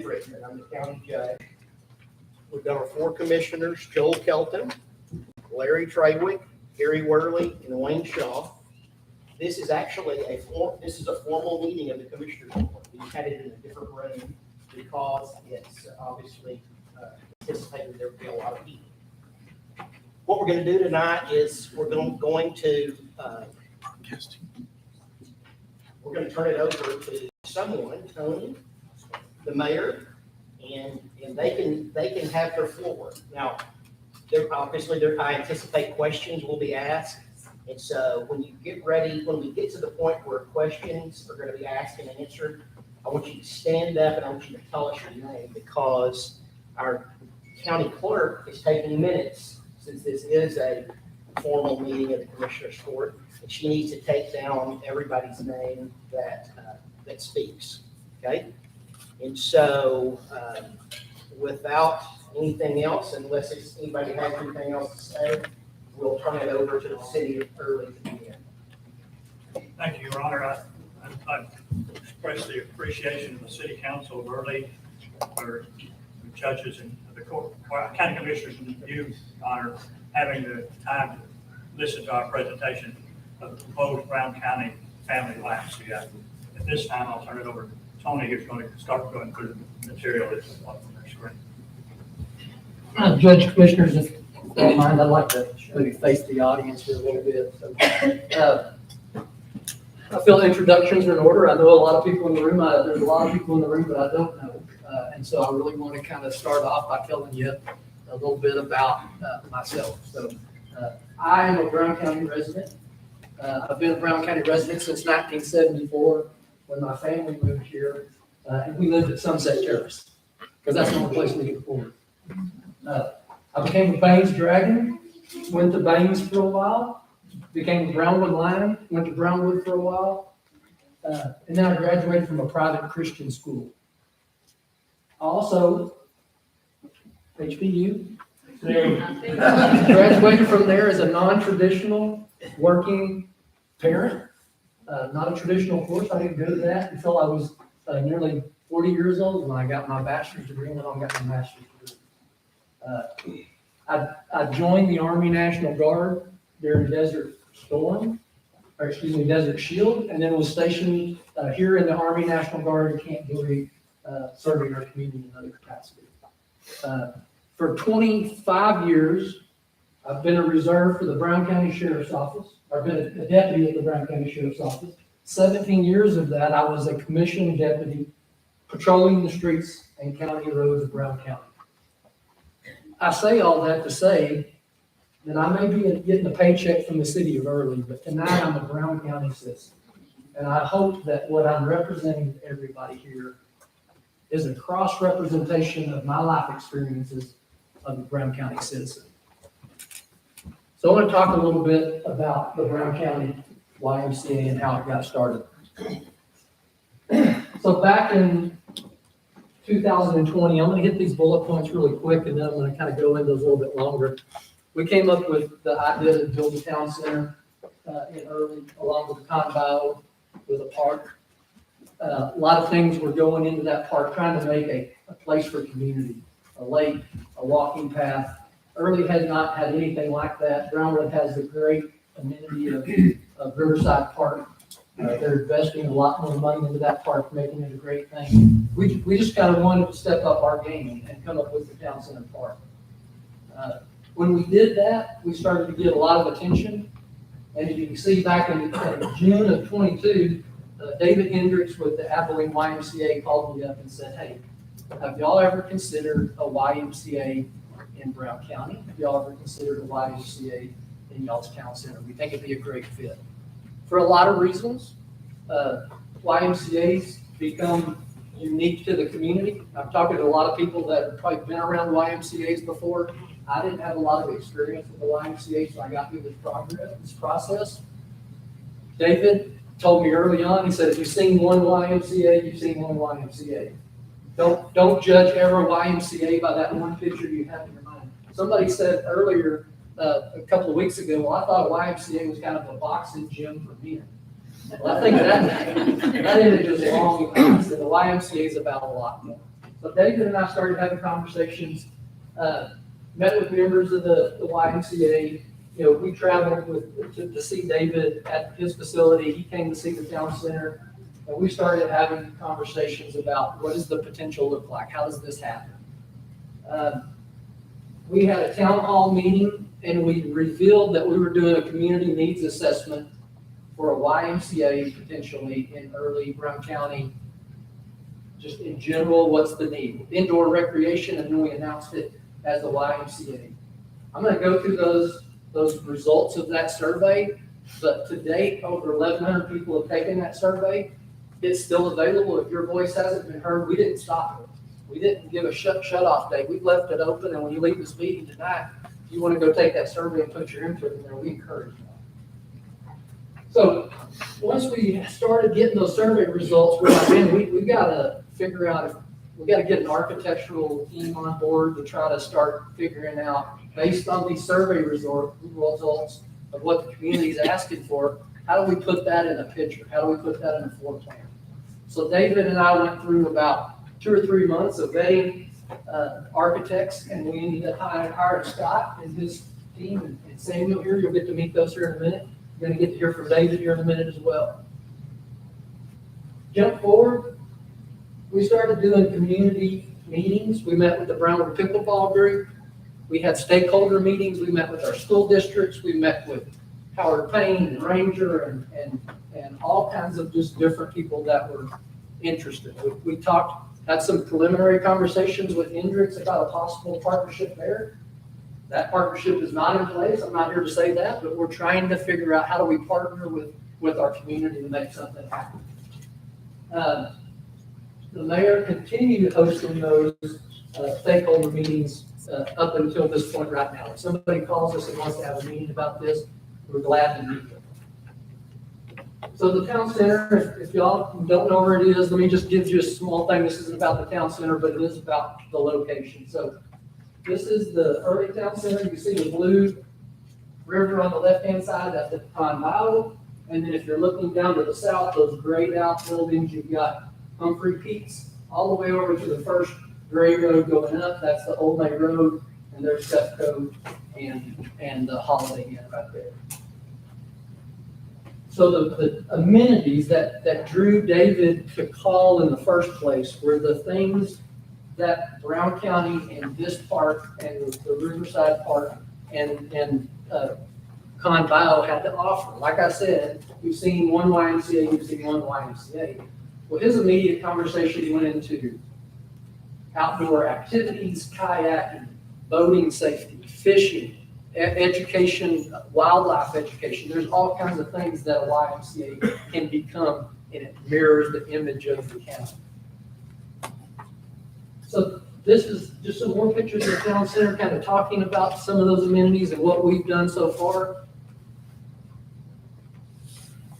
Richmond. I'm the county judge. We've got our 4 commissioners, Joel Kelton, Larry Trawick, Gary Worley, and Wayne Shaw. This is actually a formal meeting of the Commissioners Court. We had it in a different room because it's obviously anticipated there will be a lot of people. What we're going to do tonight is we're going to turn it over to someone, Tony, the mayor, and they can have their floor. Now, I anticipate questions will be asked. And so when you get ready, when we get to the point where questions are going to be asked and answered, I want you to stand up and I want you to tell us your name, because our county clerk is taking minutes since this is a formal meeting of the Commissioners Court, and she needs to take down everybody's name that speaks. Okay? And so without anything else, unless anybody has anything else to say, we'll turn it over to the city of Early to begin. Thank you, Your Honor. I express the appreciation of the City Council of Early, for the judges and the court, county commissioners, and you, Your Honor, having the time to listen to our presentation of the proposed Brown County Family YMCA. At this time, I'll turn it over to Tony, who's going to start going through the material that's on their screen. Judge, commissioners, if you don't mind, I'd like to maybe face the audience here a little bit. So, I feel introductions are in order. I know a lot of people in the room. There's a lot of people in the room that I don't know. And so I really want to kind of start off by telling you a little bit about myself. So I am a Brown County resident. I've been a Brown County resident since 1974 when my family moved here. And we lived at Sunset Terrace because that's the only place we could afford. I became a Baines Dragon, went to Baines for a while, became a Brownwood Lion, went to Brownwood for a while, and then I graduated from a private Christian school. Also, HBU, graduated from there as a non-traditional working parent. Not a traditional course. I didn't go to that until I was nearly 40 years old when I got my bachelor's degree, and then I got my master's degree. I joined the Army National Guard during Desert Shield, and then was stationed here in the Army National Guard in Camp Dewey, serving our community in other capacity. For 25 years, I've been a reserve for the Brown County Sheriff's Office. I've been a deputy at the Brown County Sheriff's Office. 17 years of that, I was a commissioned deputy patrolling the streets and county roads of Brown County. I say all that to say that I may be getting a paycheck from the city of Early, but tonight I'm a Brown County citizen. And I hope that what I'm representing to everybody here is a cross-representation of my life experiences of a Brown County citizen. So I want to talk a little bit about the Brown County YMCA and how it got started. So back in 2020, I'm going to hit these bullet points really quick, and then I'm going to kind of go into those a little bit longer. We came up with the idea to build a town center in Early, along with a condo, with a park. A lot of things were going into that park, trying to make a place for community, a lake, a walking path. Early had not had anything like that. Brownwood has the great amenity of Riverside Park. They're investing a lot more money into that park, making it a great thing. We just kind of wanted to step up our game and come up with the town center park. When we did that, we started to get a lot of attention. And as you can see, back in June of 22, David Hendricks with the Abilene YMCA called me up and said, "Hey, have y'all ever considered a YMCA in Brown County? Have y'all ever considered a YMCA in y'all's town center? We think it'd be a great fit." For a lot of reasons, YMCA's become unique to the community. I'm talking to a lot of people that have probably been around YMCA's before. I didn't have a lot of experience with the YMCA, so I got through this process. David told me early on, he said, if you've seen one YMCA, you've seen one YMCA. Don't judge every YMCA by that one picture you have in your mind. Somebody said earlier, a couple of weeks ago, well, I thought a YMCA was kind of a boxing gym for men. Well, I think that image is wrong. The YMCA is about a lot more. So David and I started having conversations, met with members of the YMCA. You know, we traveled to see David at his facility. He came to see the town center. And we started having conversations about what does the potential look like? How does this happen? We had a town hall meeting and we revealed that we were doing a community needs assessment for a YMCA potentially in early Brown County. Just in general, what's the need? Indoor recreation, and then we announced it as the YMCA. I'm gonna go through those results of that survey, but to date, over 1,100 people have taken that survey. It's still available. If your voice hasn't been heard, we didn't stop it. We didn't give a shut-off date. We've left it open, and when you leave this meeting tonight, if you want to go take that survey and put your input in there, we encourage you. So once we started getting those survey results, we're like, man, we got to figure out if we got to get an architectural team on board to try to start figuring out, based on these survey results of what the community is asking for, how do we put that in a picture? How do we put that in a floor plan? So David and I went through about 2 or 3 months of vetting architects, and we ended up hiring Scott and his team, and Samuel here. You'll get to meet those here in a minute. You're going to get to hear from David here in a minute as well. Jump forward. We started doing community meetings. We met with the Brownwood Pickleball Group. We had stakeholder meetings. We met with our school districts. We met with Howard Payne and Ranger and all kinds of just different people that were interested. We had some preliminary conversations with Hendricks about a possible partnership there. That partnership is not in place. I'm not here to say that, but we're trying to figure out how do we partner with our community to make something happen. The mayor continued hosting those stakeholder meetings up until this point right now. If somebody calls us and wants to have a meeting about this, we're glad to meet them. So the town center, if y'all don't know where it is, let me just give you a small thing. This isn't about the town center, but it is about the location. So this is the early town center. You see the blue river on the left-hand side, that's the Pine Mile. And then if you're looking down to the south, those grayed out buildings, you've got Humphrey Peaks, all the way over to the first gray road going up. That's the Old May Road, and there's Sefco and the Holiday Inn right there. So the amenities that drew David to call in the first place were the things that Brown County and this park and the Riverside Park and Con Bio had to offer. Like I said, you've seen one YMCA, you've seen one YMCA. Well, his immediate conversation went into outdoor activities, kayaking, boating safety, fishing, education, wildlife education. There's all kinds of things that a YMCA can become, and it mirrors the image of the county. So this is just some more pictures of the town center, kind of talking about some of those amenities and what we've done so far.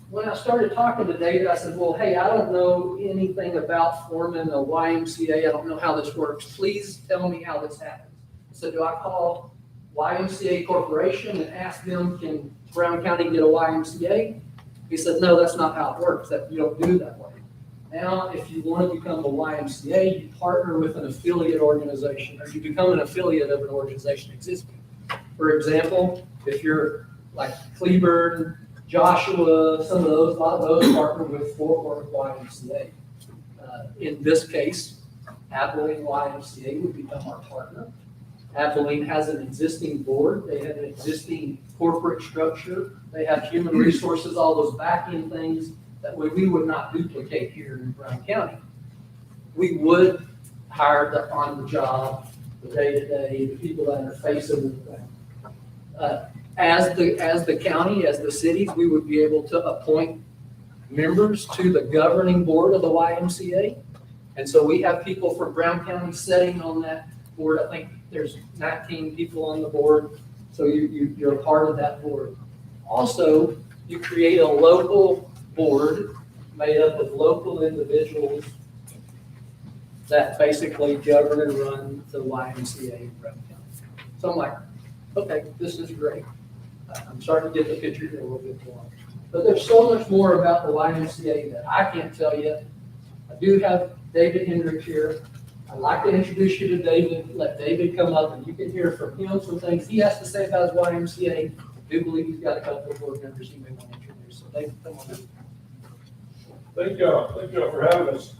When I started talking to David, I said, well, hey, I don't know anything about forming a YMCA. I don't know how this works. Please tell me how this happens. So do I call YMCA Corporation and ask them, can Brown County get a YMCA? He said, no, that's not how it works. That you don't do that way. Now, if you want to become a YMCA, you partner with an affiliate organization, or you become an affiliate of an organization existing. For example, if you're like Cleburne, Joshua, some of those, a lot of those partner with Fort Worth YMCA. In this case, Abilene YMCA would become our partner. Abilene has an existing board. They have an existing corporate structure. They have human resources, all those back-end things that we would not duplicate here in Brown County. We would hire the on-the-job, the day-to-day, the people that are facing with that. As the county, as the cities, we would be able to appoint members to the governing board of the YMCA. And so we have people from Brown County sitting on that board. I think there's 19 people on the board. So you're a part of that board. Also, you create a local board made up of local individuals that basically govern and run the YMCA in Brown County. So I'm like, okay, this is great. I'm starting to get the picture here a little bit more. But there's so much more about the YMCA that I can't tell you. I do have David Hendricks here. I'd like to introduce you to David, let David come up and you can hear from him some things he has to say about his YMCA. I do believe he's got a couple of board members he may want to introduce. So David, come on. Thank y'all for having us.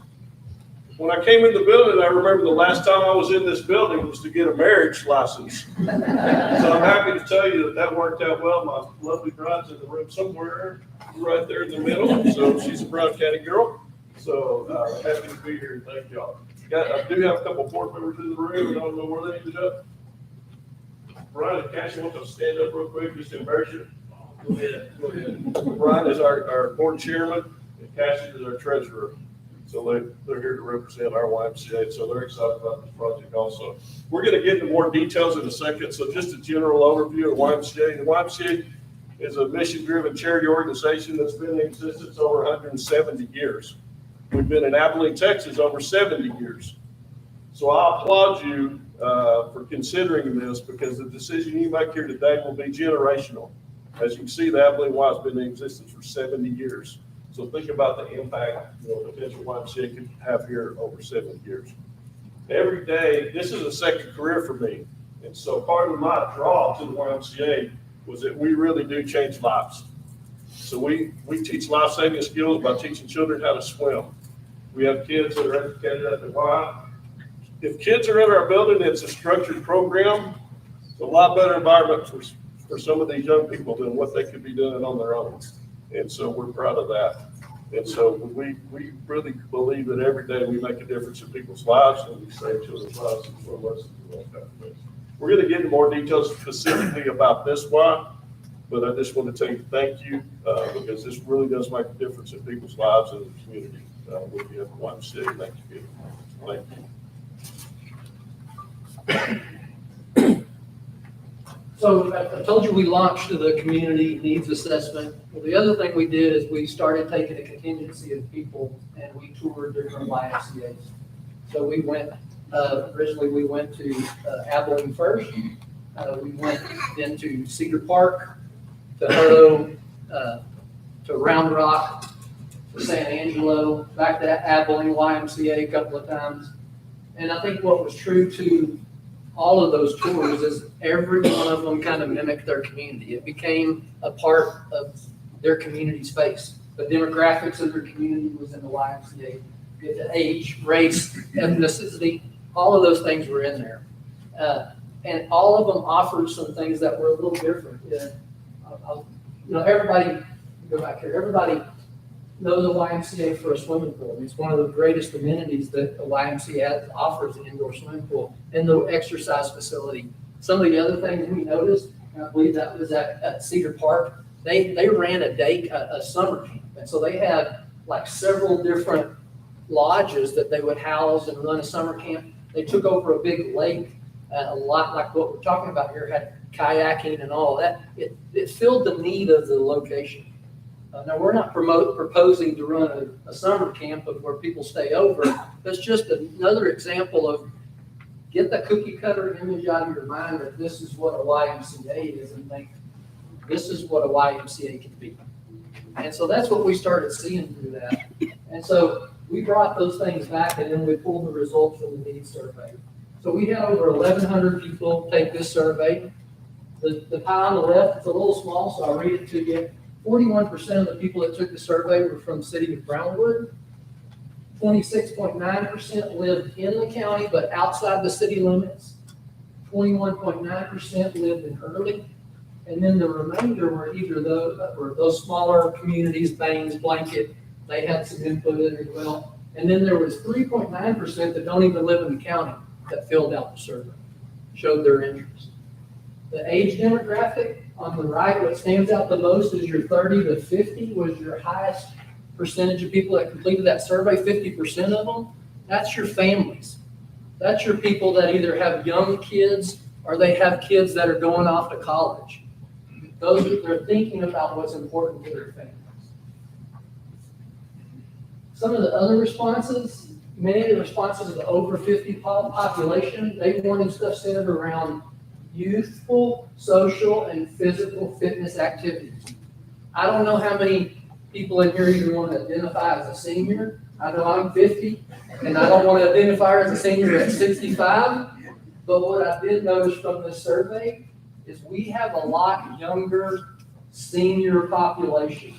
When I came in the building, I remember the last time I was in this building was to get a marriage license. So I'm happy to tell you that that worked out well. My lovely bride's in the room somewhere, right there in the middle. So she's a Brown County girl. So happy to be here and thank y'all. I do have a couple of board members in the room. I don't know where they ended up. Brian and Cassie, want to stand up real quick just to embarrass you? Go ahead. Brian is our board chairman and Cassie is our treasurer. So they're here to represent our YMCA, so they're excited about this project also. We're going to get into more details in a second, so just a general overview of YMCA. The YMCA is a mission-driven charity organization that's been in existence over 170 years. We've been in Abilene, Texas over 70 years. So I applaud you for considering this because the decision you make here today will be generational. As you can see, the Abilene Y has been in existence for 70 years. So think about the impact potential YMCA could have here over 7 years. Every day, this is a second career for me. And so part of my draw to the YMCA was that we really do change lives. So we teach life-saving skills by teaching children how to swim. We have kids that are educated at the Y. If kids are in our building, it's a structured program. It's a lot better environment for some of these young people than what they could be doing on their own. And so we're proud of that. And so we really believe that every day we make a difference in people's lives and we save children's lives as well as we're going to get into more details specifically about this Y, but I just want to tell you thank you because this really does make a difference in people's lives and the community with you at YMCA. Thank you. Thank you. So I told you we launched the community needs assessment. Well, the other thing we did is we started taking a contingency of people and we toured different YMCA's. So we went, originally we went to Abilene first. We went into Cedar Park, to Hutto, to Round Rock, to San Angelo, back to Abilene YMCA a couple of times. And I think what was true to all of those tours is every one of them kind of mimicked their community. It became a part of their community space. The demographics of their community was in the YMCA. The age, race, ethnicity, all of those things were in there. And all of them offered some things that were a little different. Everybody, go back here, everybody knows the YMCA for a swimming pool. It's one of the greatest amenities that the YMCA offers, an indoor swimming pool and the exercise facility. Some of the other things we noticed, and I believe that was at Cedar Park, they ran a summer camp. And so they had like several different lodges that they would house and run a summer camp. They took over a big lake, a lot like what we're talking about here, had kayaking and all that. It filled the need of the location. Now, we're not proposing to run a summer camp of where people stay over. That's just another example of get the cookie cutter image out of your mind that this is what a YMCA is and think this is what a YMCA can be. And so that's what we started seeing through that. And so we brought those things back and then we pulled the results from the needs survey. So we had over 1,100 people take this survey. The pie on the left, it's a little small, so I'll read it to you. 41% of the people that took the survey were from the city of Brownwood. 26.9% lived in the county, but outside the city limits. 21.9% lived in Early. And then the remainder were either those smaller communities, Baines, Blanket, they had some input in as well. And then there was 3.9% that don't even live in the county that filled out the survey, showed their interest. The age demographic on the right, what stands out the most is your 30 to 50 was your highest percentage of people that completed that survey, 50% of them. That's your families. That's your people that either have young kids or they have kids that are going off to college. They're thinking about what's important to their families. Some of the other responses, many of the responses of the over 50 population, they wanted stuff centered around youthful, social, and physical fitness activities. I don't know how many people in here even want to identify as a senior, I know I'm 50, and I don't want to identify her as a senior at 65, but what I did notice from this survey is we have a lot younger senior population.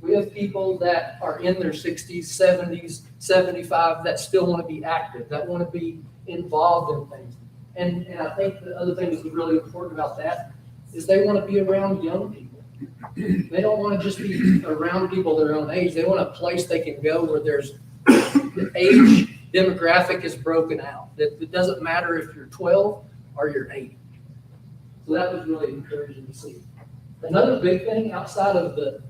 We have people that are in their 60s, 70s, 75 that still want to be active, that want to be involved in things. And I think the other thing that's really important about that is they want to be around young people. They don't want to just be around people their own age. They want a place they can go where there's the age demographic is broken out. That it doesn't matter if you're 12 or you're 80. So that was really encouraging to see. Another big thing outside of the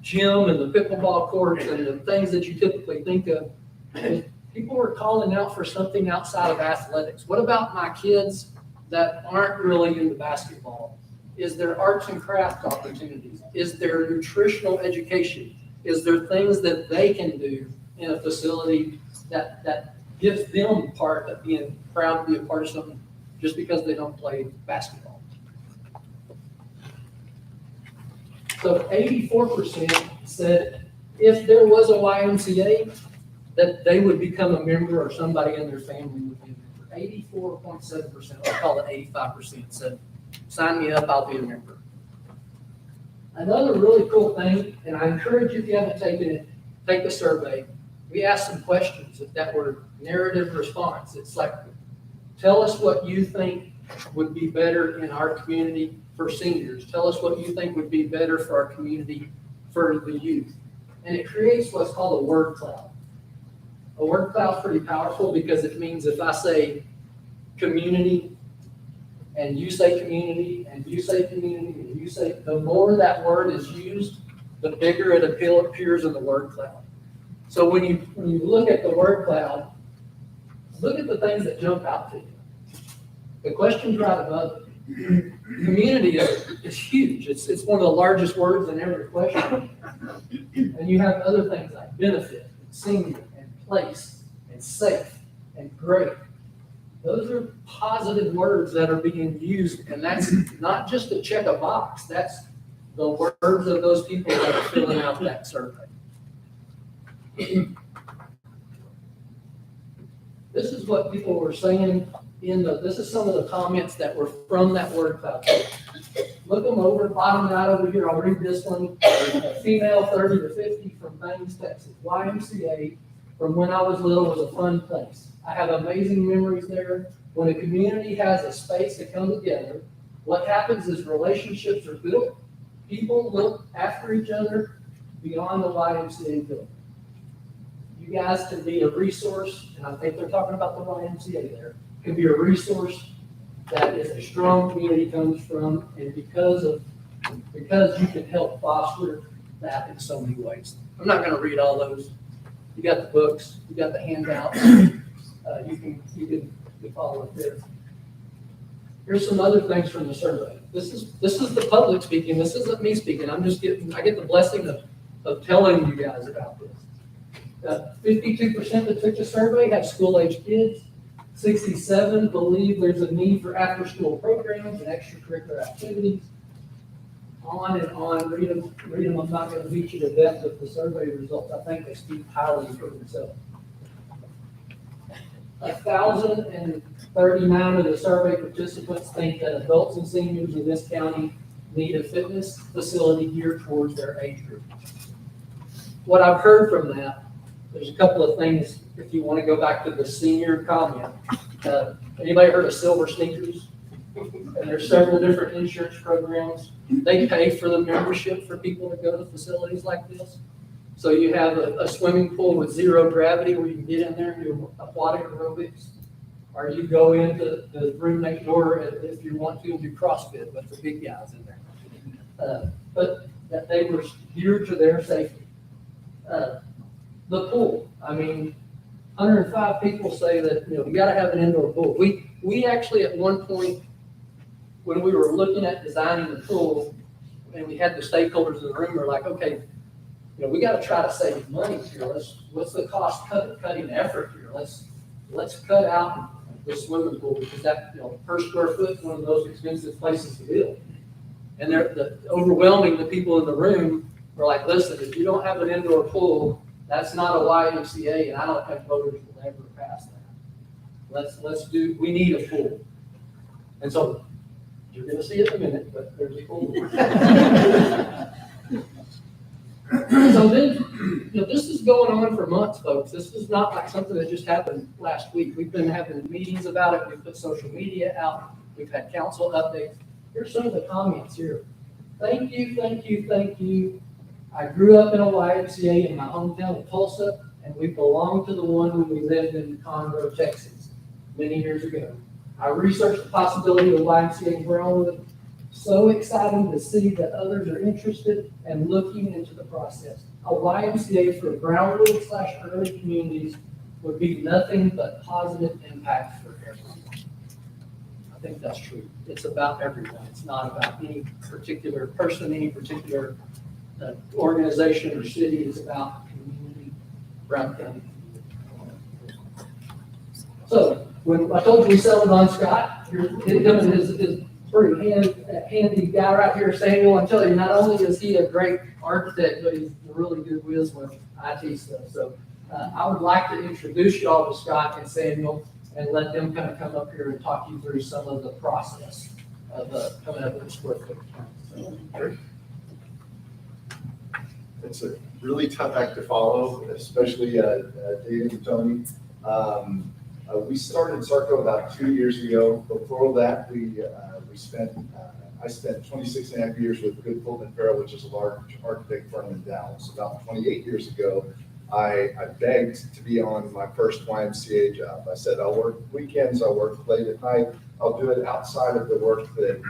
gym and the pickleball courts and the things that you typically think of, is people were calling out for something outside of athletics. What about my kids that aren't really into basketball? Is there arts and craft opportunities? Is there nutritional education? Is there things that they can do in a facility that gives them part of being proud to be a part of something just because they don't play basketball? So 84% said if there was a YMCA, that they would become a member or somebody in their family would be a member. 84.7%, I'll call it 85%, said, sign me up, I'll be a member. Another really cool thing, and I encourage you if you haven't taken it, take the survey. We asked some questions that were narrative response. It's like, tell us what you think would be better in our community for seniors. Tell us what you think would be better for our community for the youth. And it creates what's called a word cloud. A word cloud is pretty powerful because it means if I say community, and you say community, and you say community, and you say, the more that word is used, the bigger it appears in the word cloud. So when you look at the word cloud, look at the things that jump out to you. The question's right above it. Community is huge. It's one of the largest words in every question. And you have other things like benefit, and senior, and place, and safe, and great. Those are positive words that are being used, and that's not just to check a box. That's the words of those people that are filling out that survey. This is what people were saying this is some of the comments that were from that word cloud. Look them over, bottom right over here. I'll read this one. Female 30 to 50 from Bangs, Texas. YMCA from when I was little was a fun place. I have amazing memories there. When a community has a space to come together, what happens is relationships are built. People look after each other beyond the YMCA building. You guys can be a resource, and I think they're talking about the YMCA there, can be a resource that is a strong community comes from, and because you can help foster that in so many ways. I'm not going to read all those. You got the books, you got the handouts. You can follow it there. Here's some other things from the survey. This is the public speaking. This isn't me speaking. I get the blessing of telling you guys about this. 52% that took the survey have school-age kids. 67 believe there's a need for after-school programs and extracurricular activities. On and on. Read them. I'm not going to beat you to death with the survey results. I think they speak highly for themselves. 1,039 of the survey participants think that adults and seniors in this county need a fitness facility geared towards their age group. What I've heard from that, there's a couple of things. If you want to go back to the senior comment, anybody heard of Silver Sneakers? And there's several different insurance programs. They pay for the membership for people to go to facilities like this. So you have a swimming pool with zero gravity where you can get in there and do aquatic aerobics. Or you go into the room next door if you want to and do CrossFit with the big guys in there. But that they were geared to their safety. The pool, I mean, 105 people say that, we got to have an indoor pool. We actually at one point, when we were looking at designing the pool, and we had the stakeholders in the room, we're like, okay, we got to try to save money here. What's the cost cutting effort here? Let's cut out the swimming pool because that, per square foot is one of the most expensive places to build. And the overwhelming the people in the room were like, listen, if you don't have an indoor pool, That's not a YMCA, and I don't think voters will ever pass that. We need a pool. And so, you're gonna see it in a minute, but there's a pool. So then, this is going on for months, folks. This is not like something that just happened last week. We've been having meetings about it. We've put social media out. We've had council updates. Here's some of the comments here. Thank you, thank you, thank you. I grew up in a YMCA in my hometown of Tulsa, and we belonged to the one when we lived in Conroe, Texas, many years ago. I researched the possibility of YMCA in Brownwood. So exciting to see that others are interested and looking into the process. A YMCA for Brownwood/early communities would be nothing but positive impact for everyone. I think that's true. It's about everyone. It's not about any particular person, any particular organization or city. It's about community, Brown County. So when I told you we settled on Scott, here's him and his pretty handy guy right here, Samuel. I'm telling you, not only is he a great architect, but he's a really good whiz with IT stuff. So I would like to introduce you all to Scott and Samuel and let them kind of come up here and talk you through some of the process of coming up with a square foot count. It's a really tough act to follow, especially David and Tony. We started Sarco about 2 years ago. Before that, I spent 26 and a half years with Goodfold and Farrell, which is a large architect firm in Dallas. About 28 years ago, I begged to be on my first YMCA job. I said, I'll work weekends, I'll work late at night, I'll do it outside of the work that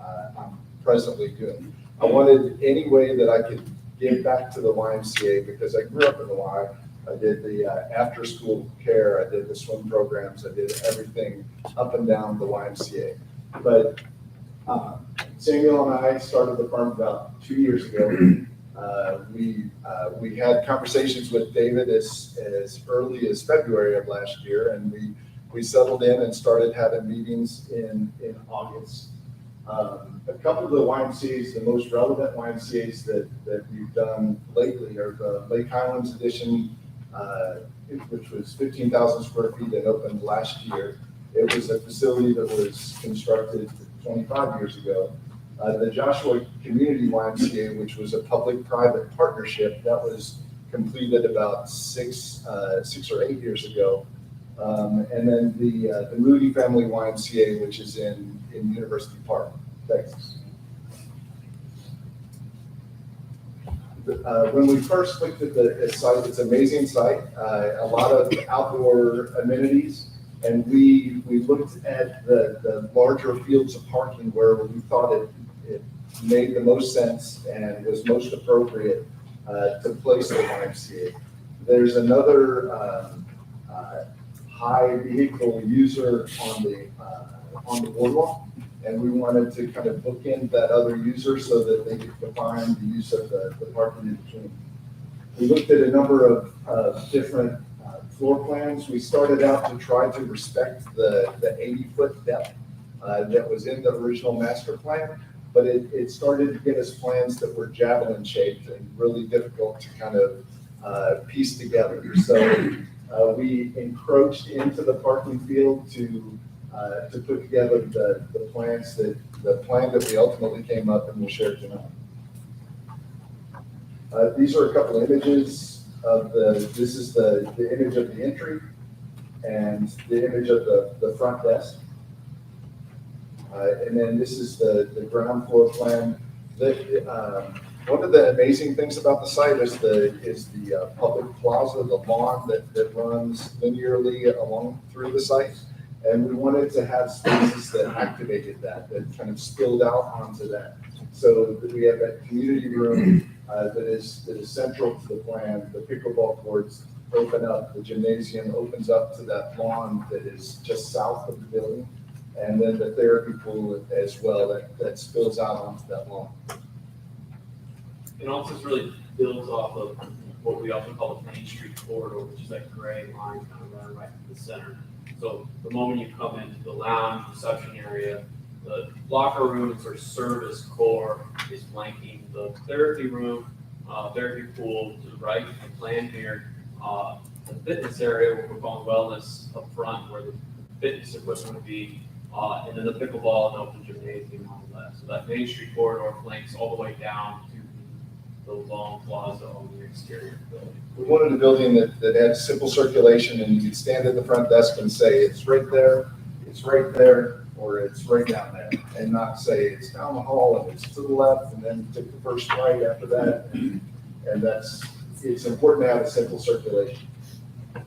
I'm presently doing. I wanted any way that I could give back to the YMCA because I grew up in the Y. I did the after-school care, I did the swim programs, I did everything up and down the YMCA. But Samuel and I started the firm about 2 years ago. We had conversations with David as early as February of last year, and we settled in and started having meetings in August. A couple of the YMCAs, the most relevant YMCAs that we've done lately are the Lake Highlands Edition, which was 15,000 square feet and opened last year. It was a facility that was constructed 25 years ago. The Joshua Community YMCA, which was a public-private partnership, that was completed about six or 8 years ago. And then the Moody Family YMCA, which is in University Park, Texas. When we first looked at the site, it's an amazing site, a lot of outdoor amenities, and we looked at the larger fields of parking where we thought it made the most sense and was most appropriate to place the YMCA. There's another high vehicle user on the boardwalk, and we wanted to kind of bookend that other user so that they could combine the use of the parking in between. We looked at a number of different floor plans. We started out to try to respect the 80-foot depth that was in the original master plan, but it started to get us plans that were javelin shaped and really difficult to kind of piece together. So we encroached into the parking field to put together the plan that we ultimately came up and we'll share tonight. These are a couple of images of this is the image of the entry and the image of the front desk. And then this is the ground floor plan. One of the amazing things about the site is the public plaza, the lawn that runs linearly along through the site. And we wanted to have spaces that activated that kind of spilled out onto that. So that we have that community room that is central to the plan. The pickleball courts open up, the gymnasium opens up to that lawn that is just south of the building. And then the therapy pool as well that spills out onto that lawn. And also this really builds off of what we often call the Main Street corridor, which is that gray line kind of running right through the center. So the moment you come into the lounge reception area, the locker room and sort of service core is flanking the therapy room, very big pool to the right, the plan here, the fitness area, where we're calling wellness up front, where the fitness equipment would be, and then the pickleball and open gymnasium on the left. So that Main Street corridor flanks all the way down to the long plaza on the exterior of the building. We wanted a building that had simple circulation, and you could stand at the front desk and say, it's right there, or it's right down there, and not say it's down the hall and it's to the left, and then take the first right after that. And it's important to have a simple circulation.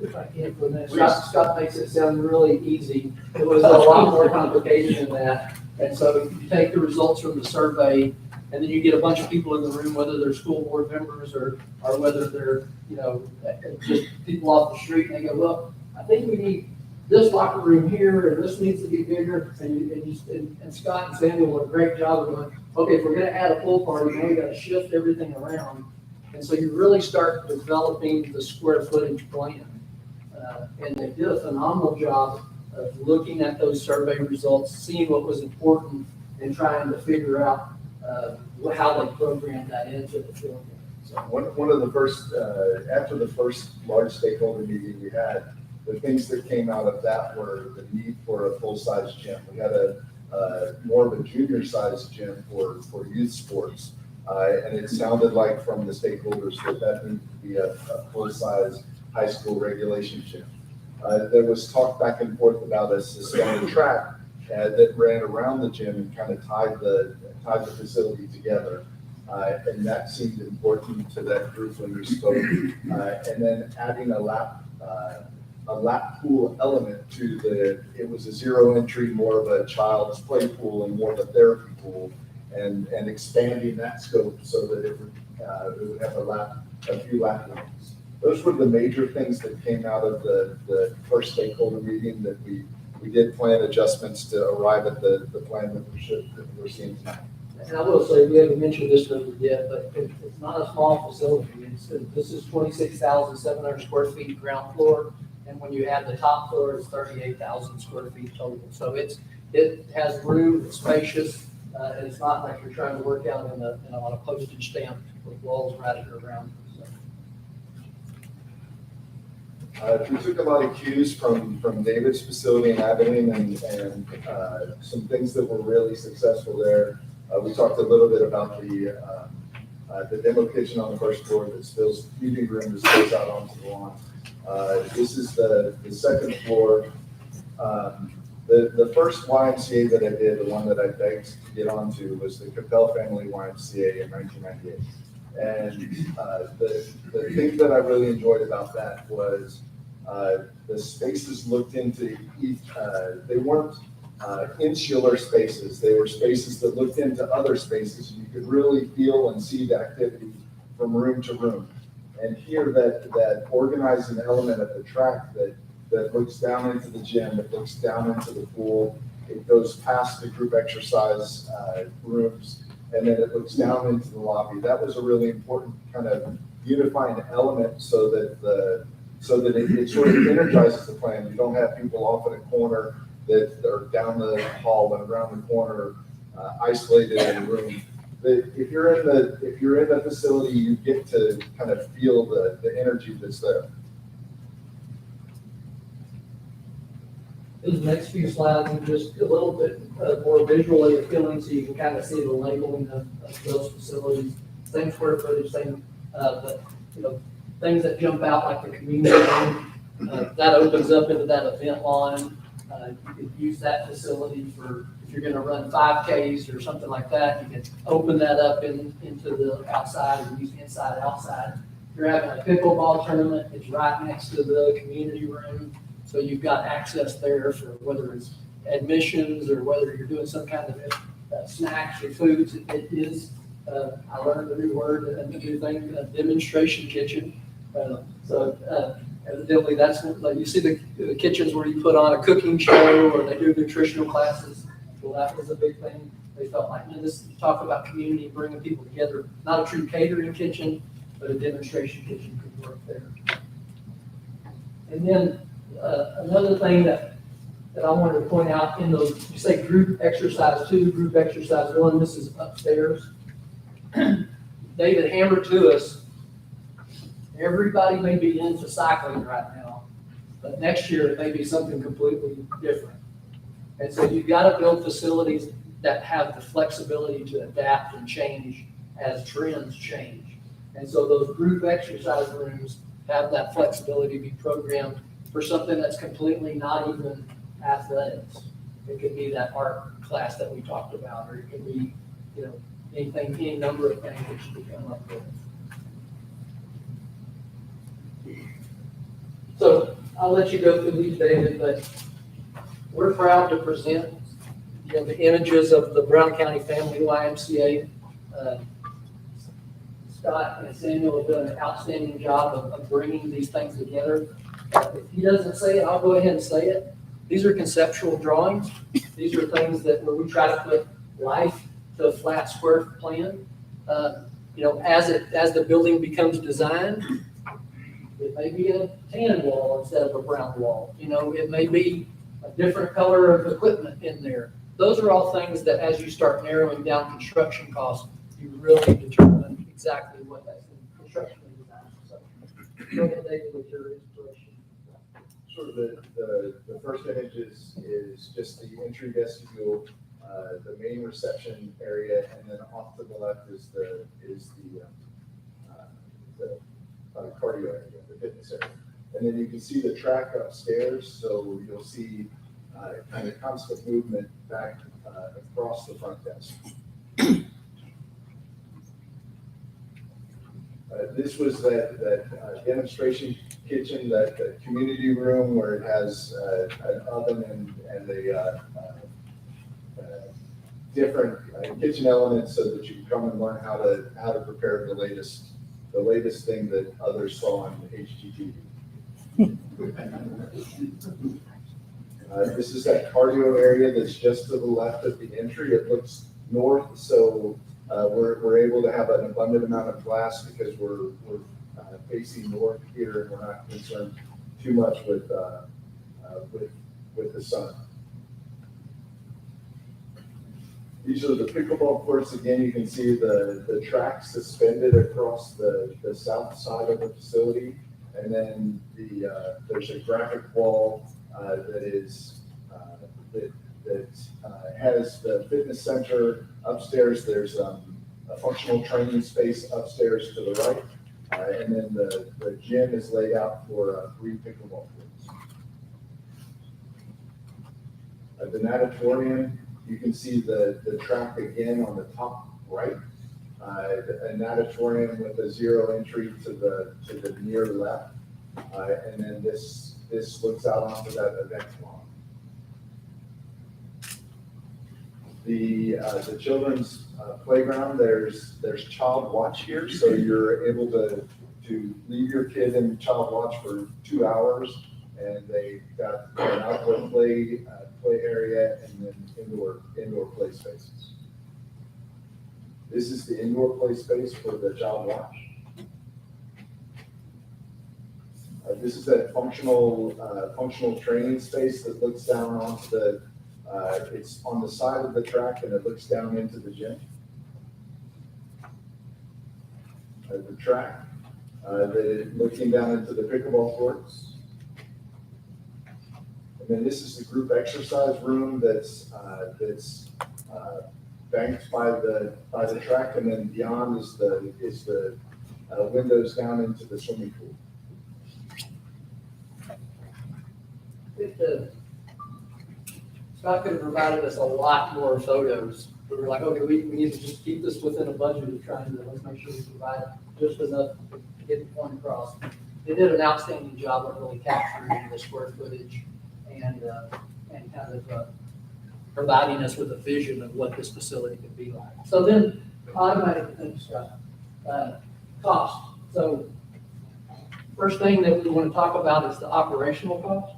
If I can, for a minute. Scott makes it sound really easy. It was a lot more complicated than that. And so you take the results from the survey, and then you get a bunch of people in the room, whether they're school board members or whether they're, just people off the street, and they go, well, I think we need this locker room here, and this needs to be bigger. And Scott and Samuel did a great job of going, okay, if we're gonna add a pool party, now we gotta shift everything around. And so you really start developing the square footage plan. And they did a phenomenal job of looking at those survey results, seeing what was important, and trying to figure out how they programmed that into the film. So one of the first, after the first large stakeholder meeting we had, the things that came out of that were the need for a full-size gym. We had more of a junior-sized gym for youth sports. And it sounded like from the stakeholders that needed to be a full-size high school regulation gym. There was talk back and forth about a suspended track that ran around the gym and kind of tied the facility together. And that seemed important to that group when we spoke. And then adding a lap pool element to it was a zero entry, more of a child's play pool and more of a therapy pool, and expanding that scope so that it would have a few lap lanes. Those were the major things that came out of the first stakeholder meeting, that we did plan adjustments to arrive at the plan that we're seeing tonight. And I will say, we haven't mentioned this number yet, but it's not a small facility. This is 26,700 square feet ground floor, and when you add the top floor, it's 38,000 square feet total. So it has room, it's spacious, and it's not like you're trying to work out on a postage stamp with walls right around. We took a lot of cues from David's facility in Abilene and some things that were really successful there. We talked a little bit about the demo kitchen on the first floor that spills, meeting room that spills out onto the lawn. This is the second floor. The first YMCA that I did, the one that I begged to get onto, was the Capel Family YMCA in 1998. And the thing that I really enjoyed about that was the spaces looked into each, they weren't insular spaces. They were spaces that looked into other spaces, and you could really feel and see the activity from room to room. And here, that organizing element of the track that looks down into the gym, it looks down into the pool, it goes past the group exercise rooms, and then it looks down into the lobby. That was a really important kind of unifying element, so that it sort of energizes the plan. You don't have people off in a corner that are down the hall and around the corner, isolated in a room. If you're in the facility, you get to kind of feel the energy that's there. These next few slides are just a little bit more visually appealing, so you can kind of see the labeling of those facilities. Same square footage, same, but things that jump out, like the community room, that opens up into that event lawn. You could use that facility for, if you're gonna run 5Ks or something like that, you can open that up into the outside and use inside, outside. If you're having a pickleball tournament, it's right next to the community room. So you've got access there for whether it's admissions or whether you're doing some kind of snacks or foods. It is, I learned a new word, a new thing, a demonstration kitchen. Evidently that's, like, you see the kitchens where you put on a cooking show or they do nutritional classes. Well, that was a big thing. They felt like, this talk about community, bringing people together, not a true catering kitchen, but a demonstration kitchen could work there. And then another thing that I wanted to point out in those, you say group exercise 2, group exercise 1, this is upstairs. David hammered to us, everybody may be into cycling right now, but next year it may be something completely different. And so you've got to build facilities that have the flexibility to adapt and change as trends change. And so those group exercise rooms have that flexibility to be programmed for something that's completely not even athletics. It could be that art class that we talked about, or it could be, you know, anything, any number of things that you could come up with. So I'll let you go through these, David, but we're proud to present, you know, the images of the Brown County Family YMCA. Scott and Samuel have done an outstanding job of bringing these things together. If he doesn't say it, I'll go ahead and say it. These are conceptual drawings. These are things that where we try to put life to a flat square plan. You know, as the building becomes designed, it may be a tan wall instead of a brown wall. You know, it may be a different color of equipment in there. Those are all things that as you start narrowing down construction costs, you really determine exactly what that's in construction design. So go ahead, David, with your inspiration. Sort of the first image is just the entry vestibule, the main reception area, and then off to the left is the cardio area, the fitness area. And then you can see the track upstairs, so you'll see kind of constant movement back across the front desk. This was that demonstration kitchen, that community room where it has an oven and a different kitchen elements so that you can come and learn how to prepare the latest thing that others saw on HGTV. This is that cardio area that's just to the left of the entry. It looks north, so we're able to have an abundant amount of glass because we're facing north here, and we're not concerned too much with the sun. These are the pickleball courts. Again, you can see the track suspended across the south side of the facility, and then there's a graphic wall that has the fitness center upstairs. There's a functional training space upstairs to the right, and then the gym is laid out for 3 pickleball courts. The natatorium, you can see the track again on the top right. A natatorium with a 0 entry to the near left, and then this looks out onto that event lawn. The children's playground, there's child watch here, so you're able to leave your kid in child watch for 2 hours, and they got an outdoor play area and then indoor play spaces. This is the indoor play space for the child watch. This is that functional training space that looks down onto the. It's on the side of the track and it looks down into the gym. The track, looking down into the pickleball courts. And then this is the group exercise room that's banked by the track, and then beyond is the windows down into the swimming pool. Scott could have provided us a lot more photos. We were like, okay, we need to just keep this within a budget of trying to, let's make sure we provide just enough to get the point across. They did an outstanding job of really capturing the square footage and kind of providing us with a vision of what this facility could be like. So then, automatic, thanks, Scott. Cost. So first thing that we want to talk about is the operational cost.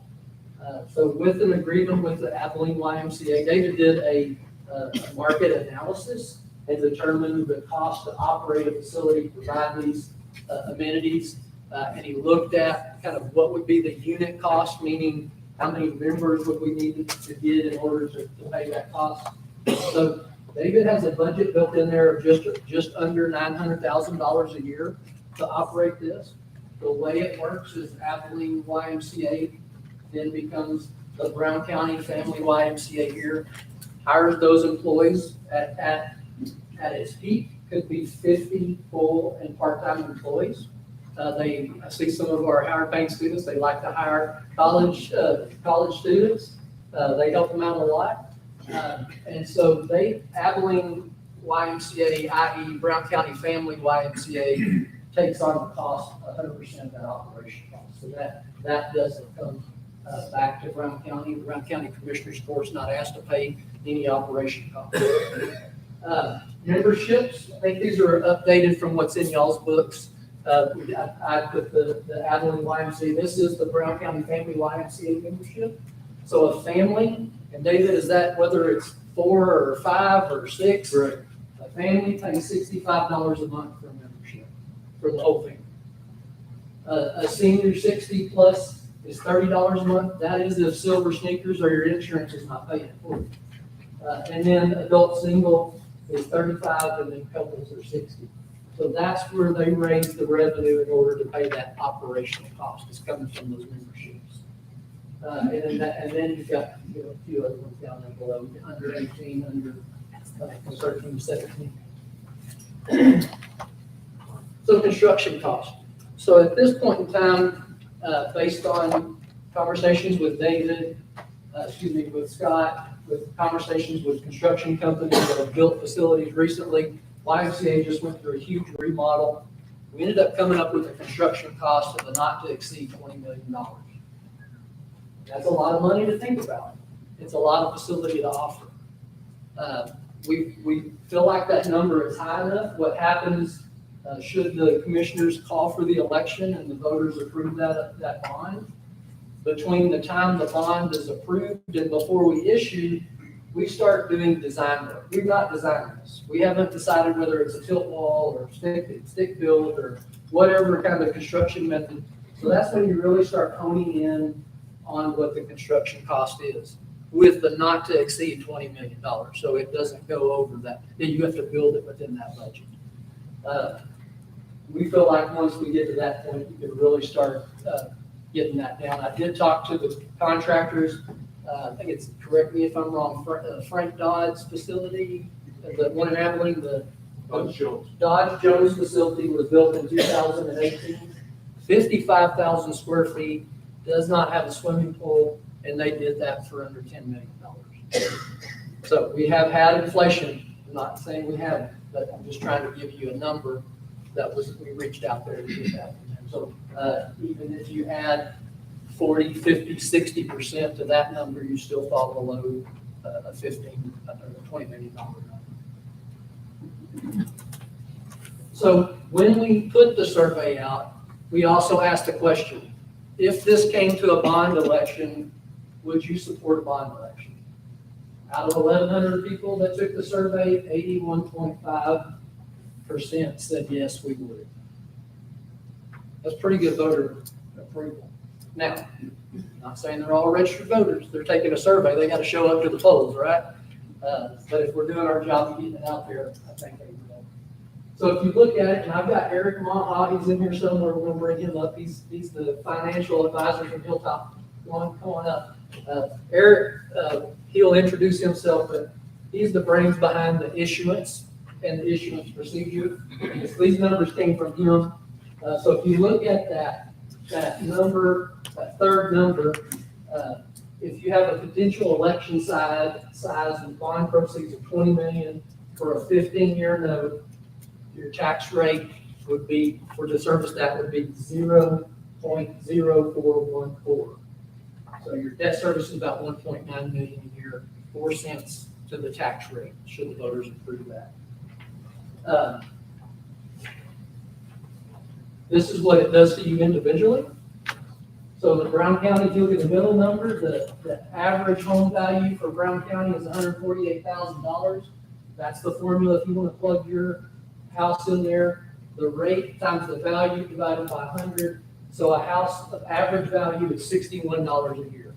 So with an agreement with the Abilene YMCA, David did a market analysis and determined the cost to operate a facility, provide these amenities, and he looked at kind of what would be the unit cost, meaning how many members would we need to get in order to pay that cost. So David has a budget built in there of just under $900,000 a year to operate this. The way it works is Abilene YMCA then becomes the Brown County Family YMCA here, hires those employees at its peak, could be 50 full and part-time employees. I see some of our higher paying students, they like to hire college students. They help them out a lot. And so Abilene YMCA, i.e. Brown County Family YMCA, takes on the cost, 100% of that operation cost. So that doesn't come back to Brown County. The Brown County Commissioners Court is not asked to pay any operation costs. Memberships, I think these are updated from what's in y'all's books. I put the Abilene YMCA, this is the Brown County Family YMCA membership. So a family, and David, is that whether it's 4 or 5 or 6? Right. A family pays $65 a month for a membership for the whole family. A senior 60 plus is $30 a month. That is if silver sneakers or your insurance is not paying for it. And then adult single is 35 and then couples are 60. So that's where they raise the revenue in order to pay that operational cost. It's coming from those memberships. And then you've got a few other ones down there below, under 18, under 13, 17. So construction cost. So at this point in time, based on conversations with David, with Scott, with conversations with construction companies that have built facilities recently, YMCA just went through a huge remodel. We ended up coming up with a construction cost of a not to exceed $20 million. That's a lot of money to think about. It's a lot of facility to offer. We feel like that number is high enough. What happens should the commissioners call for the election and the voters approve that bond? Between the time the bond is approved and before we issue, we start doing design work. We've not designed this. We haven't decided whether it's a tilt wall or stick build or whatever kind of construction method. So that's when you really start honing in on what the construction cost is with the not to exceed $20 million. So it doesn't go over that. You have to build it within that budget. We feel like once we get to that point, we can really start getting that down. I did talk to the contractors. I think it's, correct me if I'm wrong, Frank Dodd's facility, the one in Abilene, the Dodge Jones facility was built in 2018, 55,000 square feet, does not have a swimming pool, and they did that for under $10 million. So we have had inflation. I'm not saying we haven't, but I'm just trying to give you a number that we reached out there to get that. So even if you add 40, 50, 60% to that number, you still fall below a $20 million number. So when we put the survey out, we also asked a question. If this came to a bond election, would you support a bond election? Out of 1,100 people that took the survey, 81.5% said yes, we would. That's pretty good voter approval. Now, I'm not saying they're all registered voters. They're taking a survey. They got to show up to the polls, right? But if we're doing our job of getting it out there, I think they will. So if you look at it, and I've got Eric Maha, he's in here somewhere. We're going to bring him up. He's the financial advisor from Hilltop. Come on up. Eric, he'll introduce himself, but he's the brains behind the issuance and the issuance procedure. These numbers came from him. So if you look at that number, that third number, if you have a potential election size and bond proceeds of 20 million for a 15-year note, your tax rate would be, for the service that would be 0.0414. So your debt service is about 1.9 million a year, 4 cents to the tax rate, should the voters approve that. This is what it does to you individually. So the Brown County, if you look at the middle number, the average home value for Brown County is $148,000. That's the formula if you want to plug your house in there. The rate times the value divided by 100. So a house of average value is $61 a year.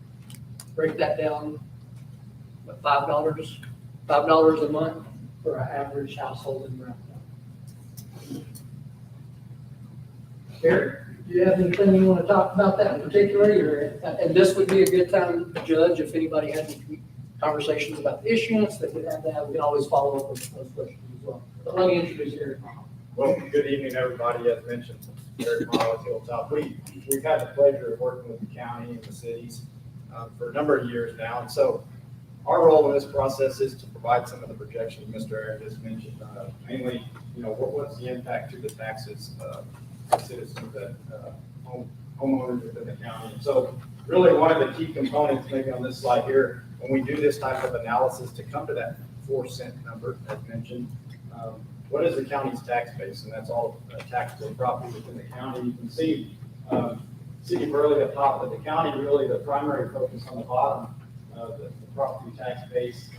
Break that down, what, $5 a month? for our average household in Brown County. Eric, do you have anything you want to talk about that particularly, or, and this would be a good time to judge if anybody had any conversations about the issuance that we have to have, we can always follow up with those questions as well. But let me introduce Eric. Well, good evening, everybody. As mentioned, Eric Morrow with Hilltop. We've had the pleasure of working with the county and the cities for a number of years now. And so our role in this process is to provide some of the projections Mr. Eric just mentioned. Mainly, what's the impact to the taxes of citizens that homeowners within the county. And so really one of the key components maybe on this slide here, when we do this type of analysis to come to that 4-cent number as mentioned, what is the county's tax base? And that's all taxable property within the county. You can see City of Burley at the top, but the county really the primary focus on the bottom, the property tax base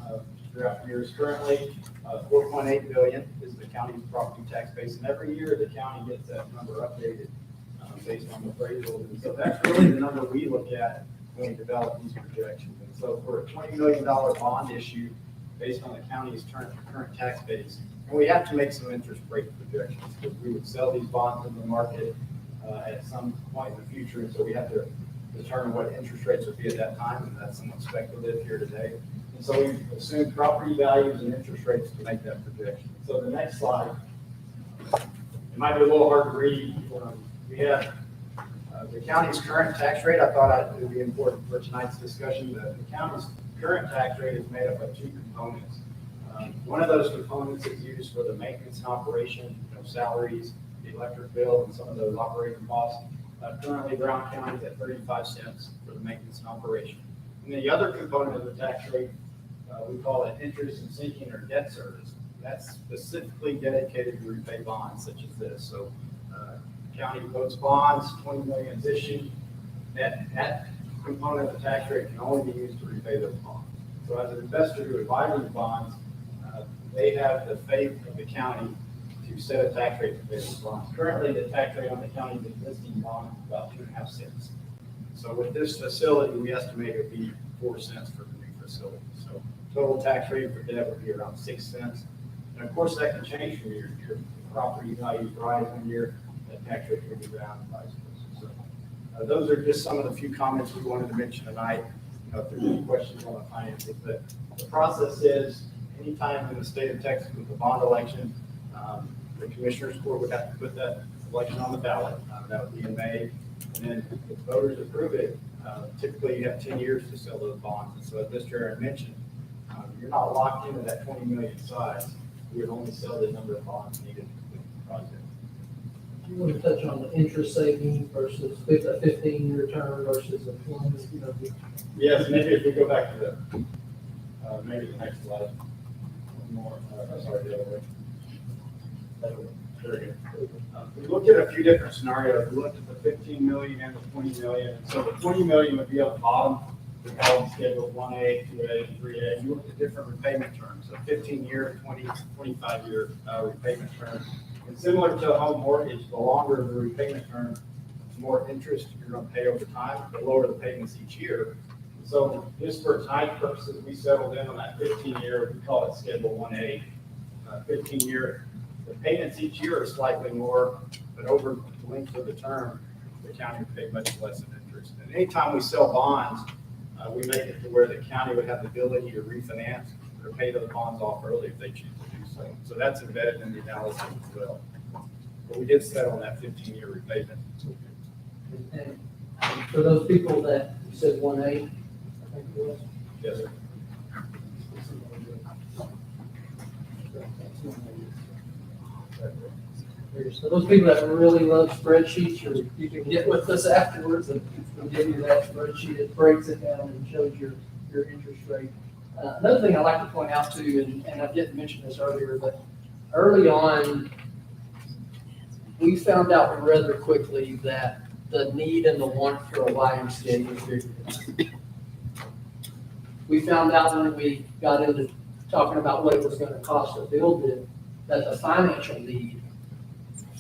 throughout the years. Currently, 4.8 billion is the county's property tax base, and every year the county gets that number updated based on the appraisals. And so that's really the number we look at when we develop these projections. And so for a $20 million bond issue based on the county's current tax base, and we have to make some interest rate projections because we would sell these bonds in the market at some point in the future, and so we have to determine what interest rates would be at that time, and that's somewhat speculative here today. And so we assume property values and interest rates to make that projection. So the next slide, it might be a little hard to read. We have the county's current tax rate. I thought it would be important for tonight's discussion. The county's current tax rate is made up of two components. One of those components is used for the maintenance and operation, salaries, the electric bill, and some of those operating costs. Currently, Brown County is at 35 cents for the maintenance and operation. And the other component of the tax rate, we call it interest and sinking or debt service. That's specifically dedicated to repay bonds such as this. So county votes bonds, 20 million is issued. That component of the tax rate can only be used to repay those bonds. So as an investor who would buy these bonds, they have the faith of the county to set a tax rate to pay those bonds. Currently, the tax rate on the county's existing bond is about 2.5 cents. So with this facility, we estimate it would be 4 cents for the new facility. So total tax rate for debt would be around 6 cents. And of course, that can change from year to year. Property values rise one year, that tax rate could be down and vice versa. So those are just some of the few comments we wanted to mention tonight. If there's any questions on the finances, but the process is anytime in the state of Texas with the bond election, the commissioners court would have to put that election on the ballot. That would be in May. And then if voters approve it, typically you have 10 years to sell those bonds. And so as Mr. Aaron mentioned, you're not locked into that 20 million size. You would only sell the number of bonds needed to complete the project. You want to touch on the interest saving versus a 15-year term versus a 20, Yes, maybe if we go back to the, maybe the next slide. One more, sorry, the other way. Very good. We looked at a few different scenarios. We looked at the 15 million and the 20 million. So the 20 million would be on the bottom. We call them schedules 1A, 2A, and 3A. You look at different repayment terms. So 15-year, 20, 25-year repayment terms. And similar to a home mortgage, the longer the repayment term, the more interest you're going to pay over time, the lower the payments each year. So just for tonight's purposes, we settled in on that 15-year. We call it Schedule 1A. 15-year. The payments each year are slightly more, but over the length of the term, the county would pay much less in interest. And anytime we sell bonds, we make it to where the county would have the ability to refinance or pay those bonds off early if they choose to do so. So that's embedded in the analysis as well. But we did settle on that 15-year repayment. and for those people that you said 1A, I think it was. Yes, sir. So those people that really love spreadsheets, you can get with us afterwards and we'll give you that spreadsheet. It breaks it down and shows your interest rate. Another thing I like to point out too, and I didn't mention this earlier, but early on, we found out rather quickly that the need and the want for a YMCA was bigger. We found out when we got into talking about what it was going to cost to build it, that the financial need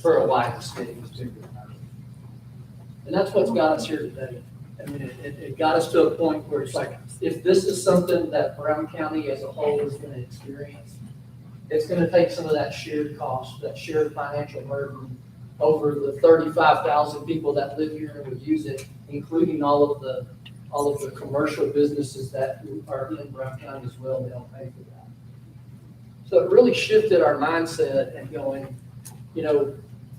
for a YMCA was bigger. And that's what's got us here today. I mean, it got us to a point where it's like, if this is something that Brown County as a whole is going to experience, it's gonna take some of that shared cost, that shared financial burden over the 35,000 people that live here and would use it, including all of the commercial businesses that are in Brown County as well, they'll pay for that. So it really shifted our mindset and going,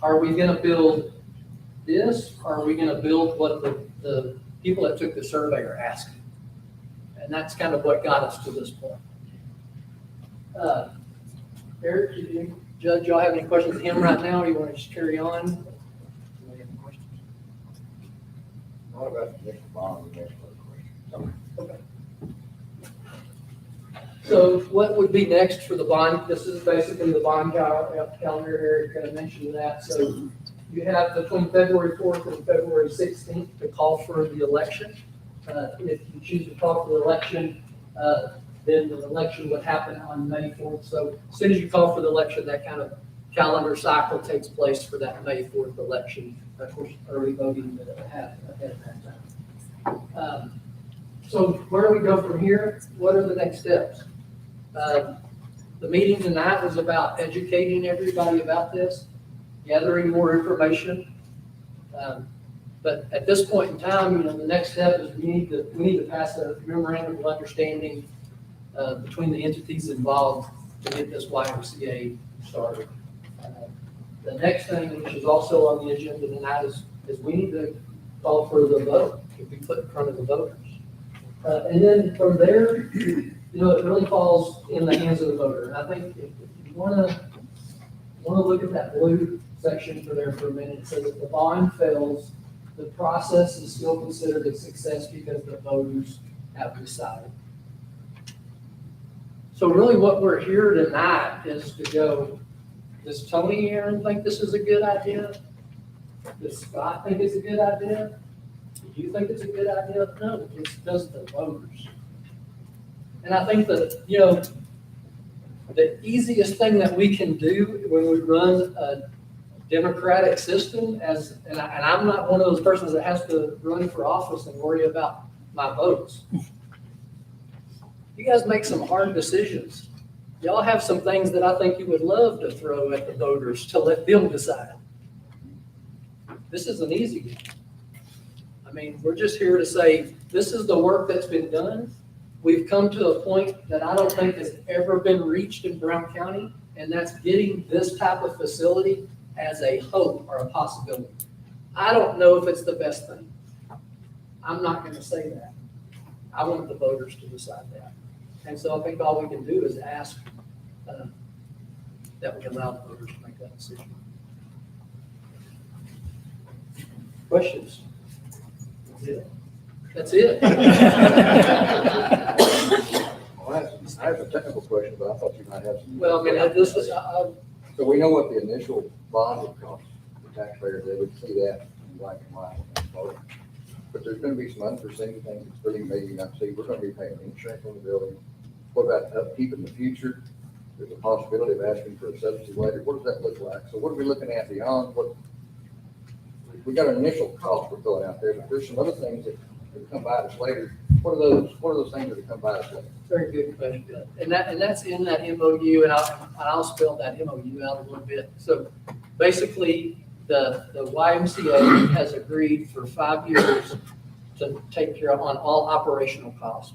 are we gonna build this, or are we gonna build what the people that took the survey are asking? And that's kind of what got us to this point. Eric, Judge, y'all have any questions of him right now, or you want to just carry on? Anybody have any questions? What about the next bond, the next question? Okay. So what would be next for the bond? This is basically the bond calendar. Eric kind of mentioned that. So you have between February 4th and February 16th to call for the election. If you choose to call for the election, then the election would happen on May 4th. So as soon as you call for the election, that kind of calendar cycle takes place for that May 4th election. Of course, early voting that happen ahead of that time. So where do we go from here? What are the next steps? The meeting tonight was about educating everybody about this, gathering more information. But at this point in time, the next step is we need to pass a memorandum of understanding between the entities involved to get this YMCA started. The next thing, which is also on the agenda tonight, is we need to call for the vote to be put in front of the voters. And then from there, it really falls in the hands of the voter. And I think if you want to look at that blue section for a minute, it says if the bond fails, the process is still considered a success because the voters have decided. So really what we're here tonight is to go, does Tony Aaron think this is a good idea? Does Scott think it's a good idea? Do you think it's a good idea? No, it's does the voters. And I think that, the easiest thing that we can do when we run a democratic system, and I'm not one of those persons that has to run for office and worry about my votes. You guys make some hard decisions. Y'all have some things that I think you would love to throw at the voters to let them decide. This is an easy one. I mean, we're just here to say, this is the work that's been done. We've come to a point that I don't think has ever been reached in Brown County, and that's getting this type of facility as a hope or a possibility. I don't know if it's the best thing. I'm not going to say that. I want the voters to decide that. And so I think all we can do is ask that we allow the voters to make that decision. Questions? That's it. Well, I have a technical question, but I thought you might have some. Well, I mean, this is, So we know what the initial bond would cost the taxpayers, they would see that in black and white. But there's gonna be some unforeseen things that's really maybe not see, we're gonna be paying insurance on the building. What about upkeep in the future? There's a possibility of asking for a subsidy later, what does that look like? So what are we looking at beyond what? We got an initial cost we're filling out there, but there's some other things that come by us later. What are those things that come by us later? very good question. And that's in that MOU, and I'll spell that MOU out a little bit. So basically, the YMCA has agreed for 5 years to take care of on all operational costs.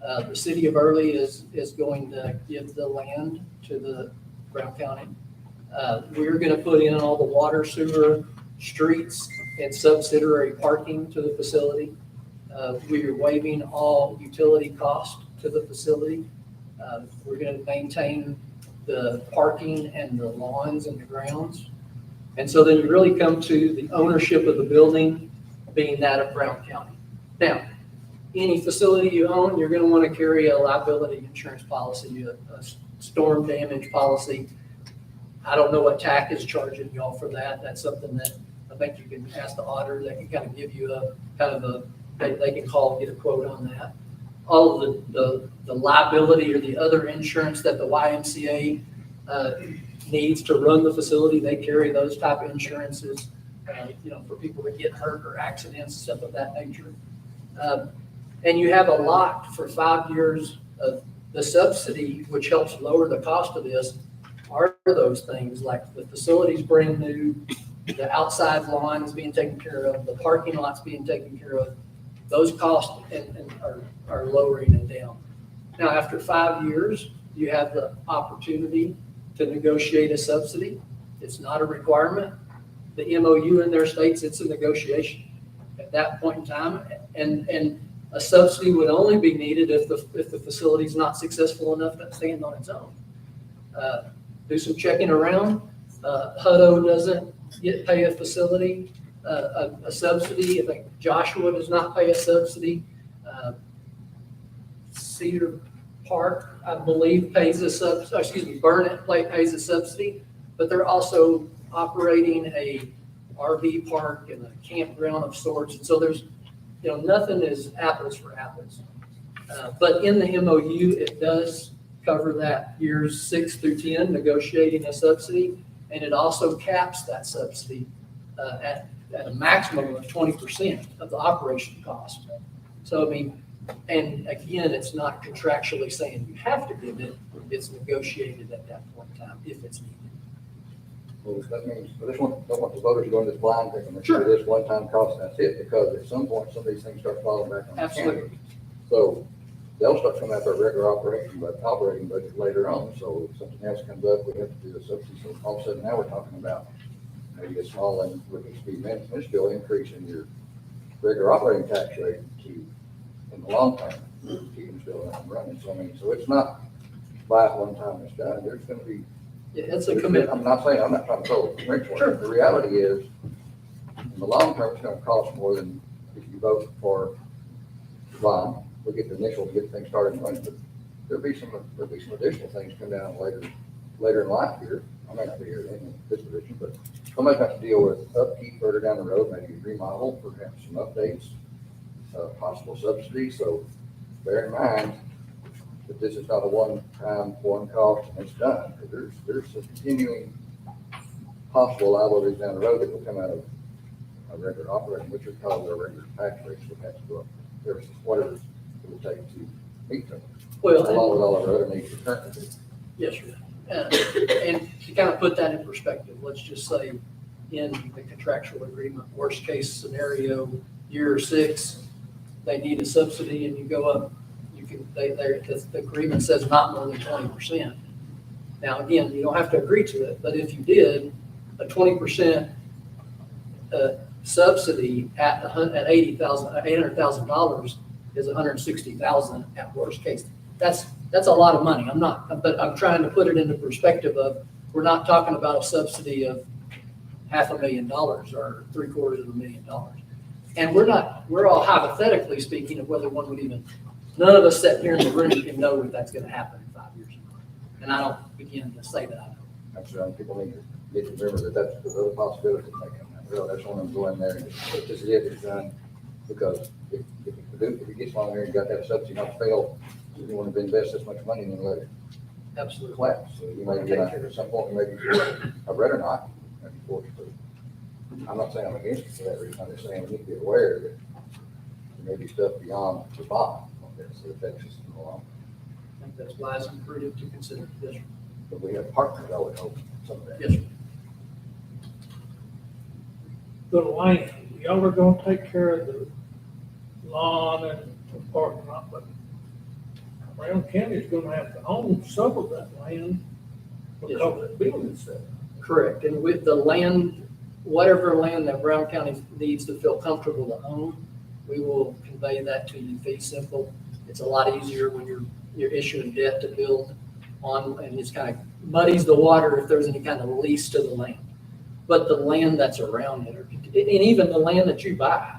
The city of Early is going to give the land to the Brown County. We're going to put in all the water, sewer, streets, and subsidiary parking to the facility. We are waiving all utility costs to the facility. We're going to maintain the parking and the lawns and the grounds. And so then you really come to the ownership of the building being that of Brown County. Now, any facility you own, you're going to want to carry a liability insurance policy, a storm damage policy. I don't know what TAC is charging y'all for that. That's something that I think you can ask the auditor. They can kind of give you a kind of a, they can call, get a quote on that. All of the liability or the other insurance that the YMCA needs to run the facility, they carry those type of insurances, for people that get hurt or accidents, stuff of that nature. And you have a lot for 5 years of The subsidy, which helps lower the cost of this, are those things like the facility's brand new, the outside lawn is being taken care of, the parking lot's being taken care of. Those costs are lowering it down. Now, after 5 years, you have the opportunity to negotiate a subsidy. It's not a requirement. The MOU in there states it's a negotiation at that point in time. And a subsidy would only be needed if the facility's not successful enough to stand on its own. Do some checking around. Hutto doesn't pay a facility a subsidy. I think Joshua does not pay a subsidy. Cedar Park, I believe, pays Burnett pays a subsidy, but they're also operating a RV park and a campground of sorts. And so there's, nothing is apples for apples. But in the MOU, it does cover that years 6 through 10, negotiating a subsidy. And it also caps that subsidy at a maximum of 20% of the operation cost. So, I mean, and again, it's not contractually saying you have to give it, it's negotiated at that point in time if it's needed. Well, that means, I just don't want the voters to go into this blind thinking Sure. this one-time cost, that's it, because at some point, some of these things start falling back on the county. Absolutely. So they'll start coming out their regular operating budget later on, so if something else comes up, we have to do a subsidy. So all of a sudden, now we're talking about maybe a small and looking to be minuscule increase in your regular operating tax rate to, in the long term, keep them still up and running. So I mean, so it's not buy it one time and it's done. There's gonna be, Yeah, it's a commitment. I'm not trying to throw a wrench on Sure. it. The reality is, in the long term, it's gonna cost more than if you vote for bond. We'll get the initial, get things started and running, but there'll be some additional things come down later in life here. I may not be here in this position, but somebody's got to deal with upkeep further down the road, maybe remodel, perhaps some updates, possible subsidies. So bear in mind that this is not a one-time, one cost and it's done. There's some continuing possible liabilities down the road that will come out of a regular operating, which would cause our regular tax rates to have to go up versus whatever it would take to meet them. Well, Along with all of our other needs currently. yes, sir. And to kind of put that in perspective, let's just say in the contractual agreement, worst case scenario, year 6, they need a subsidy and you go up, the agreement says not more than 20%. Now, again, you don't have to agree to it, but if you did, a 20% subsidy at $800,000 is $160,000 at worst case. That's a lot of money. But I'm trying to put it into perspective of, we're not talking about a subsidy of $500,000 or $750,000. And we're all hypothetically speaking of whether one would even, none of us sitting here in the room can know if that's gonna happen in 5 years. And I don't begin to say that I know. I'm sure people need to remember that that's the other possibility that come out. Really, that's one of them go in there and it's just if it's done, because if it gets long there, you got that subsidy not fail, you want to invest this much money and then let it Absolutely. collapse. So you may get, at some point, you may be forced, I'd rather not, maybe forced to. I'm not saying I'm against it for that reason, I'm just saying we need to be aware that there may be stuff beyond the bond that affects us in the long. I think that's wise and prudent to consider. Yes, sir. But we have partners, I would hope, some of that. Yes, sir. The land, y'all are gonna take care of the lawn and the parking lot, but Brown County's gonna have to own some of that land because that building's there. Correct. And with the land, whatever land that Brown County needs to feel comfortable to own, we will convey that to you fee simple. It's a lot easier when you're issuing debt to build on, and it's kind of muddies the water if there's any kind of lease to the land. But the land that's around it, and even the land that you buy,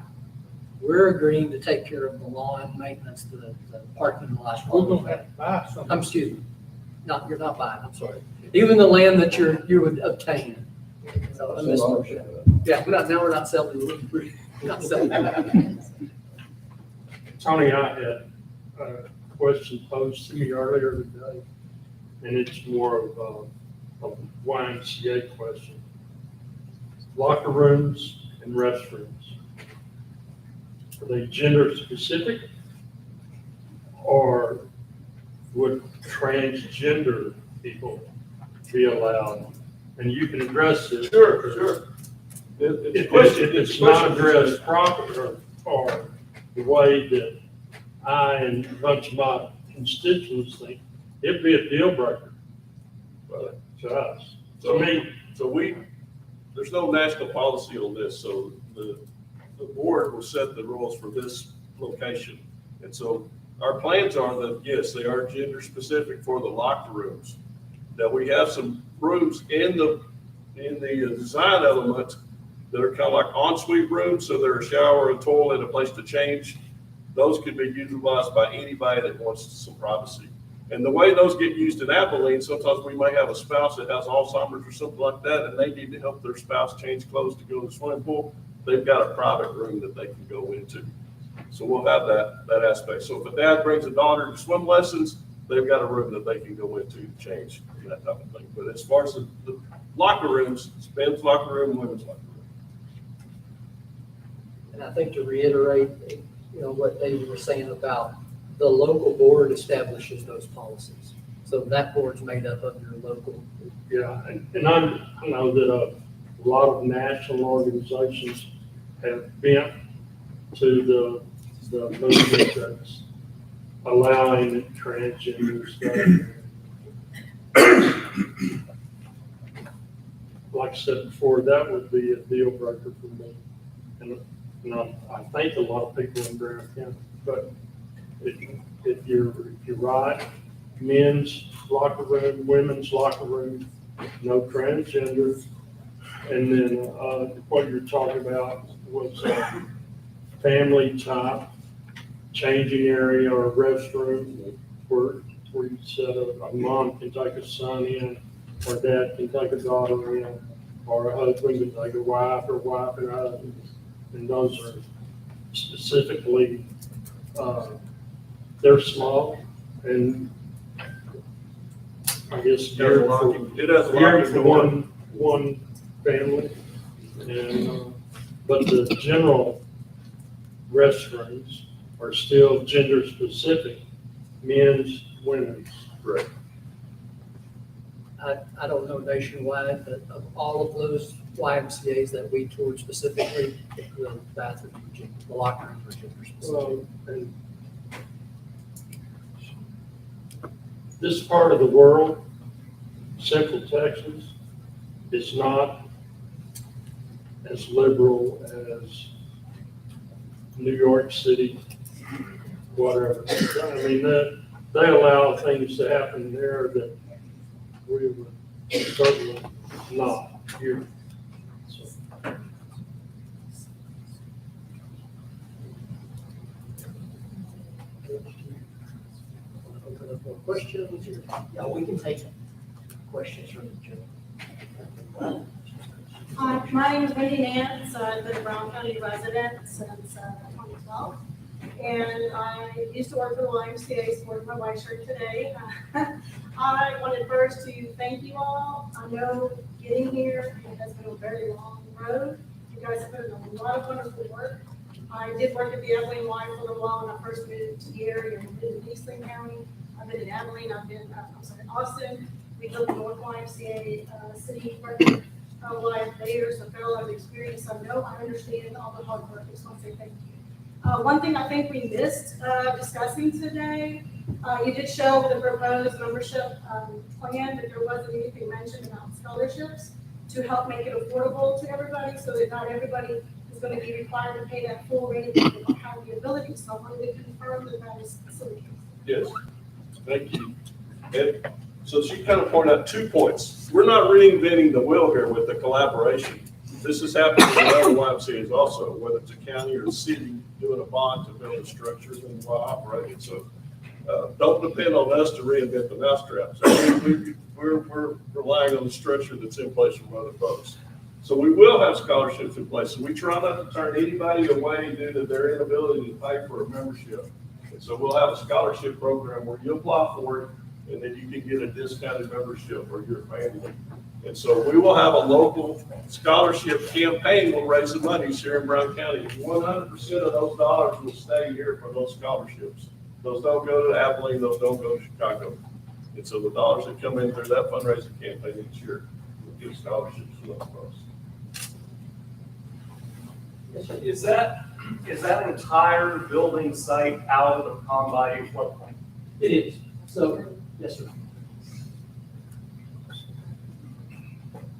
we're agreeing to take care of the lawn maintenance, the parking lot. We're gonna have to buy something. Excuse me, you're not buying, I'm sorry. Even the land that you would obtain. So I missed. Yeah, we're not selling, we're not selling. Tony, I had a question posed to me earlier today, and it's more of a YMCA question. Locker rooms and restrooms, are they gender specific or would transgender people be allowed? And you can address it. Sure, sure. If it's not addressed properly or the way that I and a bunch of my constituents think, it'd be a deal breaker to us. To me, So there's no national policy on this, so the board will set the rules for this location. And so our plans are that, yes, they are gender specific for the locker rooms. That we have some rooms in the design elements that are kind of like ensuite rooms, so there's a shower, a toilet, a place to change. Those could be utilized by anybody that wants some privacy. And the way those get used in Abilene, sometimes we may have a spouse that has Alzheimer's or something like that, and they need to help their spouse change clothes to go to the swimming pool. They've got a private room that they can go into. So we'll have that aspect. So if a dad brings a daughter to swim lessons, they've got a room that they can go into to change, that type of thing. But as far as the locker rooms, it's men's locker room, women's locker room. And I think to reiterate, what David was saying about the local board establishes those policies. So that board's made up of your local. yeah, and I know that a lot of national organizations have bent to the movement that's allowing transgender stuff. Like I said before, that would be a deal breaker for me. And I think a lot of people in Brown County, but if you're right, men's locker room, women's locker room, no transgender. And then what you're talking about was family type changing area or restroom where you said a mom can take a son in, or dad can take a daughter in, or a husband can take a wife, or wife and husband. And those are specifically, they're small and I guess geared for one family. And, but the general restrooms are still gender specific, men's, women's. Right. I don't know nationwide, but of all of those YMCA's that we toured specifically, the bathrooms were gender, the locker rooms were gender specific. And this part of the world, Central Texas, is not as liberal as New York City, whatever. I mean, they allow things to happen there that we would certainly not here. So. Open up more questions. Yeah, we can take questions from the general. Hi, my name is Wendy Nance. I've been a Brown County resident since 2012. And I used to work for the YMCA, supporting my white shirt today. I wanted first to thank you all. I know getting here has been a very long road. You guys have put in a lot of wonderful work. I did work at the Abilene Y for a little while when I first moved to the area and lived in Eastland County. I've been in Abilene, I've been, Austin. We built the North YMCA city partner life there, so I've got a lot of experience. I know I understand all the hard work. I just want to say thank you. One thing I think we missed discussing today, you did show the proposed membership plan, but there wasn't anything mentioned about scholarships to help make it affordable to everybody, so that not everybody is going to be required to pay that full rate if they don't have the ability. So I wanted to confirm that that is the case. Yes, thank you. And so she kind of pointed out 2 points. We're not reinventing the wheel here with the collaboration. This is happening in other YMCA's also, whether it's a county or a city doing a bond to build a structure and while operating. So don't depend on us to reinvent the mousetrap. So we're relying on the structure that's in place from other folks. So we will have scholarships in place. So we try not to turn anybody away due to their inability to pay for a membership. And so we'll have a scholarship program where you apply for it, and then you can get a discounted membership for your family. And so we will have a local scholarship campaign. We'll raise the money here in Brown County. 100% of those dollars will stay here for those scholarships. Those don't go to Abilene, those don't go to Chicago. And so the dollars that come in through that fundraising campaign each year will give scholarships to those folks. Is that entire building site out of the combine floodplain? It is. So, yes, sir.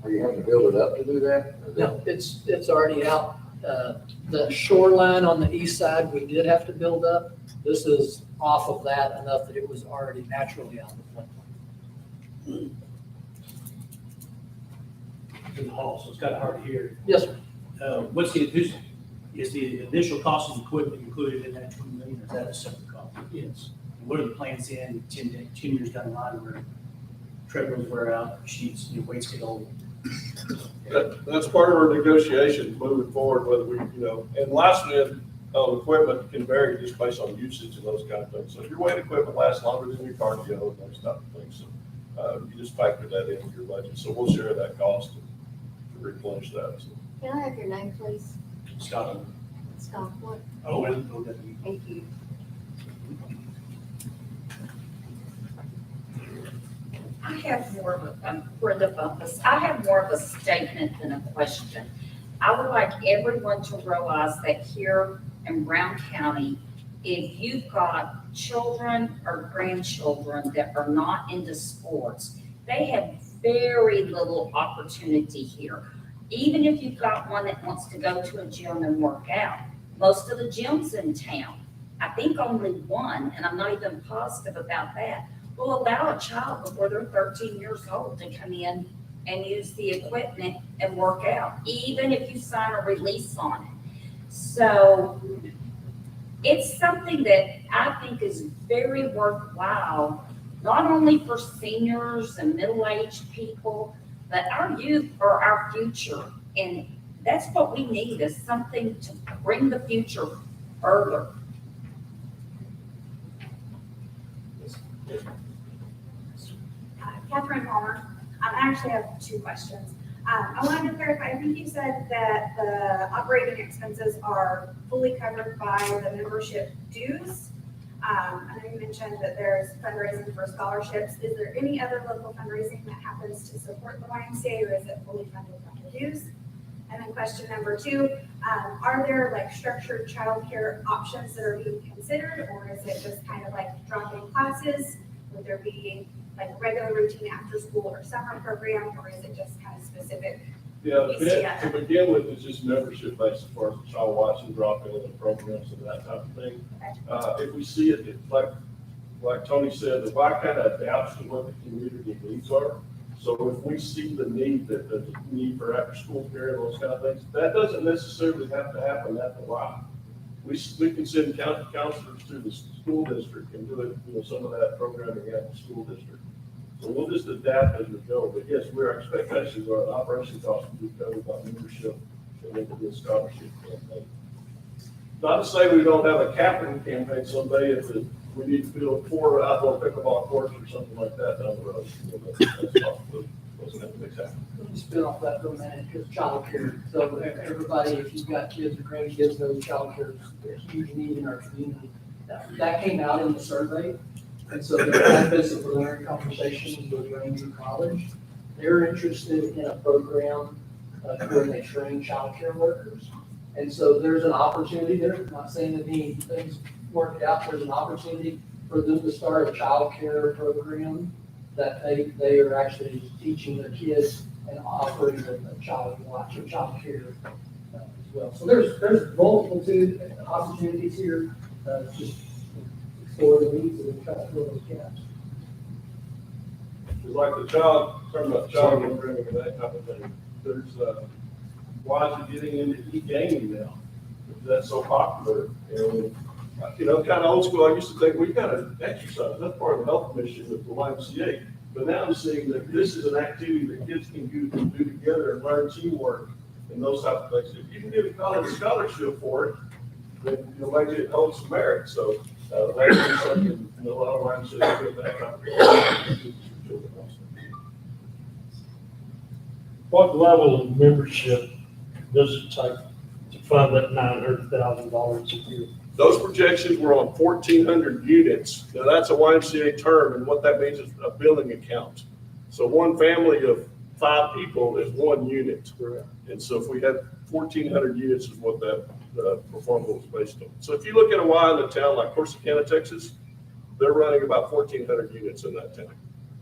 Are you having to build it up to do that? No, it's already out. The shoreline on the east side, we did have to build up. This is off of that enough that it was already naturally out of the floodplain. In the hall, so it's kind of hard to hear. Yes, sir. What's the initial cost of equipment included in that 20 million, or is that a separate cost? Yes. And what are the plans in 10 years down the line where treadmills wear out, sheets, weights get old? That's part of our negotiations moving forward, whether we, and lifespan of equipment can vary just based on usage and those kind of things. So if your weight equipment lasts longer than your cardio and those type of things, so you just factor that into your budget. So we'll share that cost to replenish that. So. Can I have your name, please? Scott, Scott, what? OWW. Thank you. I have more of a, Brenda Bumpus, I have more of a statement than a question. I would like everyone to realize that here in Brown County, if you've got children or grandchildren that are not into sports, they have very little opportunity here. Even if you've got one that wants to go to a gym and work out, most of the gyms in town, I think only one, and I'm not even positive about that, will allow a child before they're 13 years old to come in and use the equipment and work out, even if you sign a release on it. So it's something that I think is very worthwhile, not only for seniors and middle-aged people, but our youth are our future. And that's what we need, is something to bring the future further. Catherine Palmer. I actually have two questions. I wanted to clarify, I think you said that the operating expenses are fully covered by the membership dues. I know you mentioned that there's fundraising for scholarships. Is there any other local fundraising that happens to support the YMCA, or is it fully funded from the dues? And then question number two, are there like structured childcare options that are being considered, or is it just kind of like drop-in classes? Would there be like a regular routine after school or summer program, or is it just kind of specific? Yeah, to begin with, it's just membership based as far as the child watching, drop-in and programs and that type of thing. If we see it, like Tony said, the Y kind of adapts to what the community needs are. So if we see the need, that the need for after-school care, those kind of things, that doesn't necessarily have to happen at the Y. We can send counselors to the school district and do it, some of that programming at the school district. So we'll just adapt as we go. But yes, our expectations are an operation cost will be covered by membership and then the scholarship campaign. Not to say we don't have a capital campaign someday if we need to build 4 outdoor pickleball courts or something like that down the road. That's possible. Those kind of things happen. Let me spin off that for a minute, because childcare. So everybody, if you've got kids or grandkids, knows childcare is a huge need in our community. That came out in the survey. And so the benefits of preliminary conversations with Ranger College, they're interested in a program where they train childcare workers. And so there's an opportunity there. I'm not saying that things worked out. There's an opportunity for them to start a childcare program that they are actually teaching their kids and offering a child watch or child care as well. So there's multiple opportunities here. Just explore the needs and try to fill those gaps. It's like talking about child programming and that type of thing. There's why is it getting into e-gaming now? That's so popular. And kind of old school, I used to think we got to exercise. That's part of the health mission of the YMCA. But now I'm seeing that this is an activity that kids can do together and learn teamwork and those type of things. If you can get a college scholarship for it, then maybe it holds some merit. So that's something a lot of YMCA do that kind of thing. What level of membership does it take to fund that $900,000 a year? Those projections were on 1,400 units. Now, that's a YMCA term, and what that means is a building account. So one family of 5 people is 1 unit. And so if we had 1,400 units is what that proposal was based on. So if you look at a Y in a town like Corsicana, Texas, they're running about 1,400 units in that town.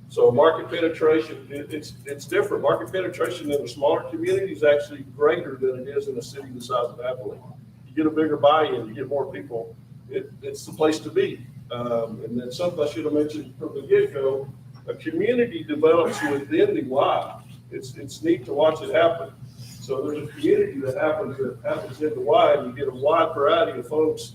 So market penetration, it's different. Market penetration in a smaller community is actually greater than it is in a city the size of Abilene. You get a bigger buy-in, you get more people, it's the place to be. And then something I should have mentioned from the get-go, a community develops within the Y. It's neat to watch it happen. So there's a community that happens in the Y, and you get a wide variety of folks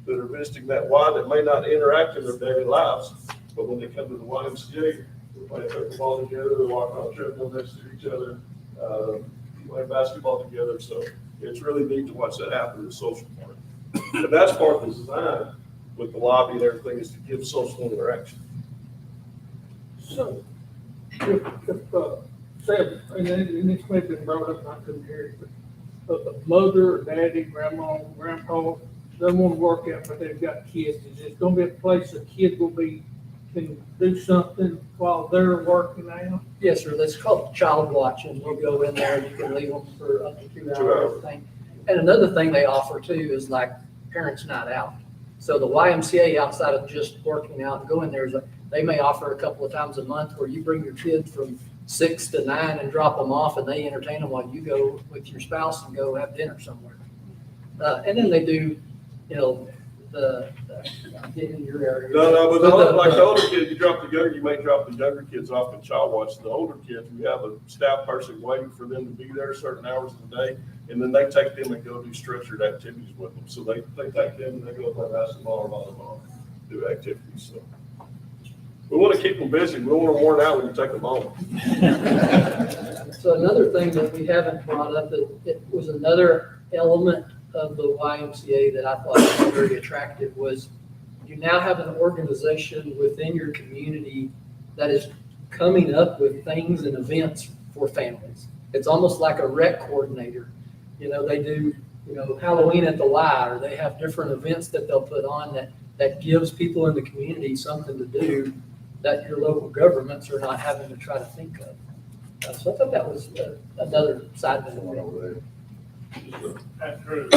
that are visiting that Y that may not interact in their daily lives, but when they come to the YMCA, they play football together, they walk on a treadmill next to each other, play basketball together. So it's really neat to watch that happen in the social part. And that's part of the design with the lobby and everything, is to give social interaction. So, say, and this may have been brought up, and I couldn't hear it, but a mother, or daddy, grandma, grandpa, doesn't want to work out, but they've got kids, is it gonna be a place that kids can do something while they're working out? Yes, sir, that's called child watching. You go in there, you can leave them for up to 2 hours, everything. And another thing they offer too is like parents' night out. So the YMCA, outside of just working out and going there, they may offer a couple of times a month where you bring your kids from 6 to 9 and drop them off, and they entertain them while you go with your spouse and go have dinner somewhere. And then they do, get in your area. No, but like the older kids, you may drop the younger kids off in child watch. The older kids, we have a staff person waiting for them to be there certain hours of the day, and then they take them and go do structured activities with them. So they take them and they go play basketball or volleyball, do activities. So we want to keep them busy. We don't want them worn out when you take them home. So another thing that we haven't brought up, that it was another element of the YMCA that I thought was very attractive, was you now have an organization within your community that is coming up with things and events for families. It's almost like a rec coordinator. They do, Halloween at the Y, or they have different events that they'll put on that gives people in the community something to do that your local governments are not having to try to think of. So I thought that was another side of One it. over there. Andrew,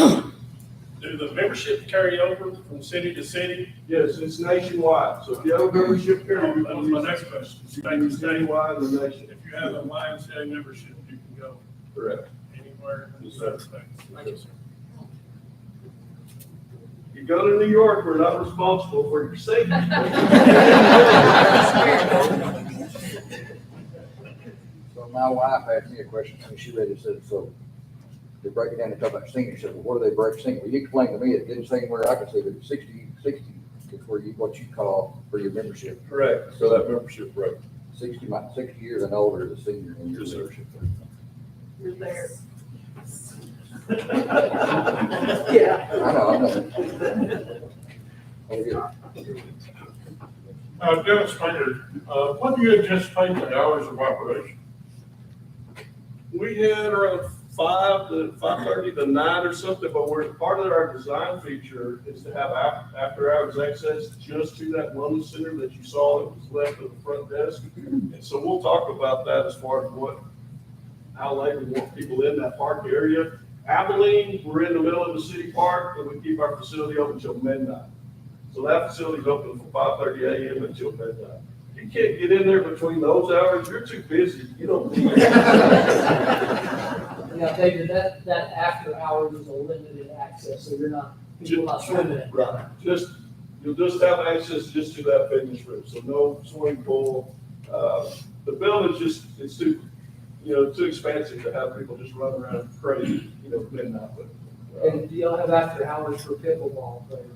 do the membership carry over from city to city? Yes, it's nationwide. So if you have a membership period, you That can was my use next question. you can use statewide in the nation. If you have a YMCA membership, you can go Correct. anywhere in the Yes, sir. States. Thank you, sir. You go to New York, we're not responsible for your safety. So my wife asked me a question, and she read it, said, so they break it down and talk about seniors. She said, well, what do they break senior? Well, you explained to me, it didn't say where I could see, but 60 is where what you call for your membership. Correct. So that membership rate. 60 years and older is a senior in your Yes, sir. membership. You're there. Yeah. I know. Dennis Maynard, what do you anticipate the hours of operation? We had around 5 to 5:30 to 9 or something, but part of our design feature is to have after hours access just to that wellness center that you saw that was left of the front desk. And so we'll talk about that as far as how late we want people in that park area. Abilene, we're in the middle of the city park, and we keep our facility open until midnight. So that facility's open from 5:30 a.m. until midnight. You can't get in there between those hours, you're too busy, you don't need it. Yeah, David, that after hours is a limited access, so people not swimming it. Right, you'll just have access just to that fitness room, so no swimming pool. The building's it's too expansive to have people just run around crazy, midnight. And do y'all have after hours for pickleball players?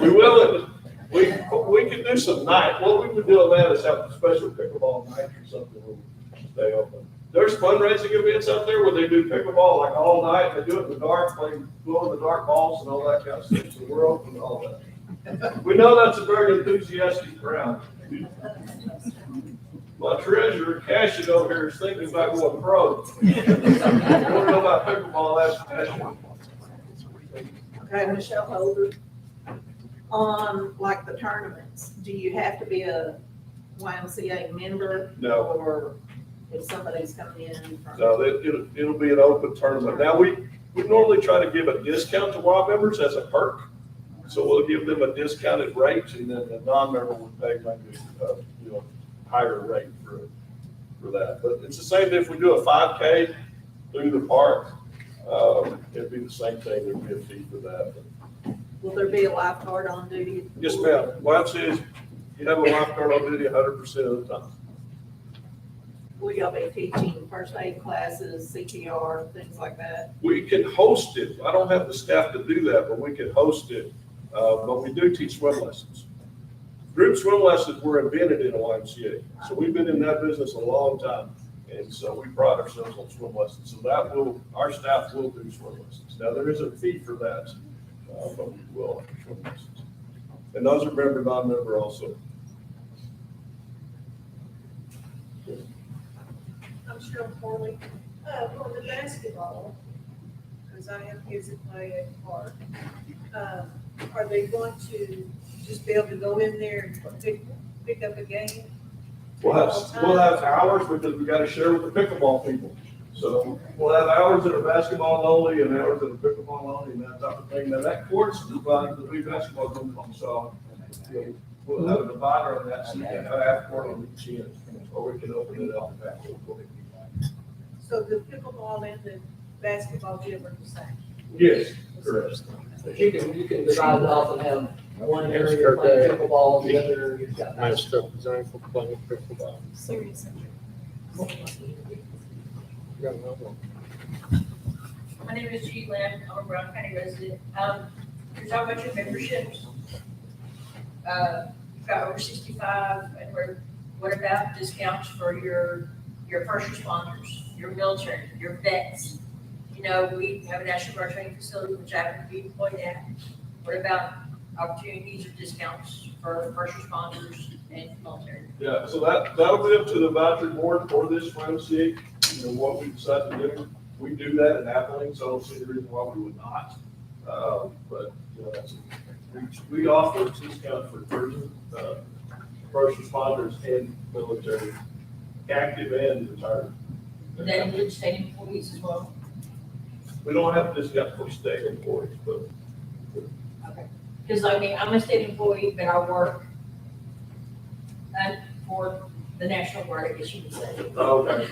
We will, we can do some night, what we would do on that is have a special pickleball night or something when we stay open. There's fundraising events out there where they do pickleball like all night, they do it in the dark, playing glow-in-the-dark balls and all that kind of stuff, so we're open to all that. We know that's a very enthusiastic crowd. My treasurer, Cashin over here, is thinking about going pro. We don't know about pickleball, that's Cashin. Okay, Michelle Holder. On like the tournaments, do you have to be a YMCA member? No. Or if somebody's coming in from? No, it'll be an open tournament. Now, we normally try to give a discount to WA members as a perk. So we'll give them a discounted rate, and then the non-member would pay maybe, higher rate for that. But it's the same if we do a 5K through the park, it'd be the same thing, there'd be a fee for that. Will there be a lifeguard on duty? Yes, ma'am. YMCA is, you have a lifeguard on duty 100% of the time. Will y'all be teaching first aid classes, CPR, things like that? We can host it. I don't have the staff to do that, but we can host it. But we do teach swim lessons. Group swim lessons were invented in a YMCA. So we've been in that business a long time. And so we pride ourselves on swim lessons. So our staff will do swim lessons. Now, there is a fee for that, but we will offer swim lessons. And those are member, non-member also. I'm Cheryl Corley. For the basketball, because I have kids that play at the park, are they going to just be able to go in there and pick up a game? We'll have hours because we gotta share with the pickleball people. So we'll have hours that are basketball only and hours that are pickleball only and that type of thing. Now that court's designed to be basketball only, so we'll have a divider on that, so you can have half court on each end, or we can open it up. So the pickleball and the basketball gym are the same? Yes, correct. But you can divide it off and have one area playing pickleball, the other area's got My basketball. stuff designed for playing pickleball. Seriously? Got another one. My name is G. Lamb, I'm a Brown County resident. You're talking about your memberships. You've got over 65, and what about discounts for your first responders, your military, your vets? You know, we have a National Guard training facility, which I happen to be employed at. What about opportunities or discounts for first responders and military? Yeah, so that'll be up to the advisory board for this YMCA, what we decide to do. We do that in Abilene, so I don't see the reason why we would not. But, we offer a discount for first responders and military, active and retired. Does that include state employees as well? We don't have a discount for state employees, but. Okay. Because I mean, I'm a state employee, but I work for the National Guard, I guess you would say. Okay.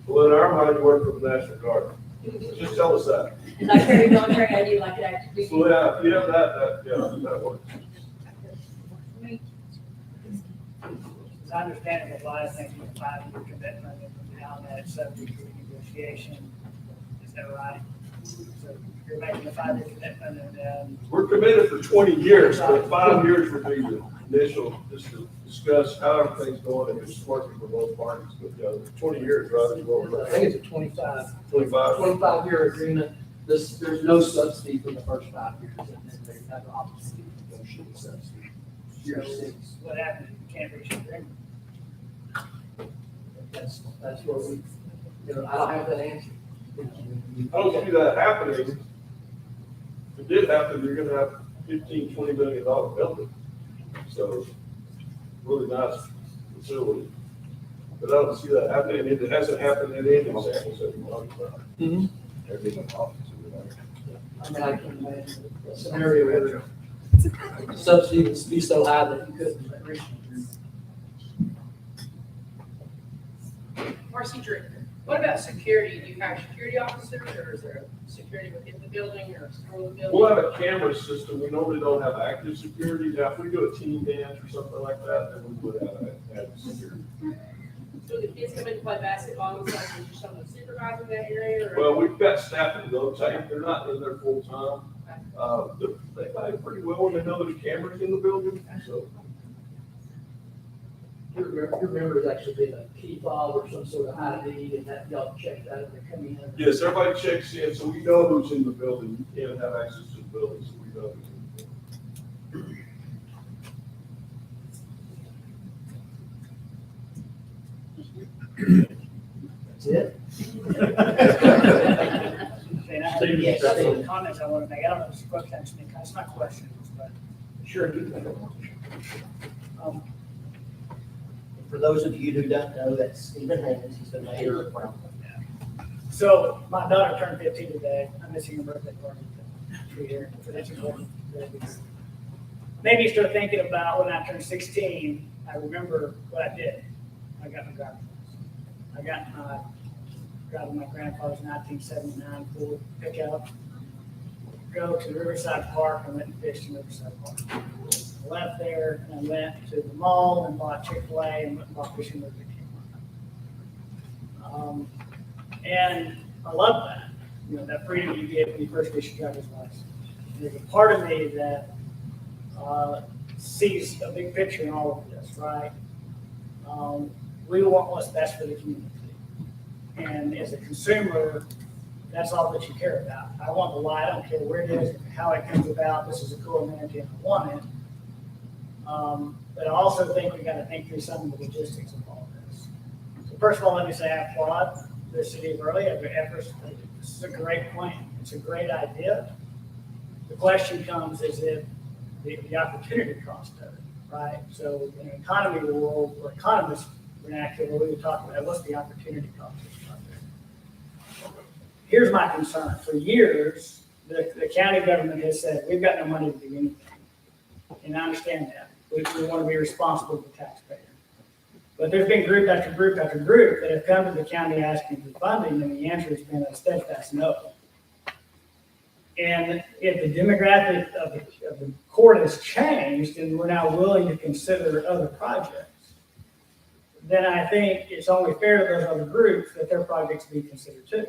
Well, in our mind, you work for the National Guard. Just tell us that. And I carry military, I do like an active duty. So, yeah, that works. As I understand it, a lot of things with 5-year commitment and beyond that, subject to negotiation. Is that right? So you're making a 5-year commitment and then. We're committed for 20 years, but 5 years would be the initial, just to discuss how everything's going and it's working for both parties. But 20 years, right, is what we're I think it's a 25. 25-year agreement. There's no subsidy for the first 5 years, and then they have the opportunity to negotiate subsidy. Year 6. What happens if you can't reach an agreement? That's where we, I don't have that answer. I don't see that happening. If it did happen, you're gonna have $15, $20 million building. So, really nice facility. But I don't see that happening. It hasn't happened in any examples that we talked about. There'd be no office. I mean, I can imagine a scenario where the subsidy would be so high that you couldn't reach an agreement. Marcy Drew, what about security? Do you have security officers, or is there security within the building or through the building? We'll have a camera system. We normally don't have active security. Now, if we do a team dance or something like that, then we would have active security. So the kids come in to play basketball, and stuff, is there someone supervising that area? Or? Well, we've got staff in rotate. They're not in there full time. They play pretty well when they know there's cameras in the building, so. Your members actually get a key fob or some sort of ID, and that y'all check that when they come in. Yes, everybody checks in, so we know who's in the building. You can't have access to the building, so we know who's in the building. That's it? And I have Yes, a comments I want to make. I don't know if it's a question, it's not questions, but. Sure, you can. Um, For those of you who don't know, that's Stephen Haynes, he's the mayor of Brown. So my daughter turned 15 today. I'm missing her birthday party for here. So that's important. Maybe you start thinking about when I turned 16, I remember what I did. I got my driver's license. I got my driving my grandfather's 1979 Ford pickup. Go to Riverside Park and went and fished in Riverside Park. I left there and I went to the mall and bought Chick-fil-A and went and bought fishing with the and I love that, you know, that freedom you get when you first get your driver's license. There's a part of me that sees a big picture in all of this, right? We want what's best for the community. And as a consumer, that's all that you care about. I want the light, I don't care where it is, how it comes about, this is a cool amenity and I want it. But I also think we gotta think through some of the logistics of all this. So first of all, let me say I applaud the city of Early of their efforts. This is a great plan. It's a great idea. The question comes is if the opportunity cost of it, right? So in an economy world or economist vernacular, we would talk about what's the opportunity cost of this project. Here's my concern. For years, the county government has said, we've got no money to do anything. And I understand that. We want to be responsible to the taxpayer. But there's been group after group after group that have come to the county asking for funding, and the answer has been a steadfast no. And if the demographic of the court has changed and we're now willing to consider other projects, then I think it's only fair to those other groups that their projects be considered too.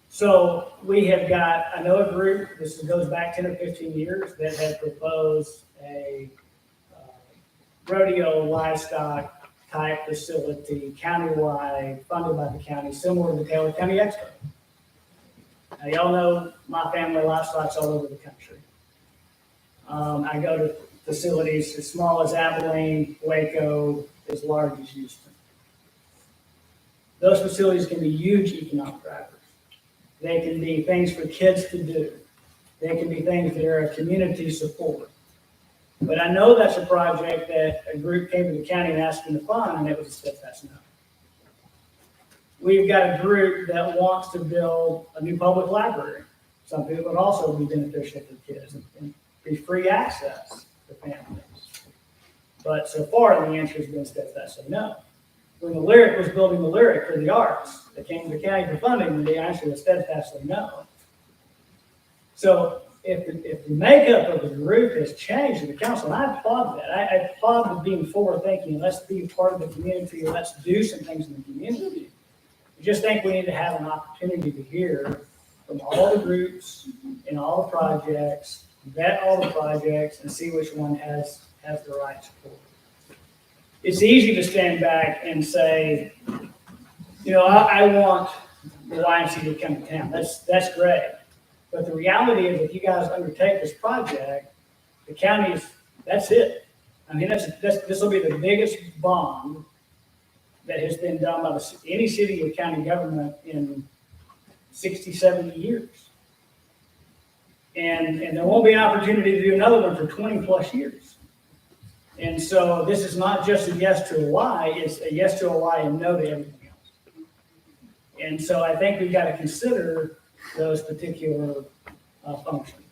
So we have got, I know a group, this goes back 10 or 15 years, that had proposed a rodeo livestock type facility, countywide, funded by the county, similar to the Taylor County Expo. Now, y'all know my family livestock's all over the country. I go to facilities as small as Abilene, Waco, as large as Houston. Those facilities can be huge economic drivers. They can be things for kids to do. They can be things that are a community support. But I know that's a project that a group came to the county and asked them to fund, and it was a steadfast no. We've got a group that wants to build a new public library, something that would also be beneficial for kids and be free access to families. But so far, the answer has been steadfastly no. When the Lyric was building the Lyric for the arts, they came to the county for funding, the answer was steadfastly no. So if the makeup of the group has changed in the council, and I applaud that. I applaud the being forward-thinking. Let's be part of the community. Let's do some things in the community. I just think we need to have an opportunity to hear from all the groups and all the projects, vet all the projects, and see which one has the right support. It's easy to stand back and say, you know, I want the YMCA to come to town. That's great. But the reality is, if you guys undertake this project, the county is, that's it. I mean, this will be the biggest bond that has been done by any city or county government in 60, 70 years. And there won't be an opportunity to do another one for 20 plus years. And so this is not just a yes to a Y, it's a yes to a Y and no to everything else. And so I think we've got to consider those particular functions.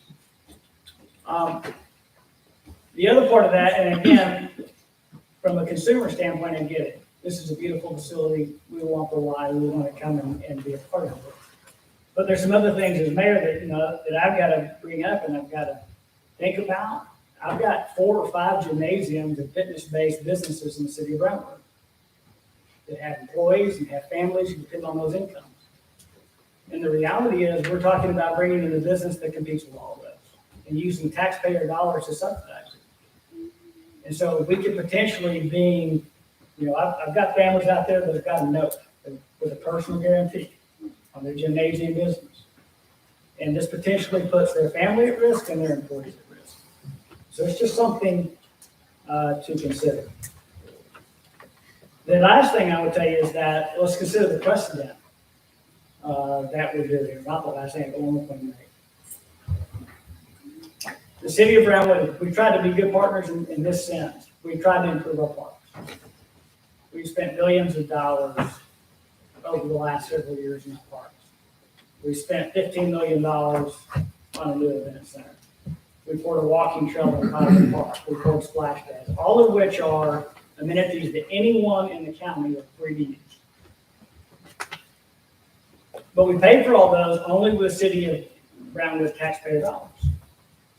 The other part of that, and again, from a consumer standpoint, I get it. This is a beautiful facility. We want the Y. We want to come and be a part of it. But there's some other things as mayor that, you know, that I've got to bring up and I've got to think about. I've got 4 or 5 gymnasiums and fitness-based businesses in the city of Brownwood that have employees and have families who depend on those incomes. And the reality is we're talking about bringing in a business that competes with all of those and using taxpayer dollars to subsidize it. And so we could potentially be, you know, I've got families out there that have got a note with a personal guarantee on their gymnasium business. And this potentially puts their family at risk and their employees at risk. So it's just something to consider. The last thing I would tell you is that let's consider the precedent. that we're doing, not the last thing, but one we're going to make. The city of Brownwood, we tried to be good partners in this sense. We tried to improve our parks. We've spent billions of dollars over the last several years in the parks. We spent $15 million on a new event center. We poured a walking trail in Highland Park. We poured splash pads, all of which are amenities that anyone in the county is free to use. But we paid for all those only with city of Brownwood taxpayer dollars.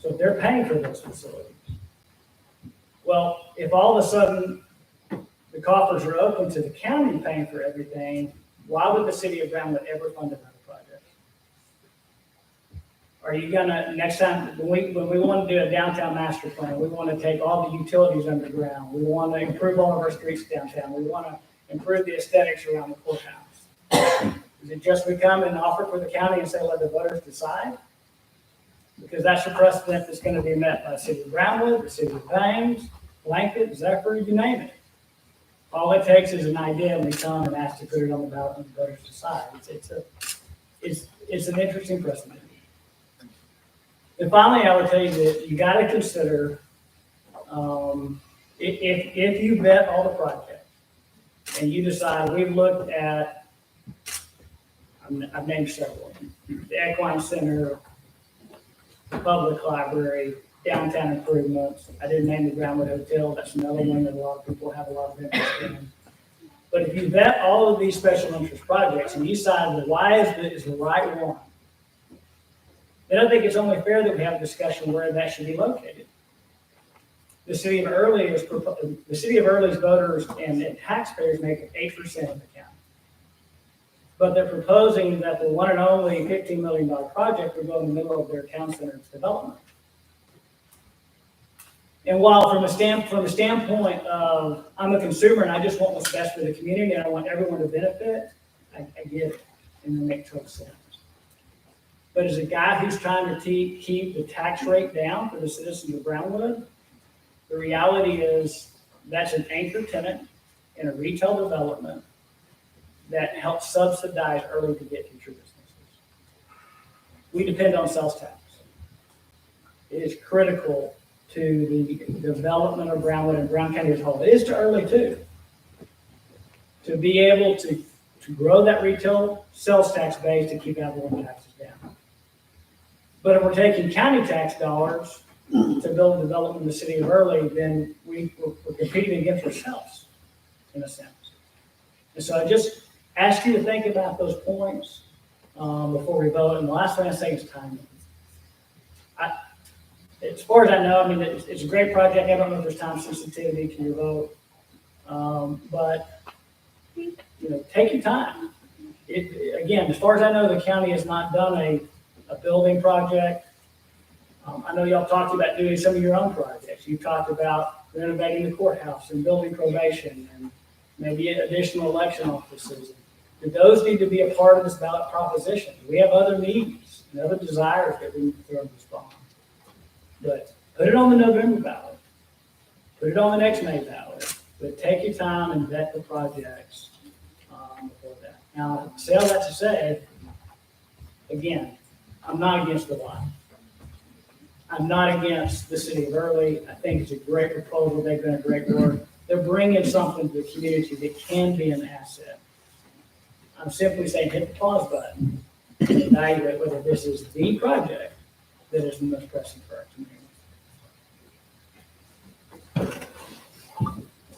So they're paying for those facilities. Well, if all of a sudden the coffers are open to the county paying for everything, why would the city of Brownwood ever fund another project? Are you gonna, next time, when we want to do a downtown master plan, we want to take all the utilities underground, we want to improve all of our streets downtown, we want to improve the aesthetics around the courthouse. Is it just we come and offer for the county and say, let the voters decide? Because that's the precedent that's going to be met by the city of Brownwood, the city of Ames, Blanket, Zephyr, you name it. All it takes is an idea, and we come and ask to put it on the ballot and the voters decide. It's an interesting precedent. And finally, I would tell you that you got to consider, if you vet all the projects and you decide, we've looked at, I've named several, the Equine Center, the public library, downtown improvements. I didn't name the Brownwood Hotel. That's another one that a lot of people have a lot of interest in. But if you vet all of these special interest projects and you decide that Y is the right one, then I think it's only fair that we have a discussion where that should be located. The city of Early's voters and taxpayers make up 8% of the county. But they're proposing that the one and only $15 million project would go in the middle of their town center development. And while from a standpoint of, I'm a consumer and I just want what's best for the community and I want everyone to benefit, I get it, and it makes total sense. But as a guy who's trying to keep the tax rate down for the citizens of Brownwood, the reality is that's an anchor tenant in a retail development that helps subsidize early to get future businesses. We depend on sales tax. It is critical to the development of Brownwood and Brown County as a whole. It is to early too. To be able to grow that retail sales tax base to keep ad valorem taxes down. But if we're taking county tax dollars to build a development in the city of Early, then we're competing against ourselves, in a sense. And so I just ask you to think about those points before we vote. And the last thing I say is timing. As far as I know, I mean, it's a great project. I don't know if there's time sensitivity to your vote. But, take your time. Again, as far as I know, the county has not done a building project. I know y'all talked about doing some of your own projects. You talked about renovating the courthouse and building probation and maybe additional election offices. Do those need to be a part of this ballot proposition? We have other needs and other desires that we need to throw in this bond. But put it on the November ballot. Put it on the next May ballot. But take your time and vet the projects before that. Now, say all that to say, again, I'm not against the lot. I'm not against the city of Early. I think it's a great proposal. They've done a great work. They're bringing something to the community that can be an asset. I'm simply saying hit the pause button and evaluate whether this is the project that is the most pressing for our community.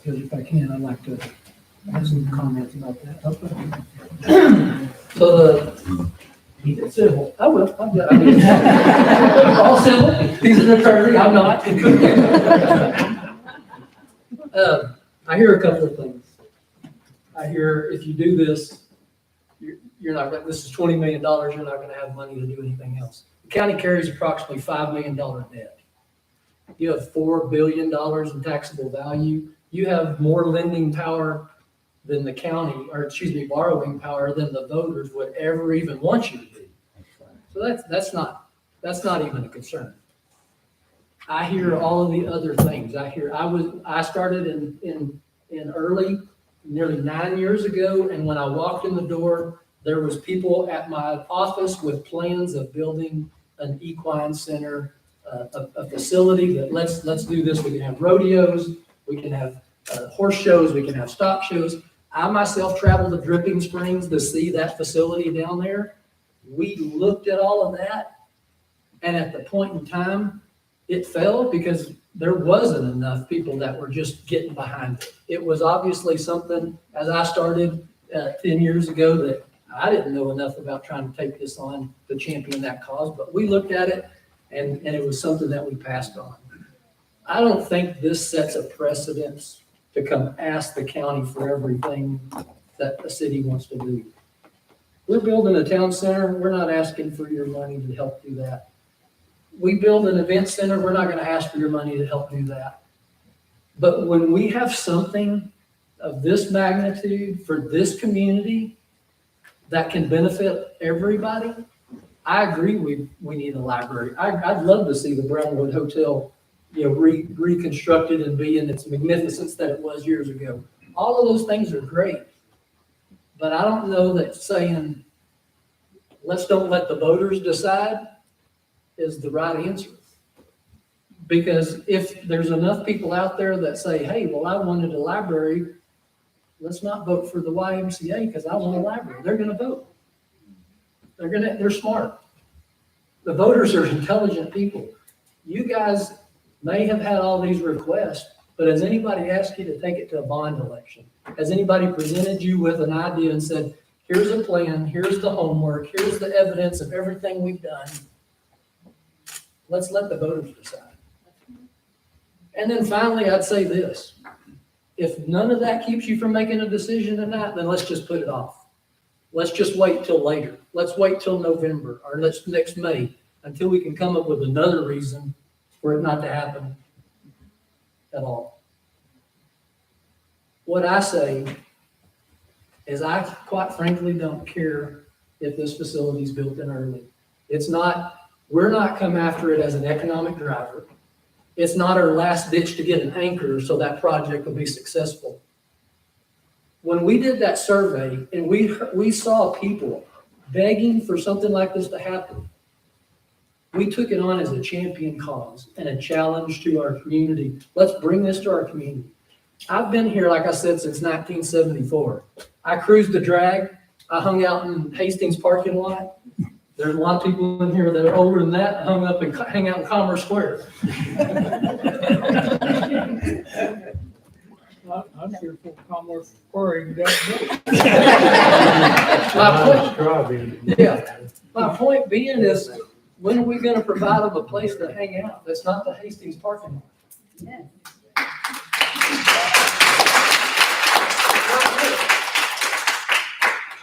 Because if I can, I'd like to have some comments about that. So civil, I will. All civil. He's an attorney. I'm not. I hear a couple of things. I hear if you do this, you're not going. This is $20 million. You're not going to have money to do anything else. The county carries approximately $5 million debt. You have $4 billion in taxable value. You have more lending power than the county, or borrowing power than the voters would ever even want you to be. So that's not even a concern. I hear all of the other things. I started in Early nearly 9 years ago, and when I walked in the door, There was people at my office with plans of building an equine center, a facility that let's do this. We can have rodeos, we can have horse shows, we can have stock shows. I myself traveled to Dripping Springs to see that facility down there. We looked at all of that, and at the point in time, it fell because there wasn't enough people that were just getting behind it. It was obviously something, as I started 10 years ago, that I didn't know enough about trying to take this on to champion that cause, but we looked at it and it was something that we passed on. I don't think this sets a precedence to come ask the county for everything that a city wants to do. We're building a town center. We're not asking for your money to help do that. We build an event center. We're not going to ask for your money to help do that. But when we have something of this magnitude for this community that can benefit everybody, I agree we need a library. I'd love to see the Brownwood Hotel, reconstructed and be in its magnificence that it was years ago. All of those things are great. But I don't know that saying, let's don't let the voters decide is the right answer. Because if there's enough people out there that say, hey, well, I wanted a library, let's not vote for the YMCA because I want a library. They're going to vote. They're smart. The voters are intelligent people. You guys may have had all these requests, but has anybody asked you to take it to a bond election? Has anybody presented you with an idea and said, here's a plan, here's the homework, here's the evidence of everything we've done. Let's let the voters decide. And then finally, I'd say this. If none of that keeps you from making a decision tonight, then let's just put it off. Let's just wait till later. Let's wait till November or next May until we can come up with another reason for it not to happen at all. What I say is I quite frankly don't care if this facility is built in early. We're not come after it as an economic driver. It's not our last ditch to get an anchor so that project will be successful. When we did that survey and we saw people begging for something like this to happen, we took it on as a champion cause and a challenge to our community. Let's bring this to our community. I've been here, like I said, since 1974. I cruised the drag. I hung out in Hastings parking lot. There's a lot of people in here that are older than that, hung up and hang out in Commerce Square. I'm here for Commerce Square. My point being is, when are we going to provide them a place to hang out that's not the Hastings parking lot? Yeah.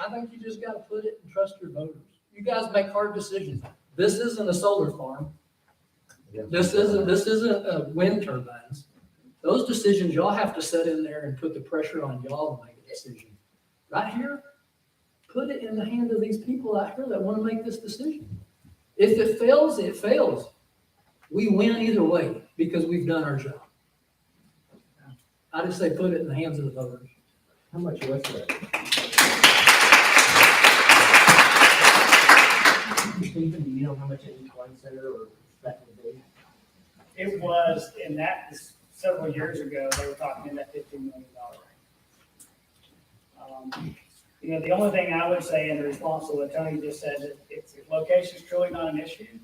I think you just got to put it and trust your voters. You guys make hard decisions. This isn't a solar farm. This isn't wind turbines. Those decisions, y'all have to set in there and put the pressure on y'all to make a decision. Right here, put it in the hand of these people out here that want to make this decision. If it fails, it fails. We win either way because we've done our job. I just say put it in the hands of the voters. How much was that? Stephen, do you know how much an equine center or that would be? It was, and that was several years ago, they were talking in that $15 million range. The only thing I would say in response to what Tony just said, is if location is truly not an issue,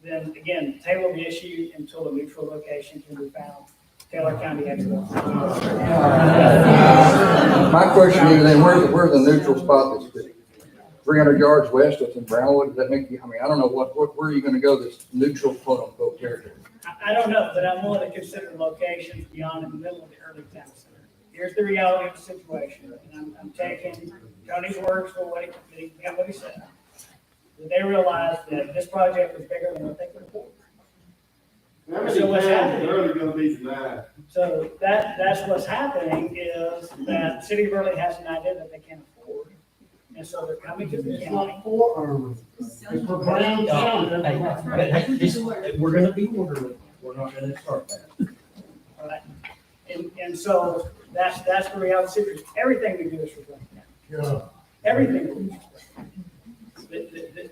then again, table the issue until a neutral location can be found. Taylor County has one. My question is then, where's the neutral spot that's 300 yards west of in Brownwood? Does that make you, I don't know where are you going to go this neutral quote unquote territory? I don't know, but I'm willing to consider locations beyond in the middle of the early town center. Here's the reality of the situation, and I'm taking Tony's words for what he said. They realized that this project was bigger than what they could afford. So what's happening? Early gonna be denied. So that's what's happening is that City of Burley has an idea that they can't afford. And so they're coming to the county. It's for Brown County. We're gonna be orderly. We're not gonna start that. Right? And so that's the reality. Everything we do is for Brown County. everything.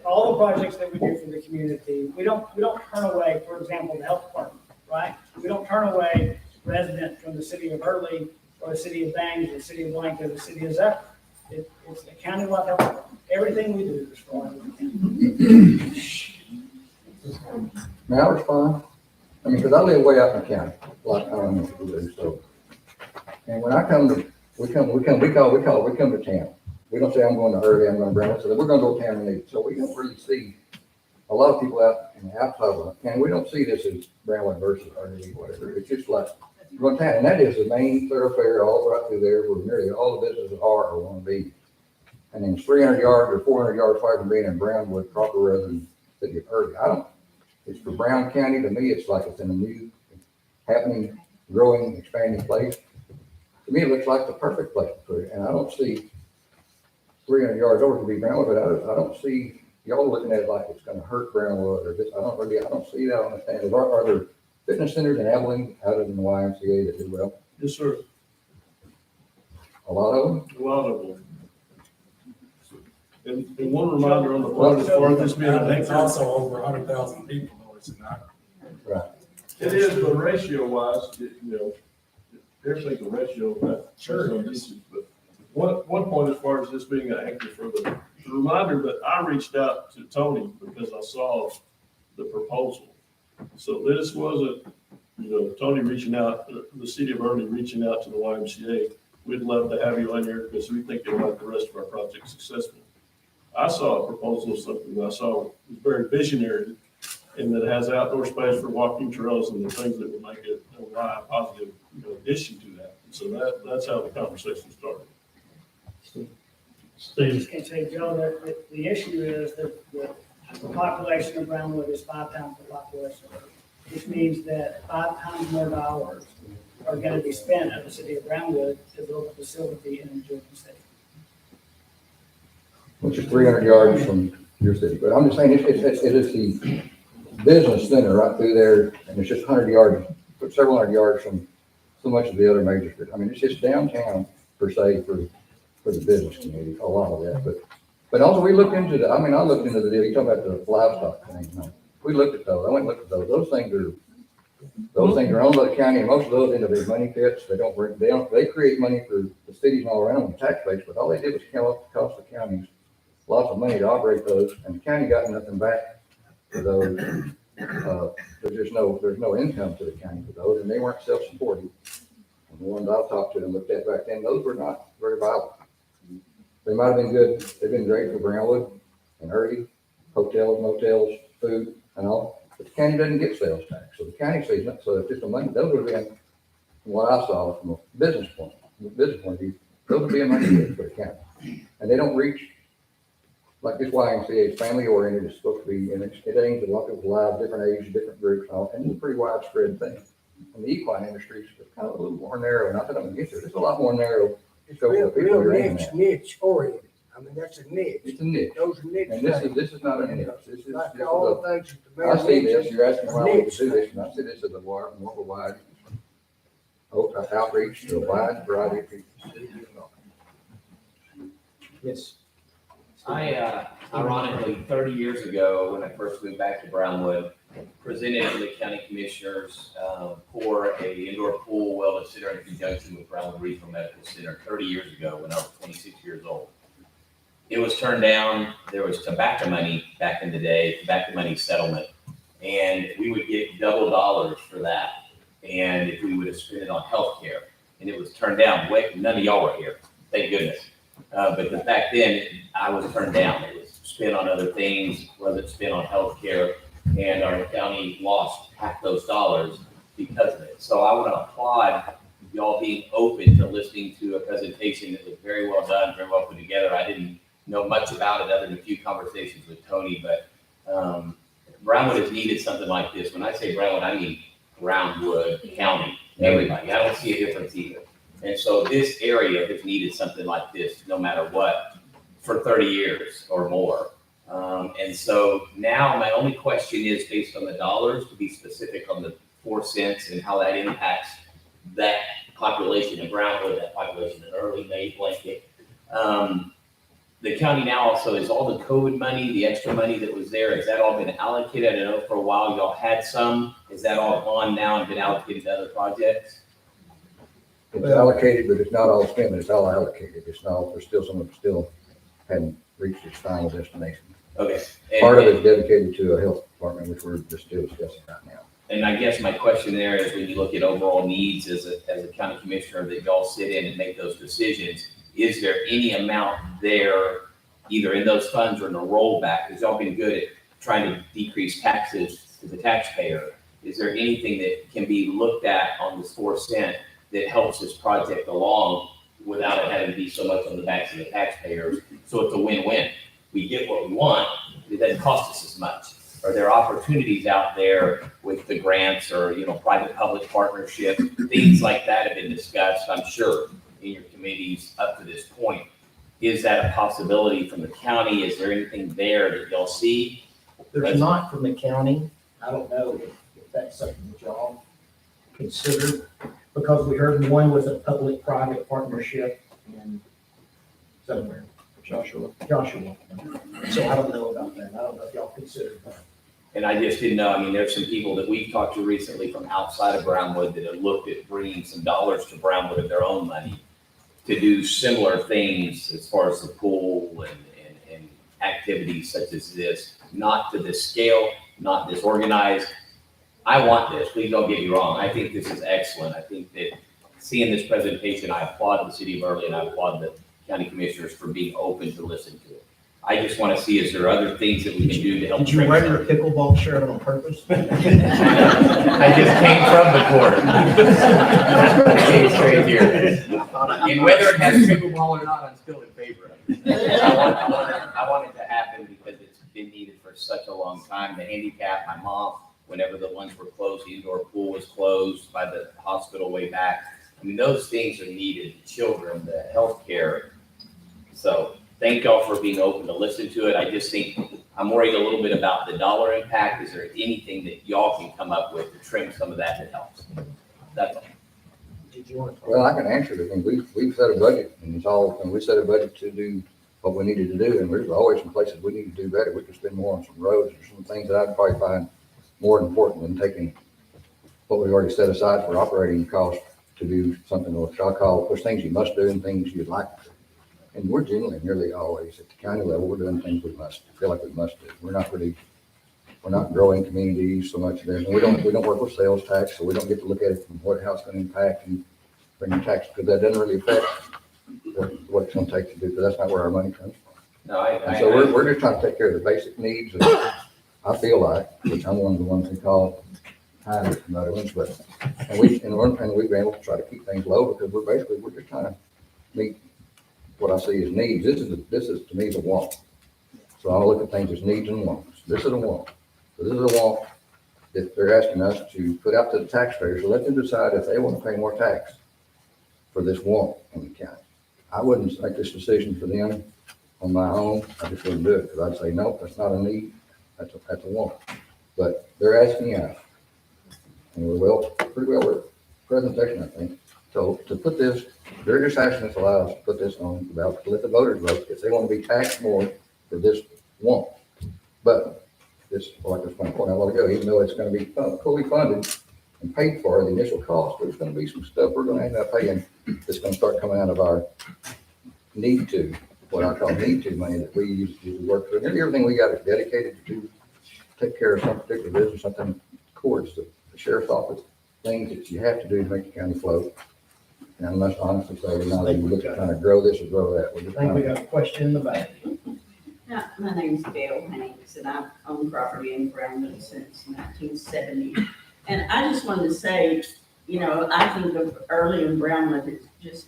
All the projects that we do for the community, we don't turn away, for example, the health department, right? We don't turn away residents from the city of Early or the city of Bangs or the city of Blank or the city of Zephyr. It's the county-wide health department. Everything we do is for the county. May I respond? I mean, because I live way out in the county, like I don't know if you do, so. And when I come to, we come to town. We don't say I'm going to Early, I'm going to Brown, so we're going to go to town and meet. So we don't really see a lot of people out in the outside of the county. We don't see this as Brownwood versus Early, whatever. It's just like going to town, and that is the main thoroughfare all right through there where nearly all the businesses are or want to be. And then 300 yards or 400 yards far from being in Brownwood proper rather than city of Early. It's for Brown County. To me, it's like it's in a new, happening, growing, expanding place. To me, it looks like the perfect place to put it. And I don't see 300 yards over to be Brownwood, but I don't see y'all looking at it like it's going to hurt Brownwood or this. I don't see that on the stand. Are there fitness centers in Abilene other than the YMCA that do well? Yes, sir. A lot of them? A lot of them. And one reminder on the part as far as this being an It's also over 100,000 people, though, is it not? Right. It is, but ratio wise, everything's a ratio of that. Sure. But one point as far as this being an anchor for the reminder that I reached out to Tony because I saw the proposal. So this wasn't, Tony reaching out, the city of Early reaching out to the YMCA. We'd love to have you on here because we think it'll make the rest of our project successful. I saw a proposal of something that I saw was very visionary and that has outdoor space for walking trails and the things that would make it a live, positive addition to that. And so that's how the conversation started. I just can say, Joe, that the issue is that the population of Brownwood is 5 times the population of Early, which means that 5 times more dollars are going to be spent at the city of Brownwood to build a facility in Jordan State. Which is 300 yards from your city. But I'm just saying, it is the business center right through there, and it's just 100 yards, several hundred yards from so much of the other major streets. I mean, it's just downtown per se for the business community, a lot of that. But also we looked into I looked into the deal. You talking about the livestock thing. We looked at those. I went and looked at those. Those things are owned by the county, and most of those end up being money pits. They create money for the cities all around on the tax base, but all they did was cost the counties lots of money to operate those, and the county got nothing back for those. There's no income to the county for those, and they weren't self-supporting. And the ones I've talked to and looked at back then, those were not very viable. They might have been good. They've been great for Brownwood and Early, hotels, motels, food, and all. But the county doesn't get sales tax, so the county sees it. So it's just the money. Those would have been, from what I saw from a business point of view, those would be a money pit for the county, and they don't reach. Like this YMCA is family oriented, it's supposed to be, and it aims at a lot of people live, different ages, different groups, and it's a pretty widespread thing. And the equine industry is kind of a little more narrow, not that I'm against it, it's a lot more narrow. It's real niche oriented. I mean, that's a niche. It's a niche. Those are niche. And this is not a niche. This is like all the things that the mayor I see this, mentioned, you're asking why we niche. do this, and I see this as a more wide outreach to a wide variety of people. Yes. Ironically, 30 years ago, when I first moved back to Brownwood, presented to the county commissioners for a indoor pool wellness center in conjunction with Brownwood Regional Medical Center 30 years ago when I was 26 years old. It was turned down. There was tobacco money back in the day, tobacco money settlement, and we would get double dollars for that. And if we would have spent it on healthcare, and it was turned down. None of y'all were here, thank goodness. But back then, I was turned down. It was spent on other things, wasn't spent on healthcare, and our county lost half those dollars because of it. So I want to applaud y'all being open to listening to a presentation that was very well done, very well put together. I didn't know much about it other than a few conversations with Tony, but Brownwood has needed something like this. When I say Brownwood, I mean Brownwood County, everybody. I don't see a difference either. And so this area has needed something like this, no matter what, for 30 years or more. And so now my only question is, based on the dollars, to be specific on the 4 cents and how that impacts that population in Brownwood, that population in Early, May, Blanket. the county now also, is all the COVID money, the extra money that was there, has that all been allocated? I know for a while y'all had some. Is that all gone now and been allocated to other projects? It's allocated, but it's not all spent, but it's all allocated. It's not, there's still some that still hadn't reached its final destination. Okay. Part of it's dedicated to a health department, which we're just still discussing right now. And I guess my question there is, when you look at overall needs as a county commissioner that y'all sit in and make those decisions, is there any amount there, either in those funds or in a rollback? Because y'all been good at trying to decrease taxes to the taxpayer. Is there anything that can be looked at on this 4 cent that helps this project along without it having to be so much on the backs of the taxpayers? So it's a win-win. We get what we want, it doesn't cost us as much. Are there opportunities out there with the grants or, private-public partnership? Things like that have been discussed, I'm sure, in your committees up to this point. Is that a possibility from the county? Is there anything there that y'all see? There's not from the county. I don't know if that's something that y'all considered, because we heard one with a public-private partnership in somewhere. Joshua. So I don't know about that. I don't know if y'all considered that. And I just didn't know, there's some people that we've talked to recently from outside of Brownwood that have looked at bringing some dollars to Brownwood of their own money to do similar things as far as the pool and activities such as this, not to this scale, not this organized. I want this, please don't get me wrong. I think this is excellent. I think that seeing this presentation, I applaud the city of Early and I applaud the county commissioners for being open to listen to it. I just want to see, is there other things that we can do to help? Did you wear your pickleball shirt on purpose? I just came from the court. Came straight here. And whether it has pickleball or not, I'm still in favor of it. I want it to happen because it's been needed for such a long time. The handicap, my mom, whenever the ones were closed, the indoor pool was closed by the hospital way back. Those things are needed, the children, the healthcare. So thank y'all for being open to listen to it. I just think I'm worried a little bit about the dollar impact. Is there anything that y'all can come up with to trim some of that helps? That's all. Well, I can answer it. We've set a budget and we set a budget to do what we needed to do. And there's always some places we need to do better. We could spend more on some roads or some things that I'd probably find more important than taking what we've already set aside for operating costs to do something which I call, there's things you must do and things you'd like to do. And we're generally nearly always at the county level, we're doing things we feel like we must do. We're not growing communities so much there. And we don't work with sales tax, so we don't get to look at it from how it's going to impact and bring in tax, because that doesn't really affect what it's going to take to do, because that's not where our money comes from. No, and so we're just trying to take care of the basic needs. I feel like, which I'm one of the ones we call high motives, and we've been able to try to keep things low because we're just trying to meet what I see as needs. This is to me the want. So I look at things as needs and wants. This is a want. So this is a want that they're asking us to put out to the taxpayers. So let them decide if they want to pay more tax for this want in the county. I wouldn't make this decision for them on my own. I just wouldn't do it because I'd say, no, that's not a need. That's a want. But they're asking us. And pretty well with presentation, I think. So to put this, they're just asking us to allow us to put this on the ballot to let the voters vote if they want to be taxed more for this want. But this, like I was going to point out a while ago, even though it's going to be fully funded and paid for the initial cost, there's going to be some stuff we're going to end up paying that's going to start coming out of our need to, what I call need to money that we use to work through. And everything we got is dedicated to take care of some particular business, something towards the sheriff's office, things that you have to do to make the county float. And I must honestly say, we're not even looking at trying to grow this or grow that. We're just I think we got a question in the back. My name's Bill Hanks, and I've owned property in Brownwood since 1970. And I just wanted to say, I think of Early and Brownwood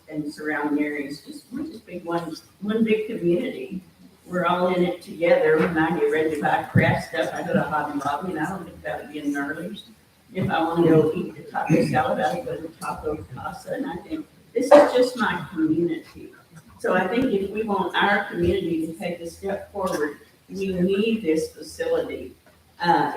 and surrounding areas, we're just one big community. We're all in it together. When I get ready to buy craft stuff, I go to Hobby Lobby, and I don't think about it being Early's. If I want to go eat the taco salad, I go to Taco Casa, and I think this is just my community. So I think if we want our community to take a step forward, we need this facility.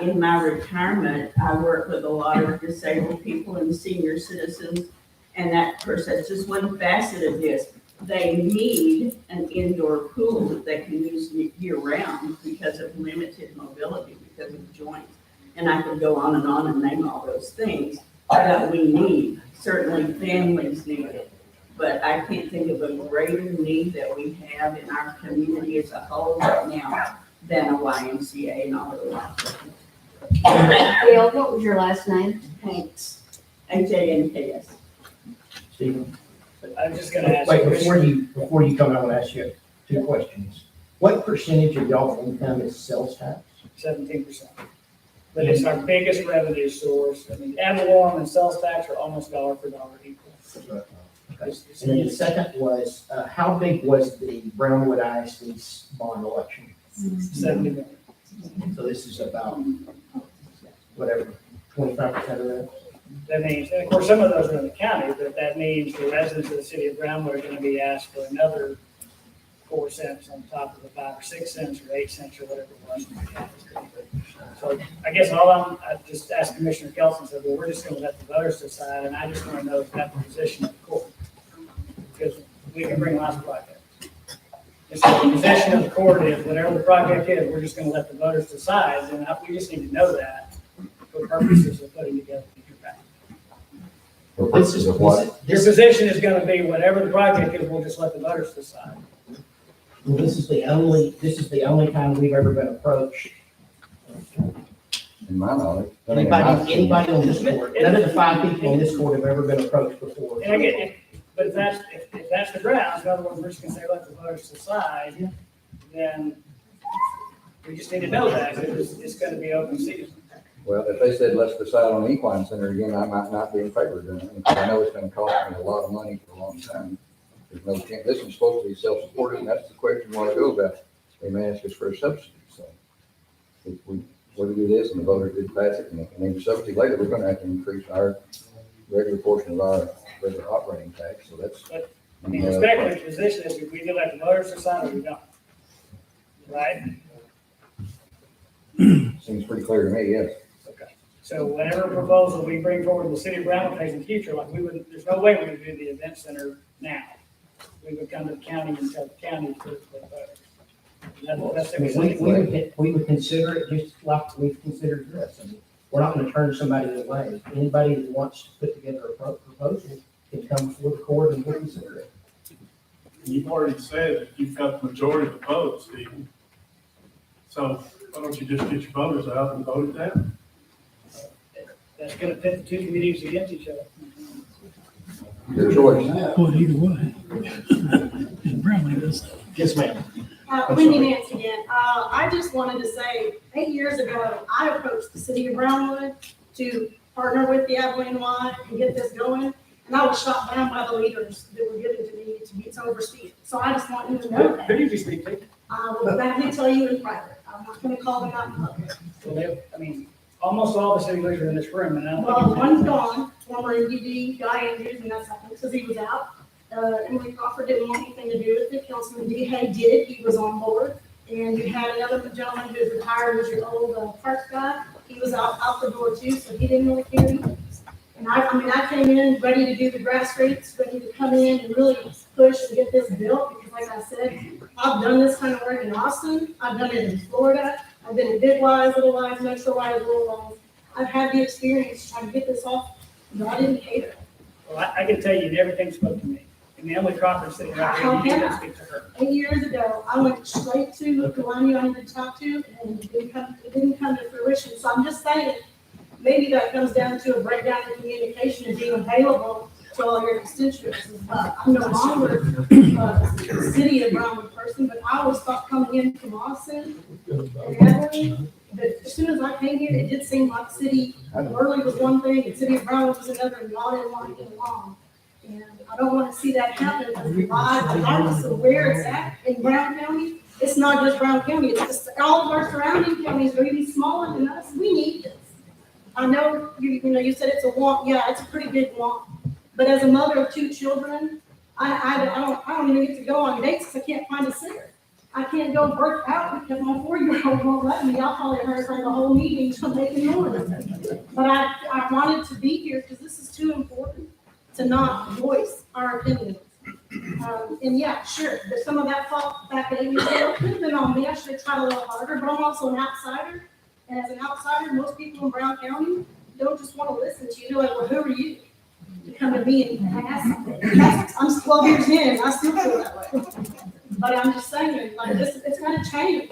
In my retirement, I work with a lot of disabled people and senior citizens, and that, of course, that's just one facet of this. they need an indoor pool that they can use year round because of limited mobility, because of joints. And I could go on and name all those things that we need. Certainly families need it. But I can't think of a greater need that we have in our community as a whole right now than a YMCA and all of that. Bill, what was your last name? Hanks, HANKS. Stephen? I was just gonna ask. Wait, before you come, I want to ask you two questions. What percentage of y'all's income is sales tax? 17%. But it's our biggest revenue source. I mean, ad valorem and sales tax are almost dollar for dollar equal. Okay. And then the second was, how big was the Brownwood ISD's bond election? 70 million. So this is about, whatever, 25% of that? That means, and of course, some of those are in the county, but that means the residents of the city of Brownwood are gonna be asked for another 4 cents on top of the 5 or 6 cents or 8 cents or whatever it was. So I guess I just asked Commissioner Kelson, said, well, we're just gonna let the voters decide, and I just wanna know if that's the position of the court. Because we can bring lots of projects. And so the position of the court is whatever the project is, we're just gonna let the voters decide, and we just need to know that for purposes of putting together future package. For purposes of what? Your position is gonna be whatever the project is, we'll just let the voters decide. Well, this is the only time we've ever been approached. In my knowledge. Anybody on this court, none of the 5 people on this court have ever been approached before. And I get it, but if that's the grounds, in other words, we're just gonna say let the voters decide, then we just need to know that, because it's gonna be open season. Well, if they said, let's decide on equine center again, I might not be in favor of doing it, because I know it's gonna cost me a lot of money for a long time. There's no chance, this is supposed to be self-supported, and that's the question we want to go about. They may ask us for a subsidy, so. If we were to do this and the voters did pass it, and then the subsidy later, we're gonna have to increase our regular portion of our regular operating tax, so that's. I mean, the speculative position is if we do let the voters decide or we don't. Right? Seems pretty clear to me, yes. Okay. So whatever proposal we bring forward in the city of Brownwood in the future, like there's no way we would do the event center now. We would come to the county and tell the county to put the voters. We would consider it just like we've considered this. I mean, we're not gonna turn somebody away. Anybody that wants to put together a proposal can come before the court and we'll consider it. You've already said that you've got the majority of the votes, Stephen. So why don't you just get your voters out and vote it down? That's gonna pit the two communities against each other. Your choice. Well, either way. Brownlee does. Yes, ma'am. Wendy Nance again. I just wanted to say, 8 years ago, I approached the city of Brownwood to partner with the Abilene Y and get this going. And I was shot down by the leaders that were given to me to be overseen. So I just want you to know that. Who did you speak to? I will gladly tell you in private. I'm not gonna call them out in public. Well, I mean, almost all the city leaders are in this room, and I don't Well, think. one's gone, former MDD, Guy Andrews, and that's happened because he was out. Emily Crawford didn't want anything to do with it. Councilman DeHay did, he was on board. And you had another gentleman who's retired, was your old parks guy. He was out the door too, so he didn't really care either. And I came in ready to do the grassroots, ready to come in and really push and get this built, because like I said, I've done this kind of work in Austin, I've done it in Florida, I've been in Big Wise, Little Wise, Metro Wise, Rural Wise. I've had the experience trying to get this off, but I didn't hate it. Well, I can tell you, everything spoke to me. And Emily Crawford sitting right here, you need to speak to her. 8 years ago, I went straight to who I knew I needed to talk to, and it didn't come to fruition. So I'm just saying, maybe that comes down to a breakdown in communication and being available to all your constituents. I'm no longer a city of Brownwood person, but I always thought coming in from Austin and Abilene, but as soon as I came here, it did seem like city of Burley was one thing and city of Brownwood was another, and y'all didn't want to get along. And I don't want to see that happen, because regardless of where it's at in Brown County, it's not just Brown County, it's just all of our surrounding counties are even smaller than us. We need this. I know you said it's a want. Yeah, it's a pretty big want. But as a mother of 2 children, I don't even get to go on dates because I can't find a sitter. I can't go work out because my 4-year-old won't let me. I'll probably heard her the whole meeting to make a noise. But I wanted to be here because this is too important to not voice our opinions. And yeah, sure, there's some of that fault back at 8 years old, could have been on me, I should have tried a little harder, but I'm also an outsider. And as an outsider, most people in Brown County don't just want to listen to you, they're like, well, who are you? To come to me and ask something. I'm 12 years in, and I still feel that way. But I'm just saying, like, this, it's gotta change.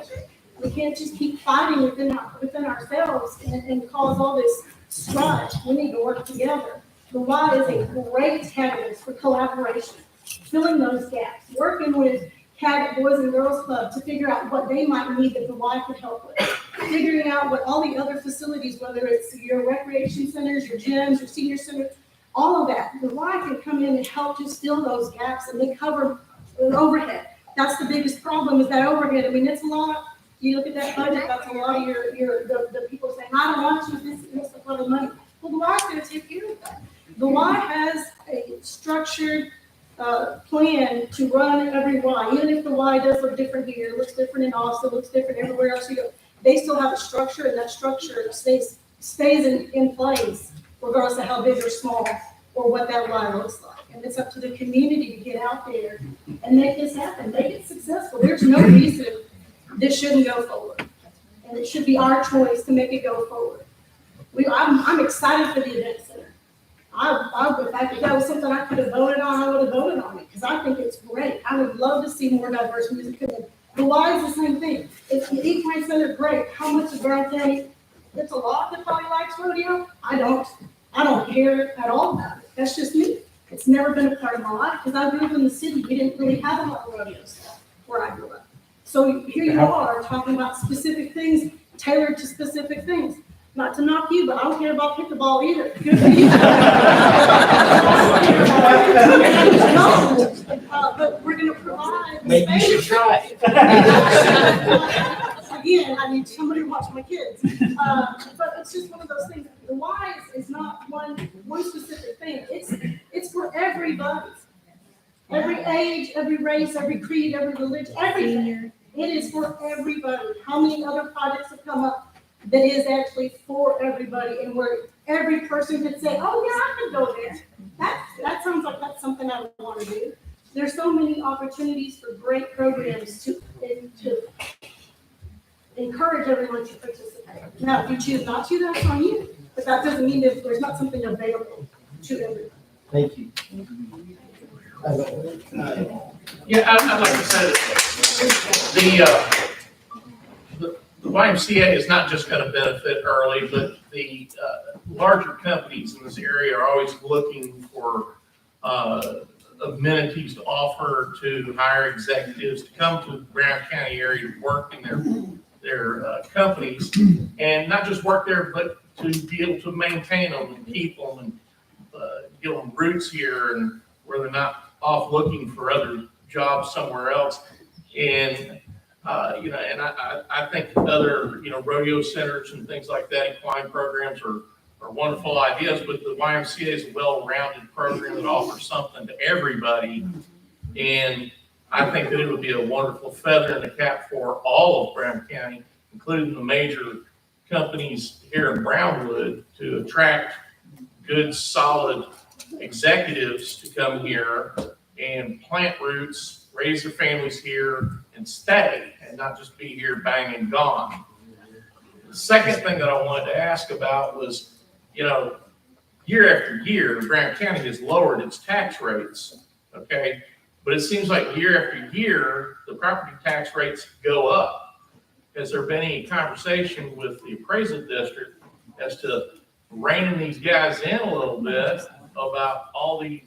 We can't just keep fighting within ourselves and cause all this strife. We need to work together. The Y is a great catalyst for collaboration, filling those gaps, working with Cabot Boys and Girls Club to figure out what they might need that the Y could help with. Figuring out what all the other facilities, whether it's your recreation centers, your gyms, your senior centers, all of that. The Y can come in and help just fill those gaps, and they cover the overhead. That's the biggest problem, is that overhead. I mean, it's a lot. You look at that budget, that's a lot of the people saying, I don't want you, this is a lot of money. Well, the Y is going to take care of that. The Y has a structured plan to run every Y. Even if the Y does look different here, looks different in Austin, looks different everywhere else you go, they still have a structure, and that structure stays in place, regardless of how big or small or what that Y looks like. And it's up to the community to get out there and make this happen, make it successful. There's no reason this shouldn't go forward. And it should be our choice to make it go forward. I'm excited for the event center. If that was something I could have voted on, I would have voted on it, because I think it's great. I would love to see more diverse music. The Y is the same thing. If the Equine Center, great. How much of Brown County? It's a lot that probably likes rodeo. I don't care at all about it. That's just me. It's never been a part of my life, because I grew up in the city. We didn't really have a lot of rodeo stuff where I grew up. So here you are talking about specific things tailored to specific things. Not to knock you, but I don't care about pickleball either. Good for you. But we're going to provide. Maybe you should try. Again, I need somebody to watch my kids. But it's just one of those things. The Y is not one specific thing. It's for everybody. Every age, every race, every creed, every religion, everything. It is for everybody. How many other projects have come up that is actually for everybody, and where every person could say, oh yeah, I could go there. That sounds like that's something I would want to do. There's so many opportunities for great programs to encourage everyone to participate. Now, if you choose not to, that's on you. But that doesn't mean that there's not something available to everyone. Thank you. Yeah, I'd like to say this. The YMCA is not just going to benefit early, but the larger companies in this area are always looking for amenities to offer to hire executives to come to the Brown County area to work in their companies, and not just work there, but to be able to maintain them and keep them and give them roots here, and where they're not off looking for other jobs somewhere else. And and I think other, rodeo centers and things like that, equine programs are wonderful ideas, but the YMCA is a well-rounded program that offers something to everybody. And I think that it would be a wonderful feather in the cap for all of Brown County, including the major companies here in Brownwood, to attract good, solid executives to come here and plant roots, raise their families here, and stay, and not just be here bang and gone. The second thing that I wanted to ask about was, year after year, Brown County has lowered its tax rates, okay? But it seems like year after year, the property tax rates go up. Has there been any conversation with the appraisal district as to reining these guys in a little bit about all the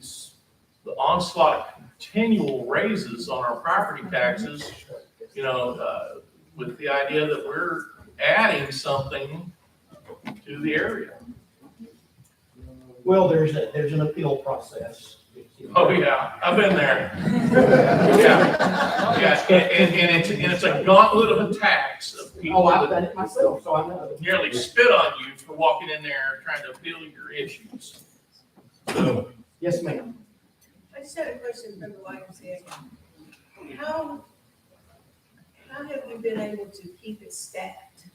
onslaught of continual raises on our property taxes, with the idea that we're adding something to the area? Well, there's an appeal process. Oh, yeah, I've been there. Yeah, and it's a gauntlet of attacks of people. Oh, I've done it myself, so I know. Nearly spit on you for walking in there trying to appeal your issues. So, yes, ma'am. I just had a question from the YMCA. How have we been able to keep it staffed?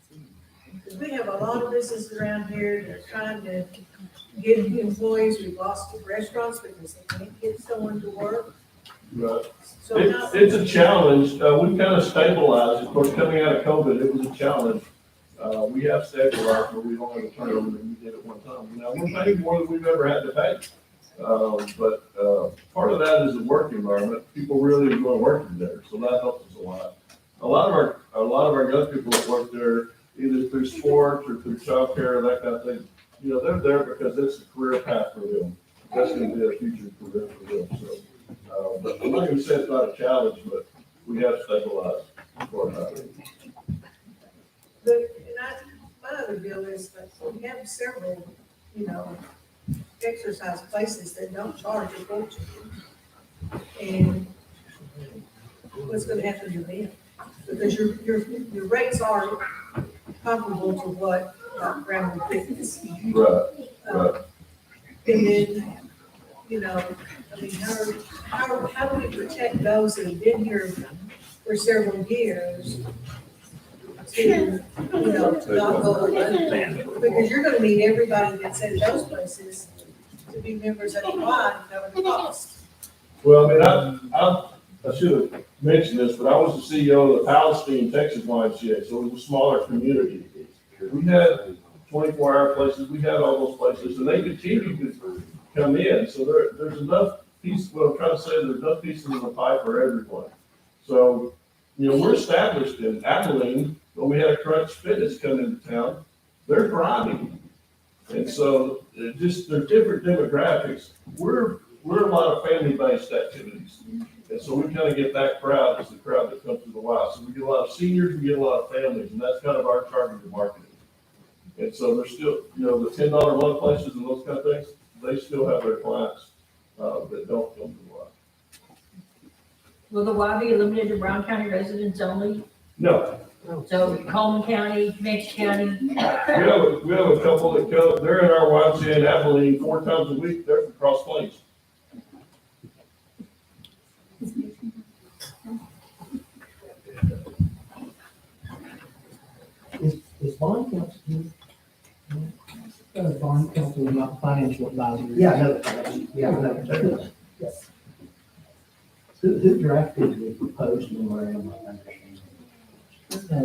Because we have a lot of businesses around here that are trying to get employees. We've lost the restaurants because they can't get someone to work. Right. So now, It's a challenge. We've kind of stabilized. Of course, coming out of COVID, it was a challenge. We have stabilized, but we don't have a turnover that we did at one time. Now, we're paying more than we've ever had to pay. But part of that is the work environment. People really enjoy working there, so that helps us a lot. A lot of our young people that work there, either through sports or through childcare, that kind of thing, you know, they're there because it's a career path for them. That's gonna be a future career for them, so. But I'm not gonna say it's not a challenge, but we have stabilized for that. my other deal is that we have several, you know, exercise places that don't charge a fortune. And what's gonna happen to them? Because your rates are comparable to what Brownwood Fitness. Right, right. And then, you know, I mean, how do we protect those that have been here for several years to, you know, not go away? Because you're gonna need everybody that's at those places to be members of the Y and cover the cost. Well, I mean, I should have mentioned this, but I was the CEO of the Palestine, Texas YMCA, so it was a smaller community. We had 24-hour places, we had all those places, and they continue to come in, so there's enough pieces, what I'm trying to say, there's enough pieces in the pie for everyone. So, you know, we're established in Abilene, when we had a Crunch Fitness come into town, they're thriving. And so, there's different demographics. We're a lot of family-based activities. And so we kind of get that crowd, it's the crowd that comes to the Y. So we get a lot of seniors, we get a lot of families, and that's kind of our targeted marketing. And so there's still, you know, the $10 one places and those kind of things, they still have their clients that don't come to the Y. Will the Y be limited to Brown County residents only? No, So Coleman County, Comanche County? we have a couple that come, they're in our YMCA in Abilene 4 times a week, they're from Cross Plains. Is bond counsel, bond counsel is not financial advisory? Yeah, I know that. Yeah, I know. Yes. Who drafted the proposed memorandum of understanding?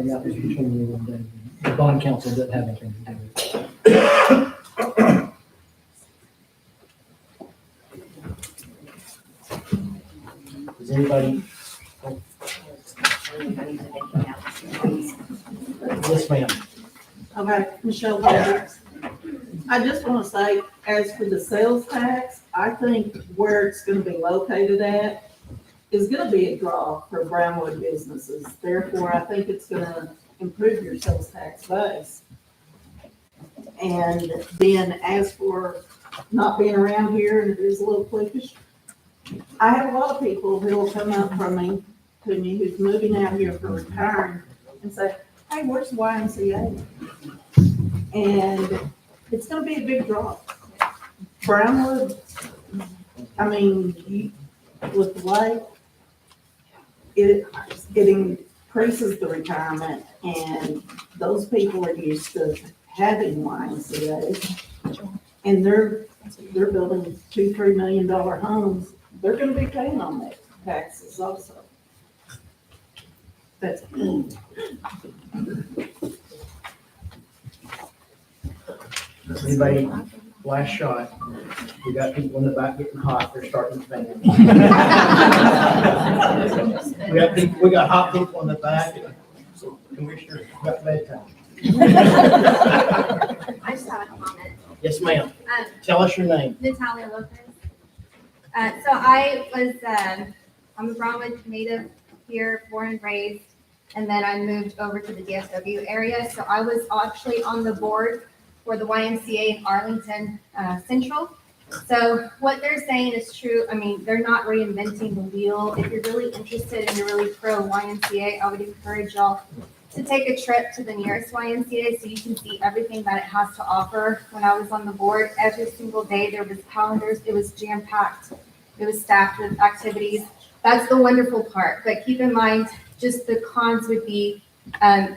Yeah, it was between you and David. The bond counsel didn't have anything to do with it. Does anybody? Yes, ma'am. Okay, Michelle Roberts. I just want to say, as for the sales tax, I think where it's going to be located at is going to be a draw for Brownwood businesses. Therefore, I think it's going to improve your sales tax base. And then as for not being around here, and it is a little cliquish, I have a lot of people who will come up from me, to me, who's moving out here for retiring, and say, hey, where's the YMCA? And it's gonna be a big drop. Brownwood, I mean, with the way it increases the retirement, and those people are used to having YMCA, and they're building $2-3 million homes, they're gonna be paying on that taxes also. That's. Anybody, last shot. We got people in the back getting hot, they're starting to fan. We got hot people in the back. So Commissioner, got bedtime. I just have a comment. Yes, ma'am. Tell us your name. Natalia Lopez. So I'm a Brownwood native here, born and raised, and then I moved over to the DFW area. So I was actually on the board for the YMCA in Arlington Central. So what they're saying is true. I mean, they're not reinventing the wheel. If you're really interested and you're really pro YMCA, I would encourage y'all to take a trip to the nearest YMCA so you can see everything that it has to offer. When I was on the board, every single day there was calendars. It was jam-packed. It was staffed with activities. That's the wonderful part. But keep in mind, just the cons would be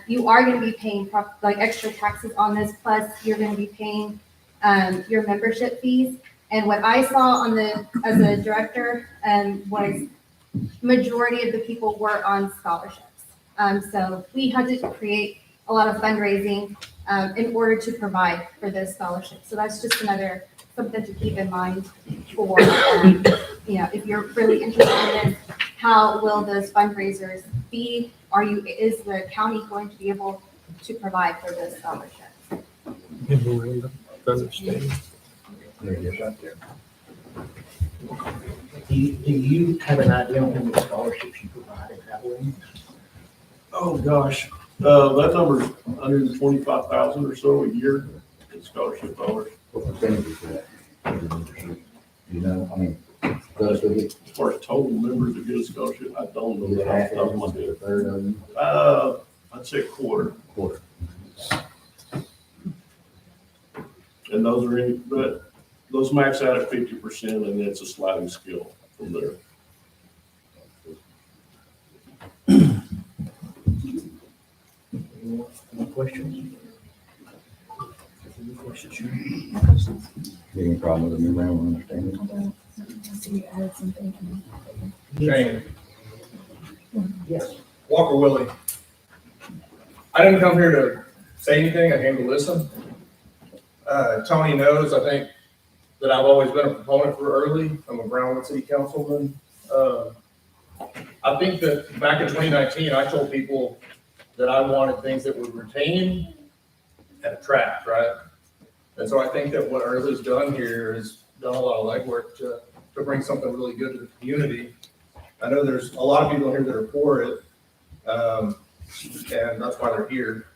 you are going to be paying like extra taxes on this. Plus, you're going to be paying your membership fees. And what I saw as a director, was majority of the people were on scholarships. So we had to create a lot of fundraising, in order to provide for those scholarships. So that's just another, something to keep in mind for, if you're really interested in this, how will those fundraisers be? Is the county going to be able to provide for those scholarships? Do you have an idea on how many scholarships you provided that way? Oh, gosh, that number's 125,000 or so a year in scholarship dollars. What percentage is that? You know, I mean, relatively, As far as total members that get a scholarship, I don't know is it that half off of the top them, of my is it a third of them? head. I'd say a quarter. Quarter. And those are in, but those max out at 50%, and it's a sliding scale from there. Any questions? Any questions? Any problem with the memorandum of understanding? Shane, Yes. Walker Willie. I didn't come here to say anything, I came to listen. Tony knows, I think, that I've always been a proponent for early. I'm a Brownwood City Councilman. I think that back in 2019, I told people that I wanted things that would retain and attract, right? And so I think that what Early's done here is done a lot of legwork to bring something really good to the community. I know there's a lot of people here that are for it, and that's why they're here.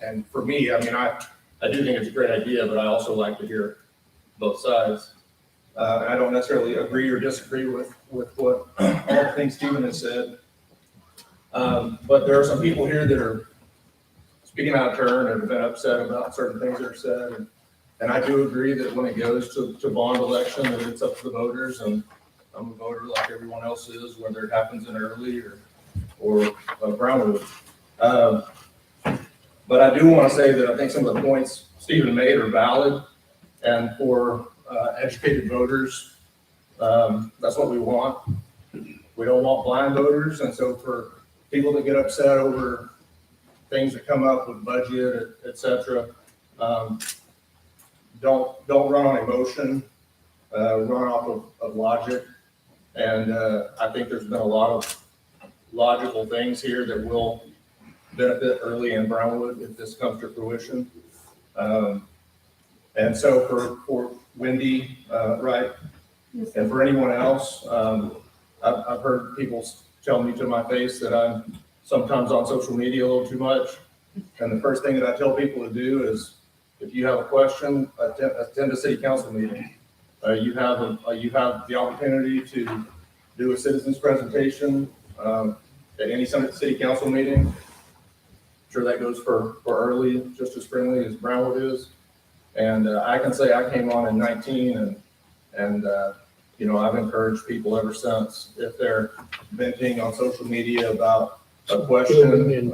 And for me, I mean, I do think it's a great idea, but I also like to hear both sides. I don't necessarily agree or disagree with what all the things Stephen has said. But there are some people here that are speaking out of turn and have been upset about certain things that are said. And I do agree that when it goes to bond election, that it's up to the voters, and I'm a voter like everyone else is, whether it happens in Early or Brownwood. But I do want to say that I think some of the points Stephen made are valid, and for educated voters, that's what we want. We don't want blind voters, and so for people that get upset over things that come up with budget, et cetera, don't run on emotion, run off of logic. And I think there's been a lot of logical things here that will benefit Early and Brownwood if this comes to fruition. And so for Wendy, right, and for anyone else, I've heard people tell me to my face that I'm sometimes on social media a little too much. And the first thing that I tell people to do is, if you have a question, attend a city council meeting. You have the opportunity to do a citizens presentation at any city council meeting. I'm sure that goes for Early, just as friendly as Brownwood is. And I can say I came on in 19, and I've encouraged people ever since, if they're venting on social media about a question,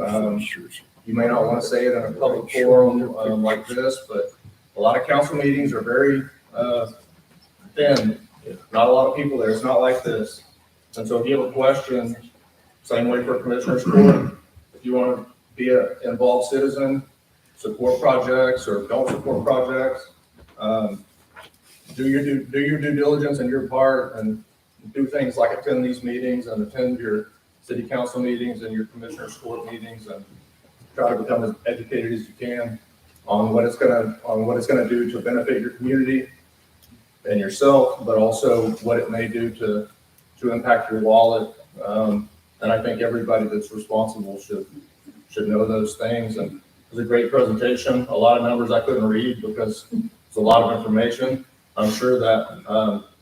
you may not want to say it in a public forum like this, but a lot of council meetings are very thin. Not a lot of people there. It's not like this. And so if you have a question, same way for Commissioner's Court, if you want to be an involved citizen, support projects or don't support projects, do your due diligence and your part, and do things like attend these meetings and attend your city council meetings and your Commissioner's Court meetings, and try to become as educated as you can on what it's gonna do to benefit your community and yourself, but also what it may do to impact your wallet. And I think everybody that's responsible should know those things. And it was a great presentation. A lot of numbers I couldn't read because it's a lot of information. I'm sure that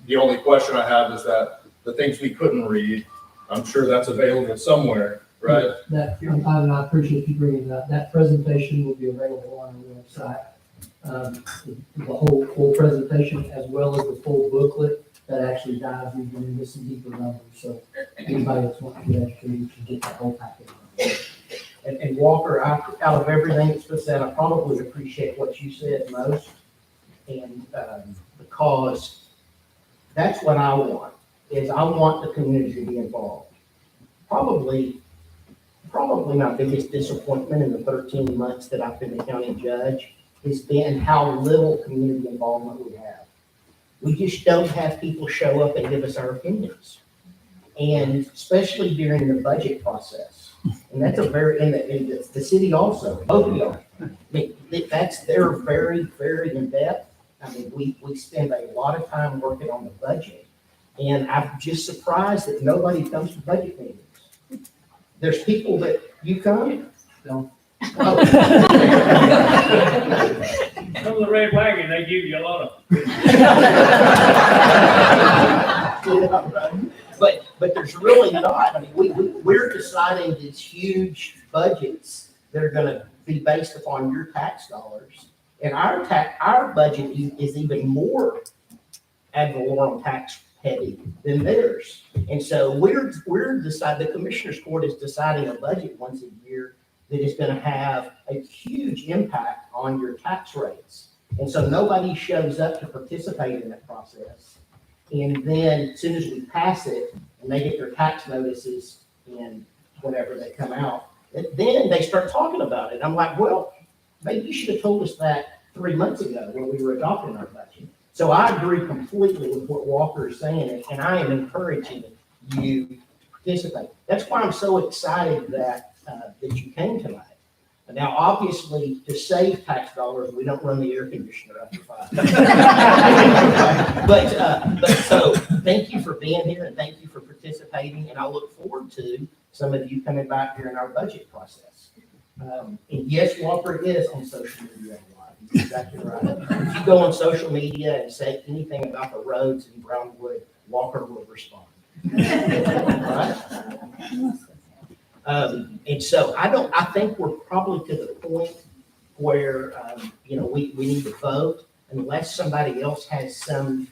the only question I have is that the things we couldn't read, I'm sure that's available somewhere, right? I appreciate you bringing that. That presentation will be available on our website. The whole presentation, as well as the full booklet that actually dives even into some deeper numbers. So anybody that's wanting to get educated should get that whole package. And Walker, out of everything that's been said, I probably appreciate what you said most. And, because that's what I want, is I want the community to be involved. Probably my biggest disappointment in the 13 months that I've been the county judge has been how little community involvement we have. We just don't have people show up and give us our opinions. And especially during the budget process. And that's a very, and the city also, both of y'all. I mean, they're very, very in-depth. I mean, we spend a lot of time working on the budget. And I'm just surprised that nobody comes to budget meetings. There's people that, you come? No. Oh. Come to the Red Wagon, they give you a lot of. But there's really not. I mean, we're deciding these huge budgets that are gonna be based upon your tax dollars. And our budget is even more ad valorem tax heavy than theirs. And so the Commissioners Court is deciding a budget once a year that is gonna have a huge impact on your tax rates. And so nobody shows up to participate in that process. And then as soon as we pass it and they get their tax notices and whenever they come out, then they start talking about it. I'm like, well, maybe you should have told us that 3 months ago when we were adopting our budget. So I agree completely with what Walker is saying, and I am encouraging you to participate. That's why I'm so excited that you came tonight. Now, obviously, to save tax dollars, we don't run the air conditioner after 5. But so thank you for being here and thank you for participating. And I look forward to some of you coming back during our budget process. And yes, Walker is on social media a lot. He's exactly right. If you go on social media and say anything about the roads in Brownwood, Walker will respond. Right? And so I think we're probably to the point where, we need to vote unless somebody else has something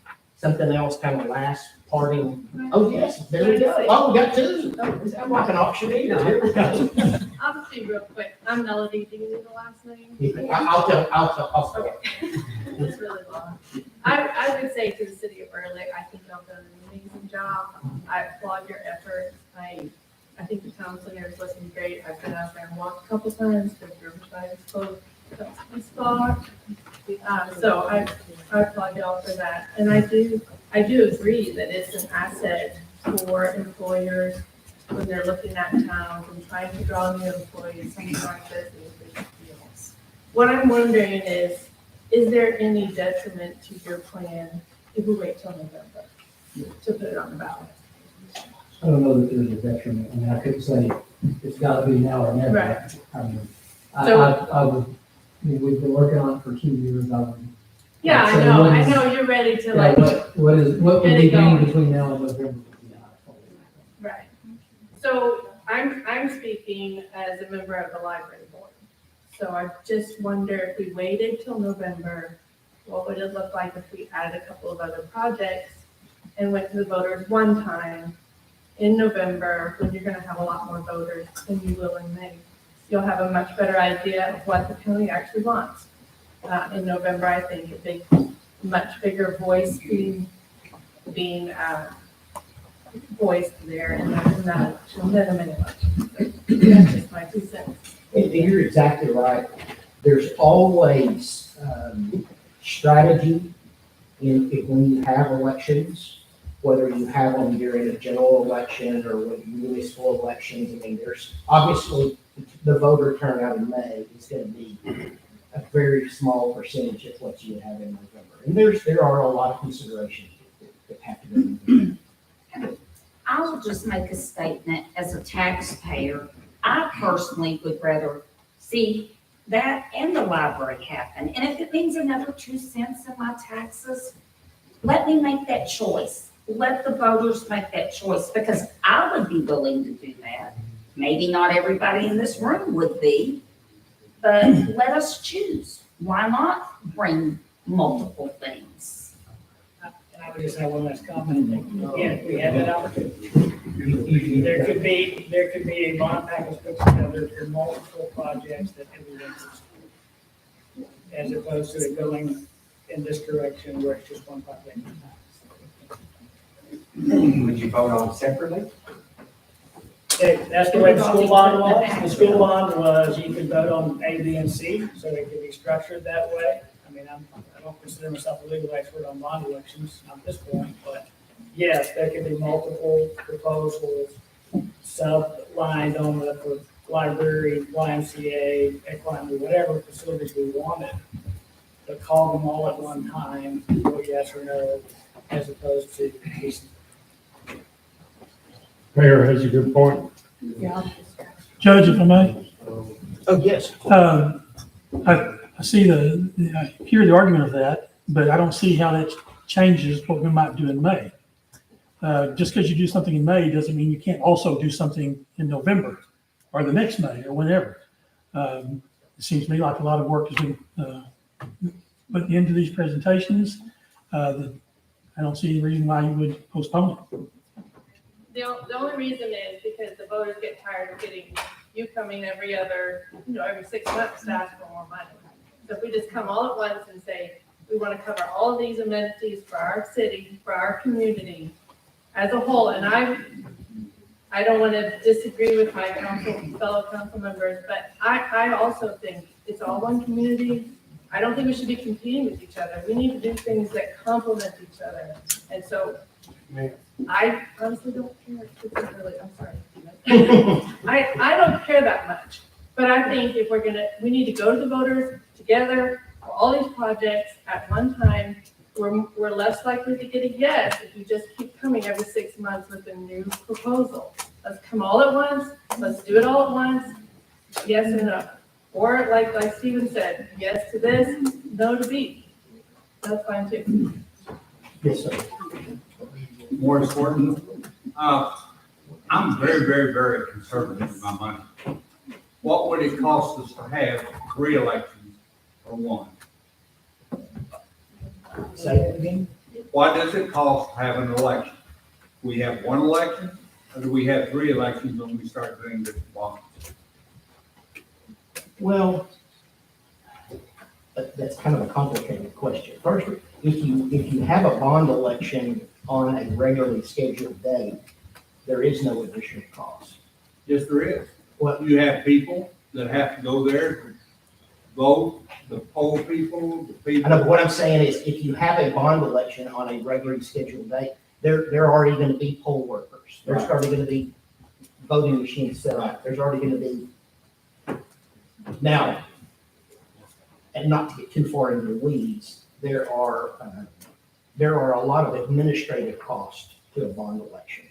else kind of last parting. Oh, yes, there we go. Oh, we got two. I'm like an auctioneer. Here we go. I'll just be real quick. I'm Melody. Do you need the last name? I'll start. It's really long. I would say to the city of Berwick, I think y'all done an amazing job. I applaud your effort. I think the town center is looking great. I've been out there and walked a couple times because Riverside is closed. That's my spot. So I applaud y'all for that. And I do agree that it's an asset for employers when they're looking at towns and trying to draw new employees. Sometimes there's these big deals. What I'm wondering is there any detriment to your plan if we wait till November to put it on the ballot? I don't know that there's a detriment. I mean, I couldn't say it's gotta be now or never. Right. I mean, So- we've been working on it for 2 years. Yeah, I know, you're ready to like. What would get be it going. gained between now and November? Right. So I'm speaking as a member of the library board. So I just wonder if we waited till November, what would it look like if we added a couple of other projects and went to the voters one time in November, when you're gonna have a lot more voters than you will in May. You'll have a much better idea of what the county actually wants. In November, I think much bigger voice being voiced there in that minimum election. That's just my 2 cents. And you're exactly right. There's always strategy when you have elections, whether you have them during a general election or with municipal elections. I mean, there's obviously the voter turnout in May is going to be a very small percentage of what you would have in November. And there are a lot of considerations that have to go into that. I will just make a statement as a taxpayer. I personally would rather see that and the library happen. And if it means another 2 cents in my taxes, let me make that choice. Let the voters make that choice, because I would be willing to do that. Maybe not everybody in this room would be, but let us choose. Why not bring multiple things? And I would just have one last comment. Again, we have that opportunity. There could be a bond package put together for multiple projects that everyone could support, as opposed to it going in this direction where it's just one project. Would you vote on separately? That's the way the school bond was. The school bond was, you could vote on A, B, and C, so it could be structured that way. I mean, I don't consider myself a legal expert on bond elections at this point, but yes, there could be multiple proposals sub-lined on the, for library, YMCA, equine, whatever facilities we wanted. But call them all at one time, vote yes or no, as opposed to piecemeal. Mayor has a good point. Judge, if I may, Oh, yes. I see I hear the argument of that, but I don't see how that changes what we might do in May. Just because you do something in May doesn't mean you can't also do something in November or the next May or whenever. It seems to me like a lot of work has been put into these presentations. I don't see any reason why you would postpone it. The only reason is because the voters get tired of getting you coming every 6 months to ask for more money. So if we just come all at once and say, we want to cover all of these amenities for our city, for our community as a whole, and I don't want to disagree with my fellow council members, but I also think it's all one community. I don't think we should be competing with each other. We need to do things that complement each other. And so I honestly don't care. I'm sorry. I don't care that much, but I think if we need to go to the voters together for all these projects at one time. We're less likely to get a yes if you just keep coming every 6 months with a new proposal. Let's come all at once. Let's do it all at once. Yes or no. Or like Stephen said, yes to this, no to B. That's fine too. Yes, sir. Morris Horton. I'm very, very, very conservative with my money. What would it cost us to have 3 elections or 1? Say it again. What does it cost to have an election? We have 1 election, or do we have 3 elections when we start doing this bonds? Well, that's kind of a complicated question. First, if you have a bond election on a regularly scheduled date, there is no additional cost. Yes, there is. What? You have people that have to go there to vote, the poll people, the people. I know, but what I'm saying is, if you have a bond election on a regularly scheduled date, there are already going to be poll workers. There's Right. already going to be voting machines set up. There's already going to be. Now, and not to get too far into the weeds, there are a lot of administrative costs to a bond election.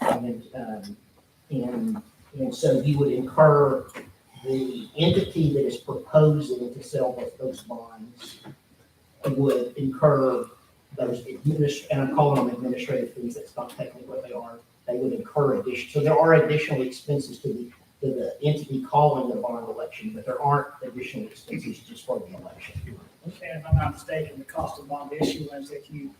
And so you would incur, the entity that is proposing to sell those bonds would incur those and I'm calling them administrative fees, that's not technically what they are. They would incur so there are additional expenses to the entity calling the bond election, but there aren't additional expenses just for the election. Okay, if I'm not mistaken, the cost of bond issuance,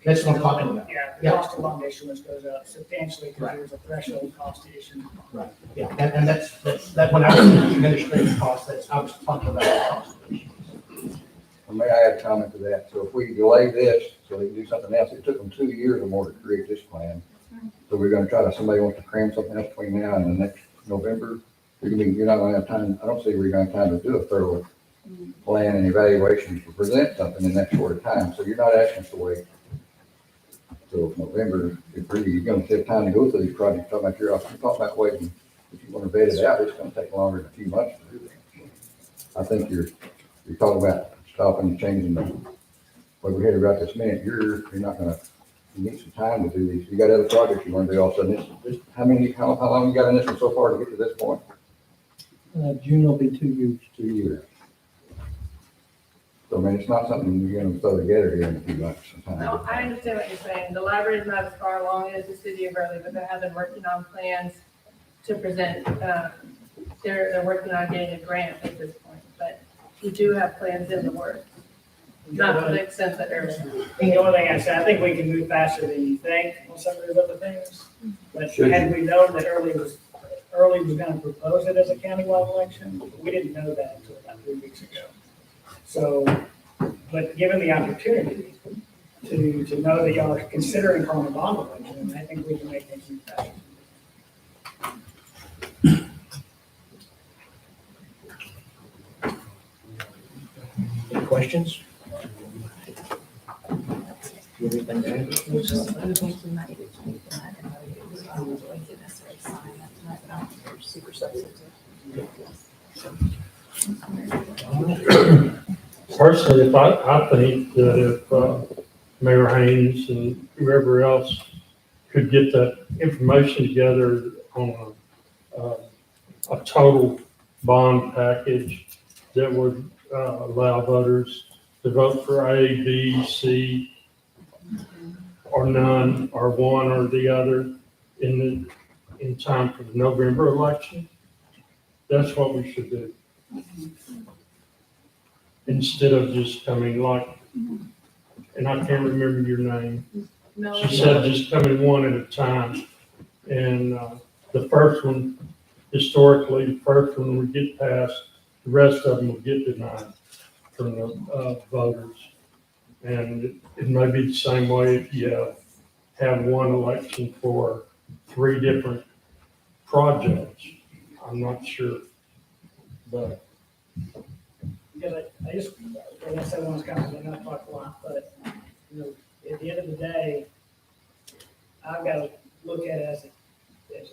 That's what I'm talking about. Yeah, the cost of bond issuance goes up substantially because there's a threshold cost to issue. Right, yeah, and that's when I was in administrative costs, I was talking about the cost of issues. May I add a comment to that? So if we delay this, so they can do something else, it took them 2 years or more to create this plan. So we're gonna try to, somebody wants to cram something else between now and the next November, you're not gonna have time, I don't see where you're gonna have time to do a thorough plan and evaluation to present something in that short of time. So you're not asking us to wait till November. If really you're gonna have time to go through these projects, talking about waiting. If you wanna vet it out, it's gonna take longer than a few months to do that. I think you're talking about stopping and changing the way we're headed right this minute. You're not gonna, you need some time to do these. You got other projects you wanna do all of a sudden. How long you got in this one so far to get to this point? June will be 2 years. 2 years. So, I mean, it's not something you're gonna throw together here in a few months sometime. No, I understand what you're saying. The library is not as far along as the city of Burley, but they have been working on plans to present. They're working on getting a grant at this point, but we do have plans in the works. Not to the extent that they're. The only thing I say, I think we can move faster than you think on some of those other things. But Should had we known that Early was gonna propose it as a countywide election, we didn't know that until about 3 weeks ago. So But given the opportunity to know that y'all are considering calling a bond election, I think we can make things move faster. Any questions? You have anything to add? Personally, I think that if Mayor Haynes and whoever else could get that information together on a total bond package that would allow voters to vote for A, B, C, or none, or one or the other in time for the November election, that's what we should do. Instead of just coming like, and I can't remember your name. She said just coming one at a time. And the first one, historically, the first one would get passed, the rest of them will get denied from the voters. And it may be the same way if you have one election for 3 different projects. I'm not sure, but. Because I just, like I said, when I was kind of not talk a lot, but, you know, at the end of the day, I've got to look at it as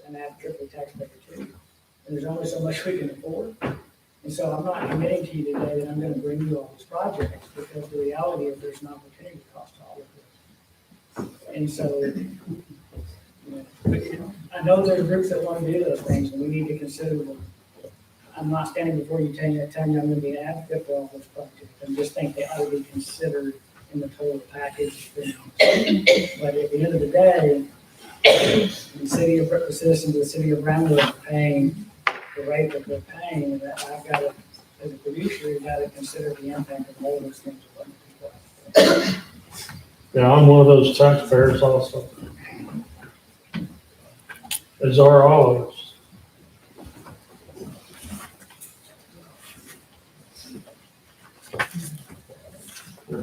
an triple taxpayer too. And there's only so much we can afford. And so I'm not committing to you today that I'm going to bring you all these projects, because the reality is there's an opportunity cost to all of this. And so, you know, I know there's groups that want to do those things, and we need to consider them. I'm not standing before you telling you I'm going to be an advocate for all those projects. I just think they ought to be considered in the total package. But at the end of the day, the citizens of the city of Brownwood are paying the rate that they're paying, and that I've got to, as a producer, you've got to consider the impact of all those things. Yeah, I'm one of those taxpayers also. As are all of us.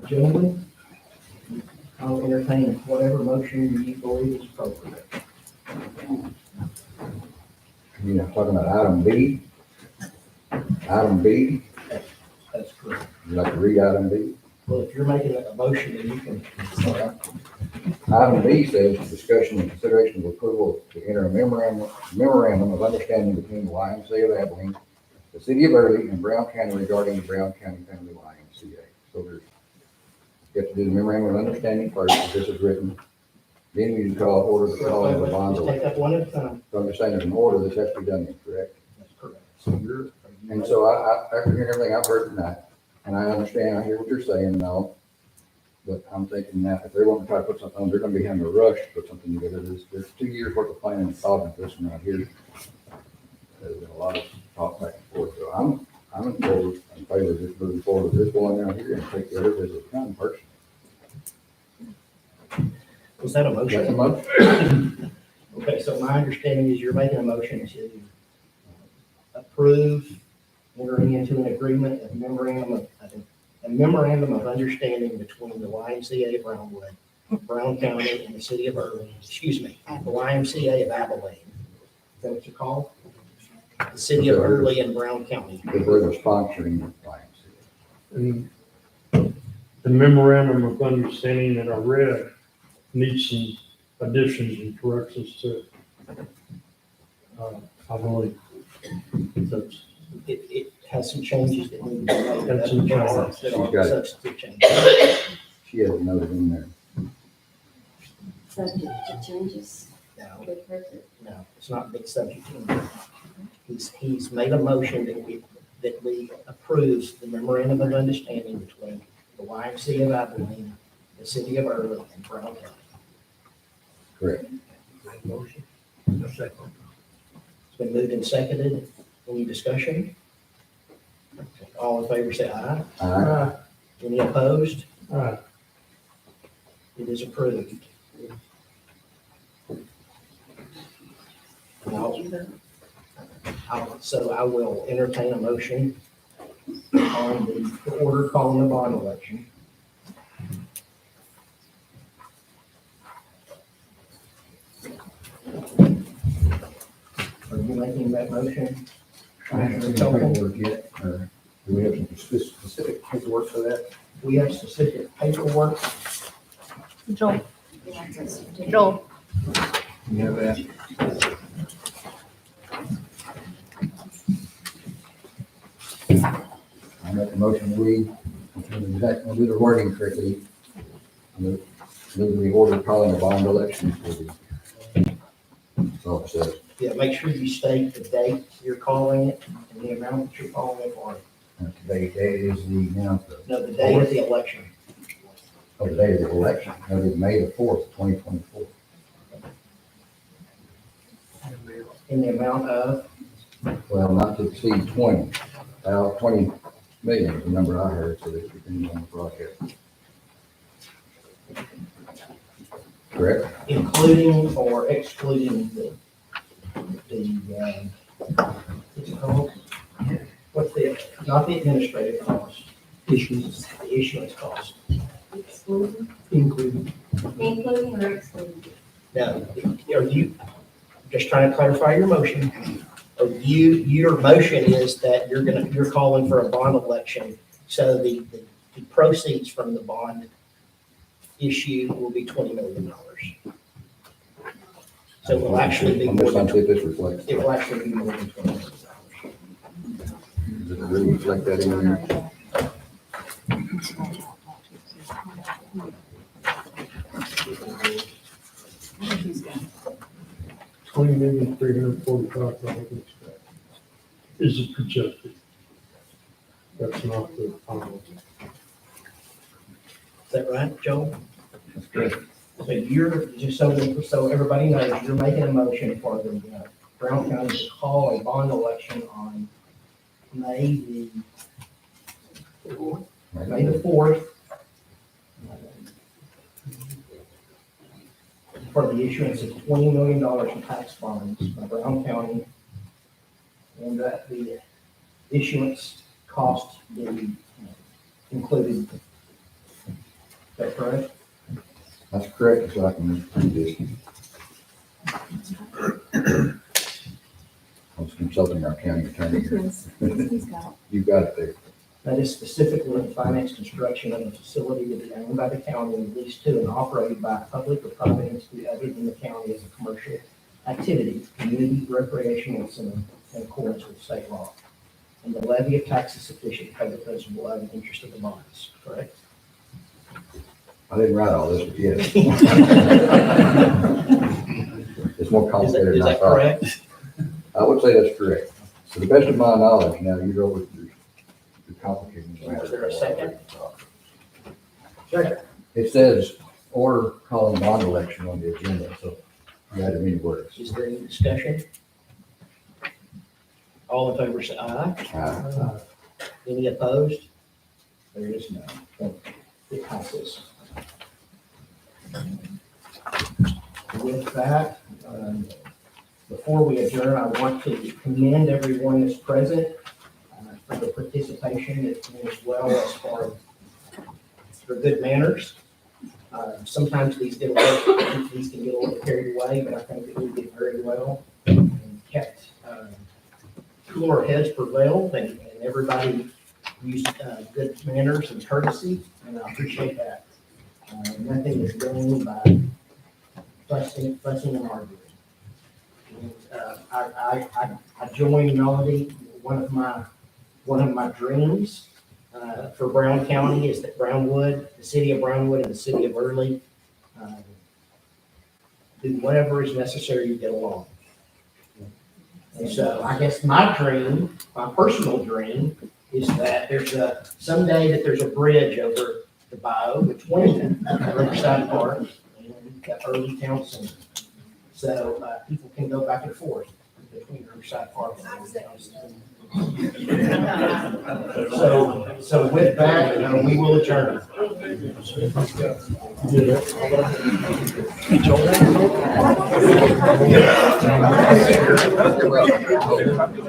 Gentlemen, I'll entertain whatever motion you believe is appropriate. You know, talking about item B. Item B, That's correct. you like to read item B? Well, if you're making a motion, then you can. Item B says discussion and consideration of approval to enter a memorandum of understanding between the YMCA of Abilene, the city of Early, and Brown County regarding the Brown County Family YMCA. So there's, you have to do the memorandum of understanding first, as this is written. Then you call order the call of the bond. Just take that one at a time. So I'm just saying there's an order that's has to be done, then, correct? That's correct. So you're. And so after hearing everything I've heard tonight, and I understand, I hear what you're saying and all, but I'm thinking that if they want to try to put something on, they're gonna be having a rush to put something together. There's 2 years worth of planning and thought into this one right here. There's been a lot of talk back and forth, so I'm in favor of just moving forward with this one down here and take the others as a county person. Was that a motion? That's a motion. Okay, so my understanding is you're making a motion to approve entering into an agreement, a memorandum of understanding between the YMCA of Brownwood, Brown County, and the city of Early, the YMCA of Abilene. Is that what you call it? The city of Early and Brown County. Because they're sponsoring the YMCA. And the memorandum of understanding that I read needs some additions and corrections to it. I believe. That's, It has some changes that need to be made. Has some changes. That She's got are it. substantive changes. She has a note in there. Subject to changes. No, Good person. no, it's not big subject. He's made a motion that we approve the memorandum of understanding between the YMCA of Abilene, the city of Early, and Brown County. Correct. Motion. It's been moved and seconded. Any discussion? All in favor, say aye. Aye. Any opposed? Aye. It is approved. So I will entertain a motion on the order calling the bond election. Are you making that motion? I haven't seen the paperwork yet. Do we have some specific paperwork for that? We have specific paperwork. Joel. Joel. You have that? I make a motion, I'll do the wording correctly. Move the order calling a bond election for the, that's all it says. Yeah, make sure you state the date you're calling it and the amount that you're calling it for. Today, that is the, now, No, the date of the election. the day of the election, that'll be May the 4th, 2024. In the amount of, Well, not to exceed 20 million is the number I heard, so that depends on the project. Correct? including or excluding what's it called? What's not the administrative cost, Issues. the issuance cost. Excluding. Including. Including or excluding? Now, are you, just trying to clarify your motion, your motion is that you're calling for a bond election, so the proceeds from the bond issue will be $20 million. So it will actually be I'm more just trying than, to see if this reflects. it will actually be more than $20 million. Does it really reflect that in there? $20,345,000 is it projected. That's not the final. Is that right, Joel? That's great. So you're, just so everybody knows, you're making a motion for the Brown County to call a bond election on May the 4th for the issuance of $20 million in tax bonds by Brown County, and that the issuance cost be included. Is that correct? That's correct, so I can read this. I was consulting our county attorney here. You got it there. That is specifically to finance construction of a facility to be owned by the county and leased to and operated by a public or private entity other than the county as a commercial activity, community recreational center in accordance with state law. And the levy of taxes sufficient to pay the principal and interest of the bonds, correct? I didn't write all this, but yes. It's more complicated Is than I that thought. correct? I would say that's correct. To the best of my knowledge, now you're over the complicated matter. Is there a second? Second. It says order calling bond election on the agenda, so you added many words. Is there any discussion? All in favor say aye. Aye. Any opposed? There is none. It passes. With that, before we adjourn, I want to commend everyone that's present for the participation as well as for good manners. Sometimes these can get a little carried away, but I think that we did very well and kept cooler heads prevailed, and everybody used good manners and courtesy, and I appreciate that. Nothing is gained by fussing and arguing. And, I joined Melody. One of my dreams for Brown County is that Brownwood, the city of Brownwood and the city of Early, do whatever is necessary to get along. And so I guess my dream, my personal dream, is that someday that there's a bridge over the bayou between Riverside Park and the Early Town Center. So people can go back and forth between Riverside Park and Early Town Center. So with that, we will adjourn. You're welcome.